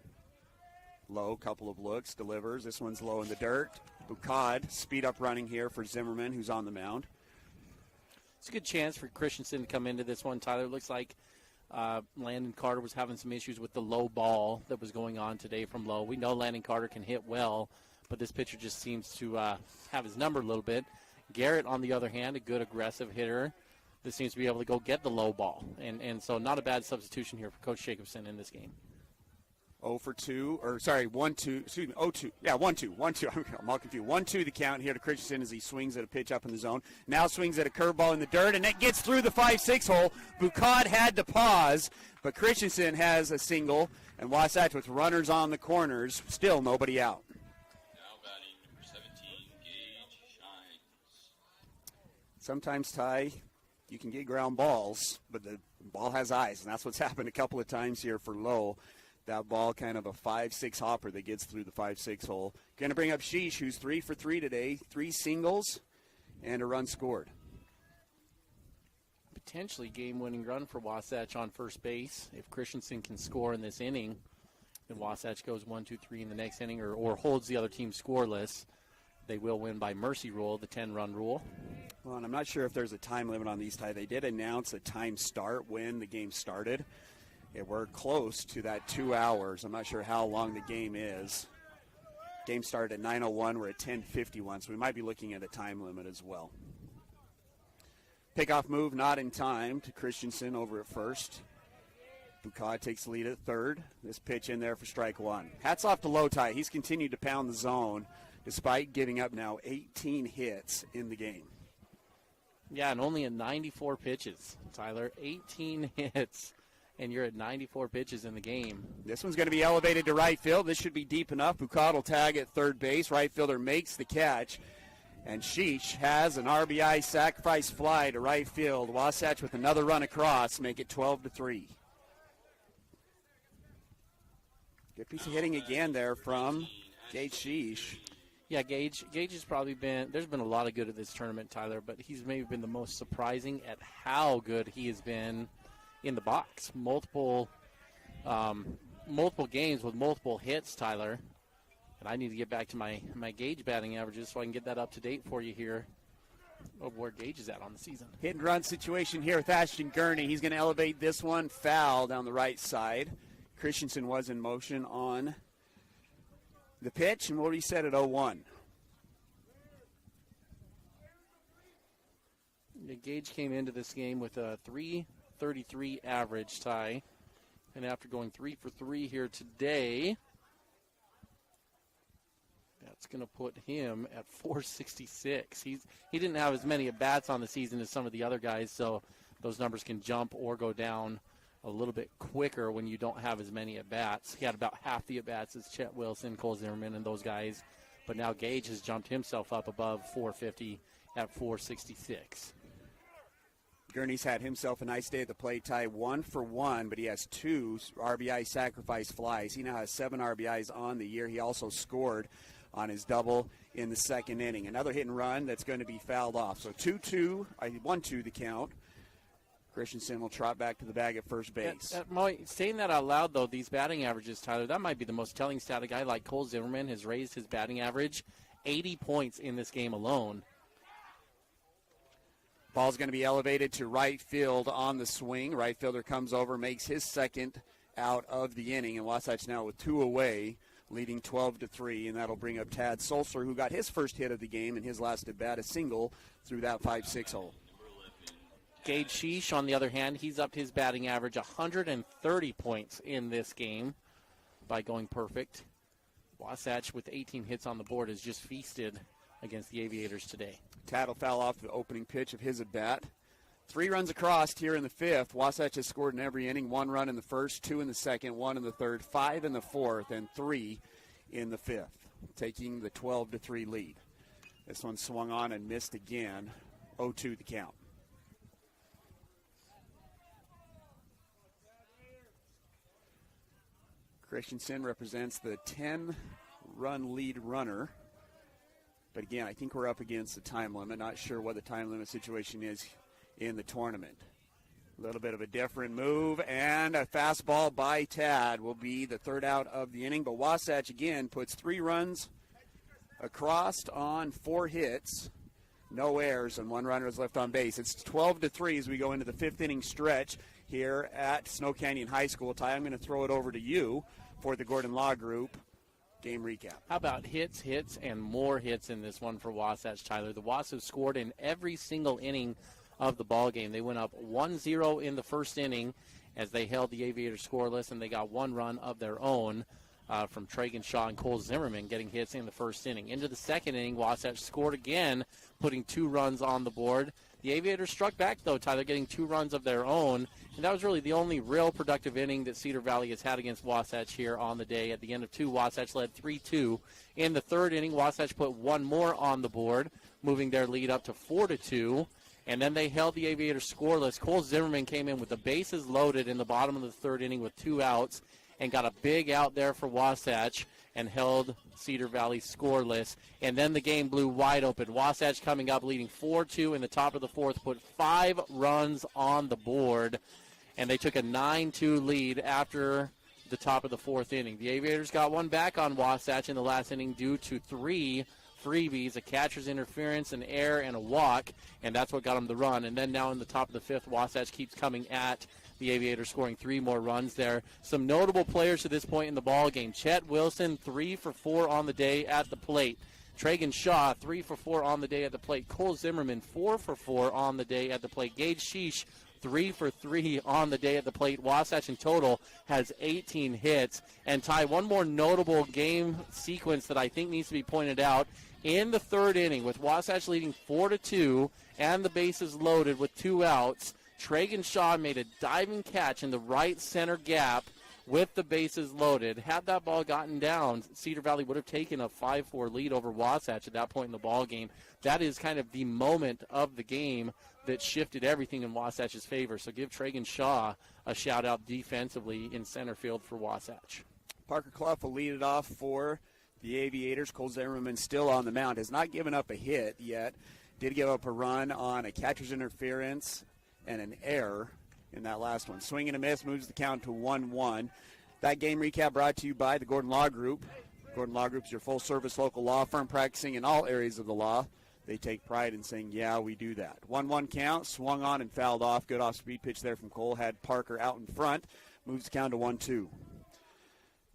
Lowe, couple of looks, delivers. This one's low in the dirt. Bucad, speed up running here for Zimmerman, who's on the mound. It's a good chance for Christensen to come into this one, Tyler. It looks like Landon Carter was having some issues with the low ball that was going on today from Lowe. We know Landon Carter can hit well, but this pitcher just seems to have his number a little bit. Garrett, on the other hand, a good aggressive hitter that seems to be able to go get the low ball. And so not a bad substitution here for Coach Jacobson in this game. 1-2. Excuse me, 0-2. Yeah, 1-2. I'm all confused. 1-2 the count here to Christensen as he swings at a pitch up in the zone. Now swings at a curveball in the dirt, and it gets through the 5-6 hole. Bucad had to pause, but Christensen has a single, and Wasatch with runners on the corners, still nobody out. Now batting number 17, Gage Schiess. Sometimes, Ty, you can get ground balls, but the ball has eyes, and that's what's happened a couple of times here for Lowe. That ball kind of a 5-6 hopper that gets through the 5-6 hole. Going to bring up Schiess, who's 3 for 3 today. 3 singles and a run scored. Potentially game-winning run for Wasatch on first base. If Christensen can score in this inning, then Wasatch goes 1-2-3 in the next inning or holds the other team scoreless. They will win by mercy rule, the 10-run rule. Well, and I'm not sure if there's a time limit on these, Ty. They did announce a time start when the game started. Yeah, we're close to that 2 hours. I'm not sure how long the game is. Game started at 9:01. We're at 10:51, so we might be looking at a time limit as well. Pickoff move not in time to Christensen over at first. Boucard takes the lead at third. This pitch in there for strike one. Hats off to Lowtie. He's continued to pound the zone despite giving up now 18 hits in the game. Yeah, and only at 94 pitches, Tyler. 18 hits, and you're at 94 pitches in the game. This one's going to be elevated to right field. This should be deep enough. Boucard will tag at third base. Right fielder makes the catch. And Schiess has an RBI sacrifice fly to right field. Wasatch with another run across, make it 12-3. Good piece of hitting again there from Gage Schiess. Yeah, Gage has probably been, there's been a lot of good at this tournament, Tyler, but he's maybe been the most surprising at how good he has been in the box. Multiple games with multiple hits, Tyler. And I need to get back to my Gage batting averages so I can get that up to date for you here of where Gage is at on the season. Hit and run situation here with Ashton Gurney. He's going to elevate this one, foul down the right side. Christensen was in motion on the pitch, and we'll reset at 0-1. Yeah, Gage came into this game with a .333 average, Ty. And after going 3 for 3 here today, that's going to put him at .466. He didn't have as many at-bats on the season as some of the other guys, so those numbers can jump or go down a little bit quicker when you don't have as many at-bats. He had about half the at-bats as Chett Wilson, Kolden Zimmerman, and those guys. But now Gage has jumped himself up above .450 at .466. Gurney's had himself a nice day at the plate, Ty, 1 for 1, but he has 2 RBI sacrifice flies. He now has 7 RBIs on the year. He also scored on his double in the second inning. Another hit and run that's going to be fouled off. So 1-2 the count. Christensen will trot back to the bag at first base. Saying that out loud, though, these batting averages, Tyler, that might be the most telling stat. A guy like Kolden Zimmerman has raised his batting average 80 points in this game alone. Ball's going to be elevated to right field on the swing. Right fielder comes over, makes his second out of the inning, and Wasatch now with 2 away, leading 12-3, and that'll bring up Tad Sulzer, who got his first hit of the game in his last at-bat, a single through that 5-6 hole. Gage Schiess, on the other hand, he's upped his batting average 130 points in this game by going perfect. Wasatch, with 18 hits on the board, has just feasted against the Aviators today. Tad will foul off the opening pitch of his at-bat. 3 runs across here in the 5th. Wasatch has scored in every inning. 1 run in the first, 2 in the second, 1 in the third, 5 in the fourth, and 3 in the 5th, taking the 12-3 lead. This one swung on and missed again. 0-2 the count. Christensen represents the 10-run lead runner. But again, I think we're up against the time limit. Not sure what the time limit situation is in the tournament. A little bit of a different move, and a fastball by Tad will be the third out of the inning. But Wasatch, again, puts 3 runs across on 4 hits. No errors, and 1 runner is left on base. It's 12-3 as we go into the 5th inning stretch here at Snow Canyon High School. Ty, I'm going to throw it over to you for the Gordon Law Group game recap. How about hits, and more hits in this one for Wasatch, Tyler? The Wasps have scored in every single inning of the ball game. They went up 1-0 in the first inning as they held the Aviators scoreless, and they got 1 run of their own from Tragun Shaw and Kolden Zimmerman getting hits in the first inning. Into the second inning, Wasatch scored again, putting 2 runs on the board. The Aviators struck back, though, Tyler, getting 2 runs of their own. And that was really the only real productive inning that Cedar Valley has had against Wasatch here on the day. At the end of 2, Wasatch led 3-2. In the third inning, Wasatch put 1 more on the board, moving their lead up to 4-2. And then they held the Aviators scoreless. Kolden Zimmerman came in with the bases loaded in the bottom of the third inning with 2 outs and got a big out there for Wasatch and held Cedar Valley scoreless. And then the game blew wide open. Wasatch coming up leading 4-2 in the top of the 4th, put 5 runs on the board, and they took a 9-2 lead after the top of the 4th inning. The Aviators got 1 back on Wasatch in the last inning due to 3 freebies, a catcher's interference, an error, and a walk, and that's what got them the run. And then now in the top of the 5th, Wasatch keeps coming at the Aviators, scoring 3 more runs there. Some notable players to this point in the ball game. Chett Wilson, 3 for 4 on the day at the plate. Tragun Shaw, 3 for 4 on the day at the plate. Cole Zimmerman, 4 for 4 on the day at the plate. Gage Schiess, 3 for 3 on the day at the plate. Wasatch in total has 18 hits. And Ty, one more notable game sequence that I think needs to be pointed out. In the third inning, with Wasatch leading 4-2 and the bases loaded with 2 outs, Tragun Shaw made a diving catch in the right center gap with the bases loaded. Had that ball gotten down, Cedar Valley would have taken a 5-4 lead over Wasatch at that point in the ball game. That is kind of the moment of the game that shifted everything in Wasatch's favor. So give Tragun Shaw a shout-out defensively in center field for Wasatch. Parker Clough will lead it off for the Aviators. Cole Zimmerman still on the mound. Has not given up a hit yet. Did give up a run on a catcher's interference and an error in that last one. Swing and a miss, moves the count to 1-1. That game recap brought to you by the Gordon Law Group. Gordon Law Group is your full-service local law firm practicing in all areas of the law. They take pride in saying, yeah, we do that. 1-1 count, swung on and fouled off. Good off-speed pitch there from Cole. Had Parker out in front. Moves the count to 1-2.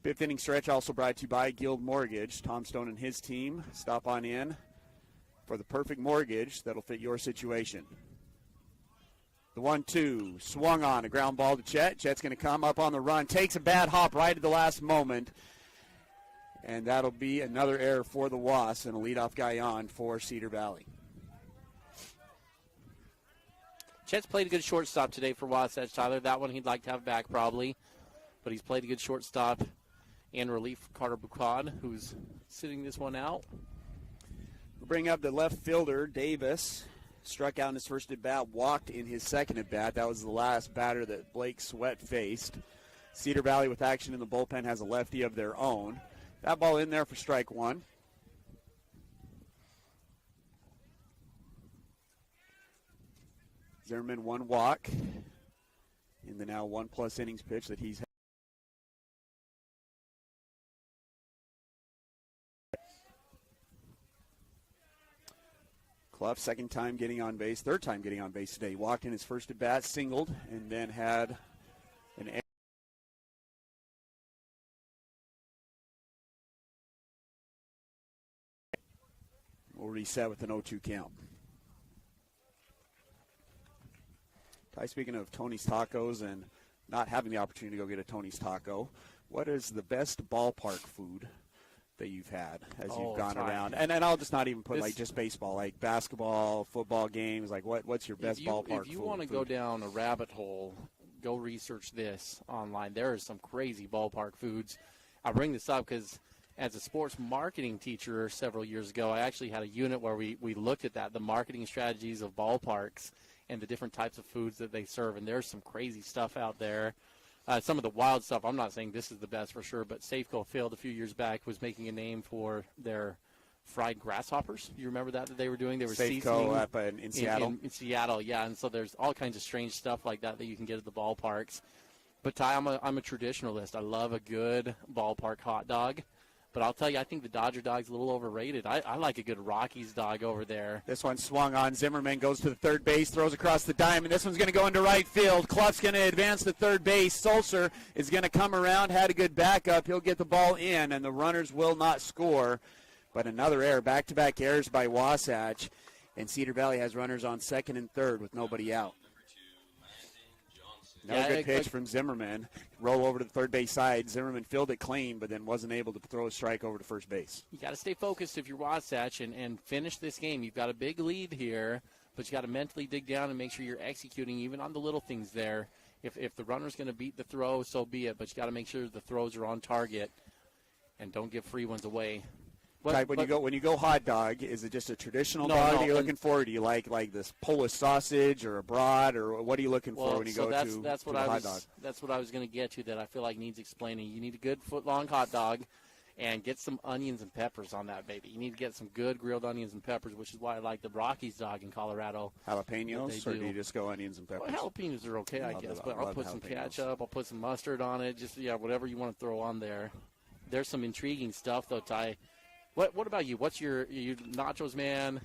Fifth inning stretch also brought to you by Guild Mortgage. Tom Stone and his team stop on in for the perfect mortgage that'll fit your situation. The 1-2, swung on, a ground ball to Chett. Chett's going to come up on the run, takes a bad hop right at the last moment, and that'll be another error for the Wasps and a leadoff guy on for Cedar Valley. Chett's played a good shortstop today for Wasatch, Tyler. That one he'd like to have back probably, but he's played a good shortstop in relief for Carter Bucad, who's sitting this one out. We'll bring up the left fielder, Davis. Struck out in his first at-bat, walked in his second at-bat. That was the last batter that Blake Sweat faced. Cedar Valley with action in the bullpen has a lefty of their own. That ball in there for strike one. Zimmerman one walk in the now 1+ innings pitch that he's had. Clough, second time getting on base, third time getting on base today. He walked in his first at bat, singled, and then had an error. We'll reset with an 0-2 count. Ty, speaking of Tony's Tacos and not having the opportunity to go get a Tony's Taco, what is the best ballpark food that you've had as you've gone around? And I'll just not even put like just baseball, like basketball, football games. Like what's your best ballpark food? If you want to go down a rabbit hole, go research this online. There are some crazy ballpark foods. I bring this up because as a sports marketing teacher several years ago, I actually had a unit where we looked at that, the marketing strategies of ballparks and the different types of foods that they serve. And there's some crazy stuff out there. Some of the wild stuff, I'm not saying this is the best for sure, but Safeco Field a few years back was making a name for their fried grasshoppers. You remember that they were doing? They were Safeco up in Seattle. In Seattle, yeah. And so there's all kinds of strange stuff like that you can get at the ballparks. But Ty, I'm a traditionalist. I love a good ballpark hot dog. But I'll tell you, I think the Dodger dog's a little overrated. I like a good Rockies dog over there. This one swung on. Zimmerman goes to the third base, throws across the diamond. This one's going to go into right field. Clough's going to advance to third base. Sulcer is going to come around, had a good backup. He'll get the ball in, and the runners will not score. But another error, back-to-back errors by Wasatch. And Cedar Valley has runners on second and third with nobody out. Another good pitch from Zimmerman. Roll over to the third base side. Zimmerman fielded it clean, but then wasn't able to throw a strike over to first base. You got to stay focused if you're Wasatch and finish this game. You've got a big lead here, but you got to mentally dig down and make sure you're executing even on the little things there. If the runner's going to beat the throw, so be it, but you got to make sure the throws are on target and don't give free ones away. When you go hot dog, is it just a traditional dog that you're looking for? Or do you like this Polish sausage or a brat, or what are you looking for when you go to hot dog? That's what I was going to get to that I feel like needs explaining. You need a good foot-long hot dog and get some onions and peppers on that baby. You need to get some good grilled onions and peppers, which is why I like the Rockies dog in Colorado. Jalapenos, or do you just go onions and peppers? Well, jalapenos are okay, I guess, but I'll put some ketchup, I'll put some mustard on it, whatever you want to throw on there. There's some intriguing stuff, though, Ty. What about you? What's your nachos, man?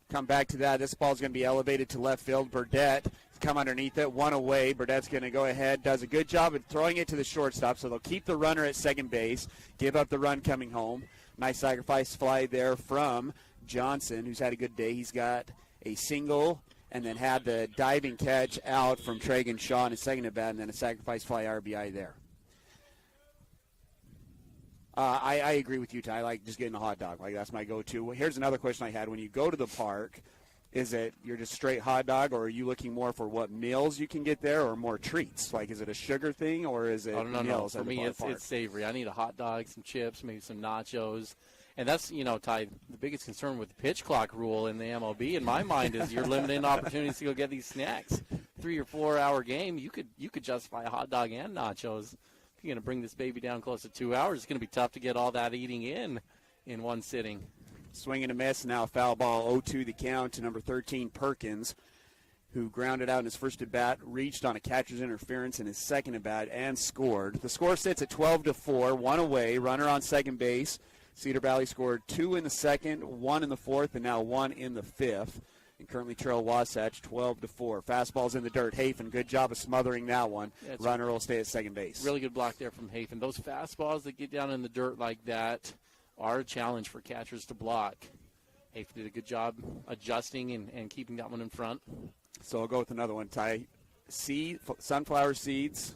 Come back to that. This ball's going to be elevated to left field. Burdette come underneath it, one away. Burdette's going to go ahead, does a good job of throwing it to the shortstop, so they'll keep the runner at second base, give up the run coming home. Nice sacrifice fly there from Johnson, who's had a good day. He's got a single and then had the diving catch out from Tragun Shaw in his second at bat, and then a sacrifice fly RBI there. I agree with you, Ty. I like just getting a hot dog. Like, that's my go-to. Here's another question I had. When you go to the park, is it you're just straight hot dog, or are you looking more for what meals you can get there or more treats? Like, is it a sugar thing, or is it no. meals? For me, it's savory. I need a hot dog, some chips, maybe some nachos. And that's, Ty, the biggest concern with the pitch clock rule in the MLB, in my mind, is you're limiting opportunities to go get these snacks. 3 or 4 hour game, you could justify a hot dog and nachos. If you're going to bring this baby down close to 2 hours, it's going to be tough to get all that eating in one sitting. Swing and a miss, now foul ball, 0-2 the count to number 13, Perkins, who grounded out in his first at-bat, reached on a catcher's interference in his second at-bat, and scored. The score sits at 12-4, 1 away, runner on second base. Cedar Valley scored 2 in the second, 1 in the fourth, and now 1 in the fifth. And currently trail Wasatch 12-4. Fastball's in the dirt. Hafen, good job of smothering that one. Yeah, runner will stay at second base. Really good block there from Hafen. Those fastballs that get down in the dirt like that are a challenge for catchers to block. Hafen did a good job adjusting and keeping that one in front. So I'll go with another one, Ty. Sunflower seeds,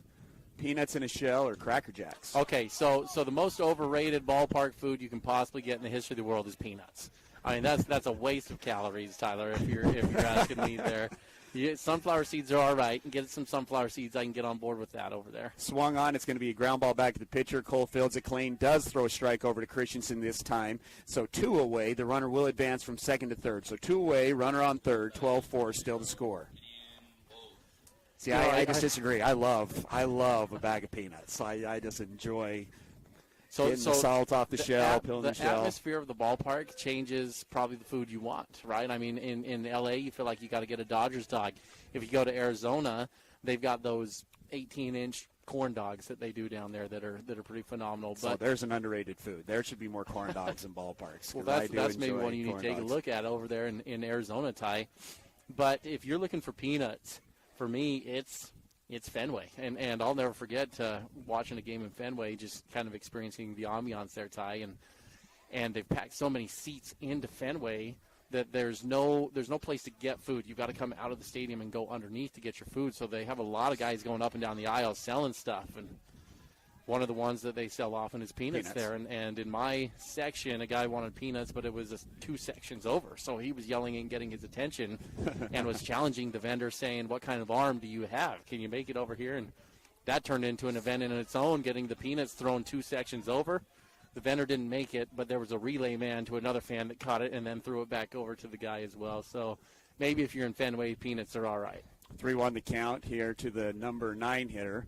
peanuts in a shell, or Cracker Jacks? Okay, so the most overrated ballpark food you can possibly get in the history of the world is peanuts. I mean, that's a waste of calories, Tyler, if you're asking me there. Sunflower seeds are all right. Get some sunflower seeds. I can get on board with that over there. Swung on. It's going to be a ground ball back to the pitcher. Cole fields it clean. Does throw a strike over to Christensen this time. So 2 away. The runner will advance from second to third. So 2 away. Runner on third. 12-4 still to score. See, I just disagree. I love a bag of peanuts. I just enjoy getting the salt off the shell, peeling the shell. The atmosphere of the ballpark changes probably the food you want, right? I mean, in L.A., you feel like you got to get a Dodgers dog. If you go to Arizona, they've got those 18-inch corn dogs that they do down there that are pretty phenomenal. So there's an underrated food. There should be more corn dogs in ballparks. Well, that's maybe one you need to take a look at over there in Arizona, Ty. But if you're looking for peanuts, for me, it's Fenway. And I'll never forget watching a game in Fenway, just kind of experiencing the ambiance there, Ty. And they've packed so many seats into Fenway that there's no place to get food. You've got to come out of the stadium and go underneath to get your food. So they have a lot of guys going up and down the aisle selling stuff. And one of the ones that they sell often is peanuts. There. And in my section, a guy wanted peanuts, but it was 2 sections over. So he was yelling and getting his attention and was challenging the vendor, saying, what kind of arm do you have? Can you make it over here? And that turned into an event in its own, getting the peanuts thrown 2 sections over. The vendor didn't make it, but there was a relay man to another fan that caught it and then threw it back over to the guy as well. So maybe if you're in Fenway, peanuts are all right. 3-1 the count here to the number 9 hitter.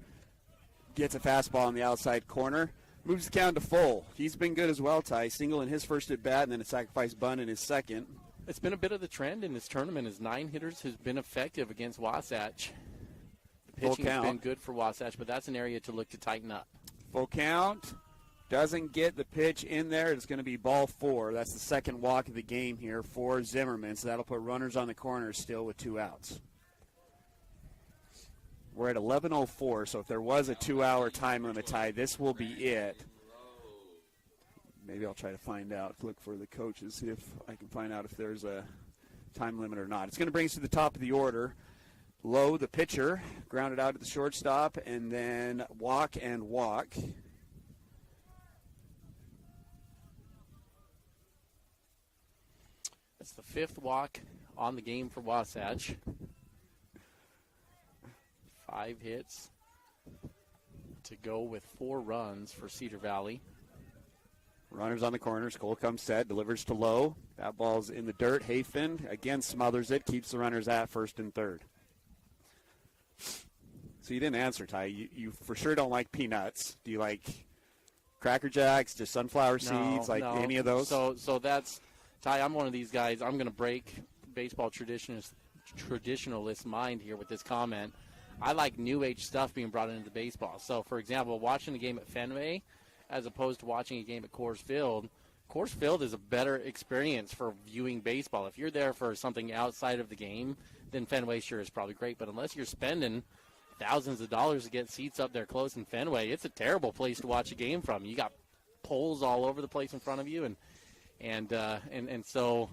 Gets a fastball on the outside corner. Moves the count to full. He's been good as well, Ty. Single in his first at bat and then a sacrifice bunt in his second. It's been a bit of the trend in this tournament as 9 hitters has been effective against Wasatch. The pitching has been good for Wasatch, but that's an area to look to tighten up. Full count. Doesn't get the pitch in there. It's going to be ball 4. That's the second walk of the game here for Zimmerman. So that'll put runners on the corner still with 2 outs. We're at 11:04, so if there was a 2-hour time limit, Ty, this will be it. Maybe I'll try to find out, look for the coaches, see if I can find out if there's a time limit or not. It's going to bring us to the top of the order. Lowe, the pitcher, grounded out at the shortstop, and then walk and walk. That's the 5th walk on the game for Wasatch. 5 hits to go with 4 runs for Cedar Valley. Runners on the corners. Cole comes set, delivers to Lowe. That ball's in the dirt. Hafen again smothers it, keeps the runners at first and third. So you didn't answer, Ty. You for sure don't like peanuts. Do you like Cracker Jacks, just sunflower seeds, any of those? So that's, Ty, I'm one of these guys. I'm going to break baseball traditionalist mind here with this comment. I like new age stuff being brought into baseball. So, for example, watching a game at Fenway as opposed to watching a game at Coors Field is a better experience for viewing baseball. If you're there for something outside of the game, then Fenway sure is probably great. But unless you're spending thousands of dollars to get seats up there close in Fenway, it's a terrible place to watch a game from. You got poles all over the place in front of you, and so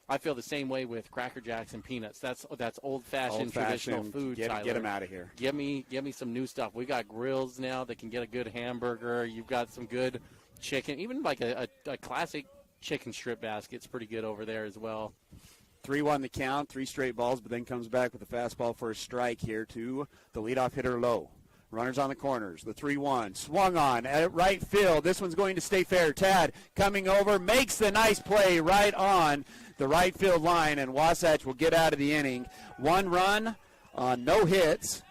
I feel the same way with Cracker Jacks and peanuts. That's old-fashioned traditional food. Get Tyler. them out of here. Give me some new stuff. We got grills now that can get a good hamburger. You've got some good chicken, even like a classic chicken strip basket's pretty good over there as well. 3-1 the count, 3 straight balls, but then comes back with a fastball for a strike here to the leadoff hitter Lowe. Runners on the corners. The 3-1 swung on at right field. This one's going to stay fair. Tad coming over, makes the nice play right on the right field line, and Wasatch will get out of the inning. 1 run on no hits.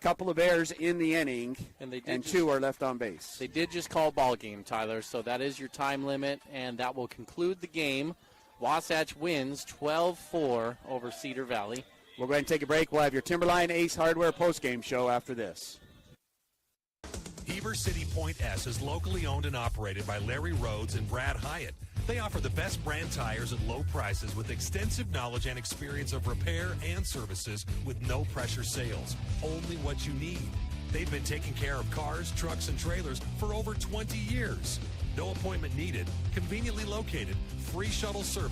Couple of errors in the inning, and 2 are left on base. They did just call ball game, Tyler, so that is your time limit, and that will conclude the game. Wasatch wins 12-4 over Cedar Valley. We'll go ahead and take a break. We'll have your Timberline Ace Hardware postgame show after this. Heber City Point S is locally owned and operated by Larry Rhodes and Brad Hyatt. They offer the best brand tires at low prices with extensive knowledge and experience of repair and services with no-pressure sales. Only what you need. They've been taking care of cars, trucks, and trailers for over 20 years. No appointment needed. Conveniently located. Free shuttle service.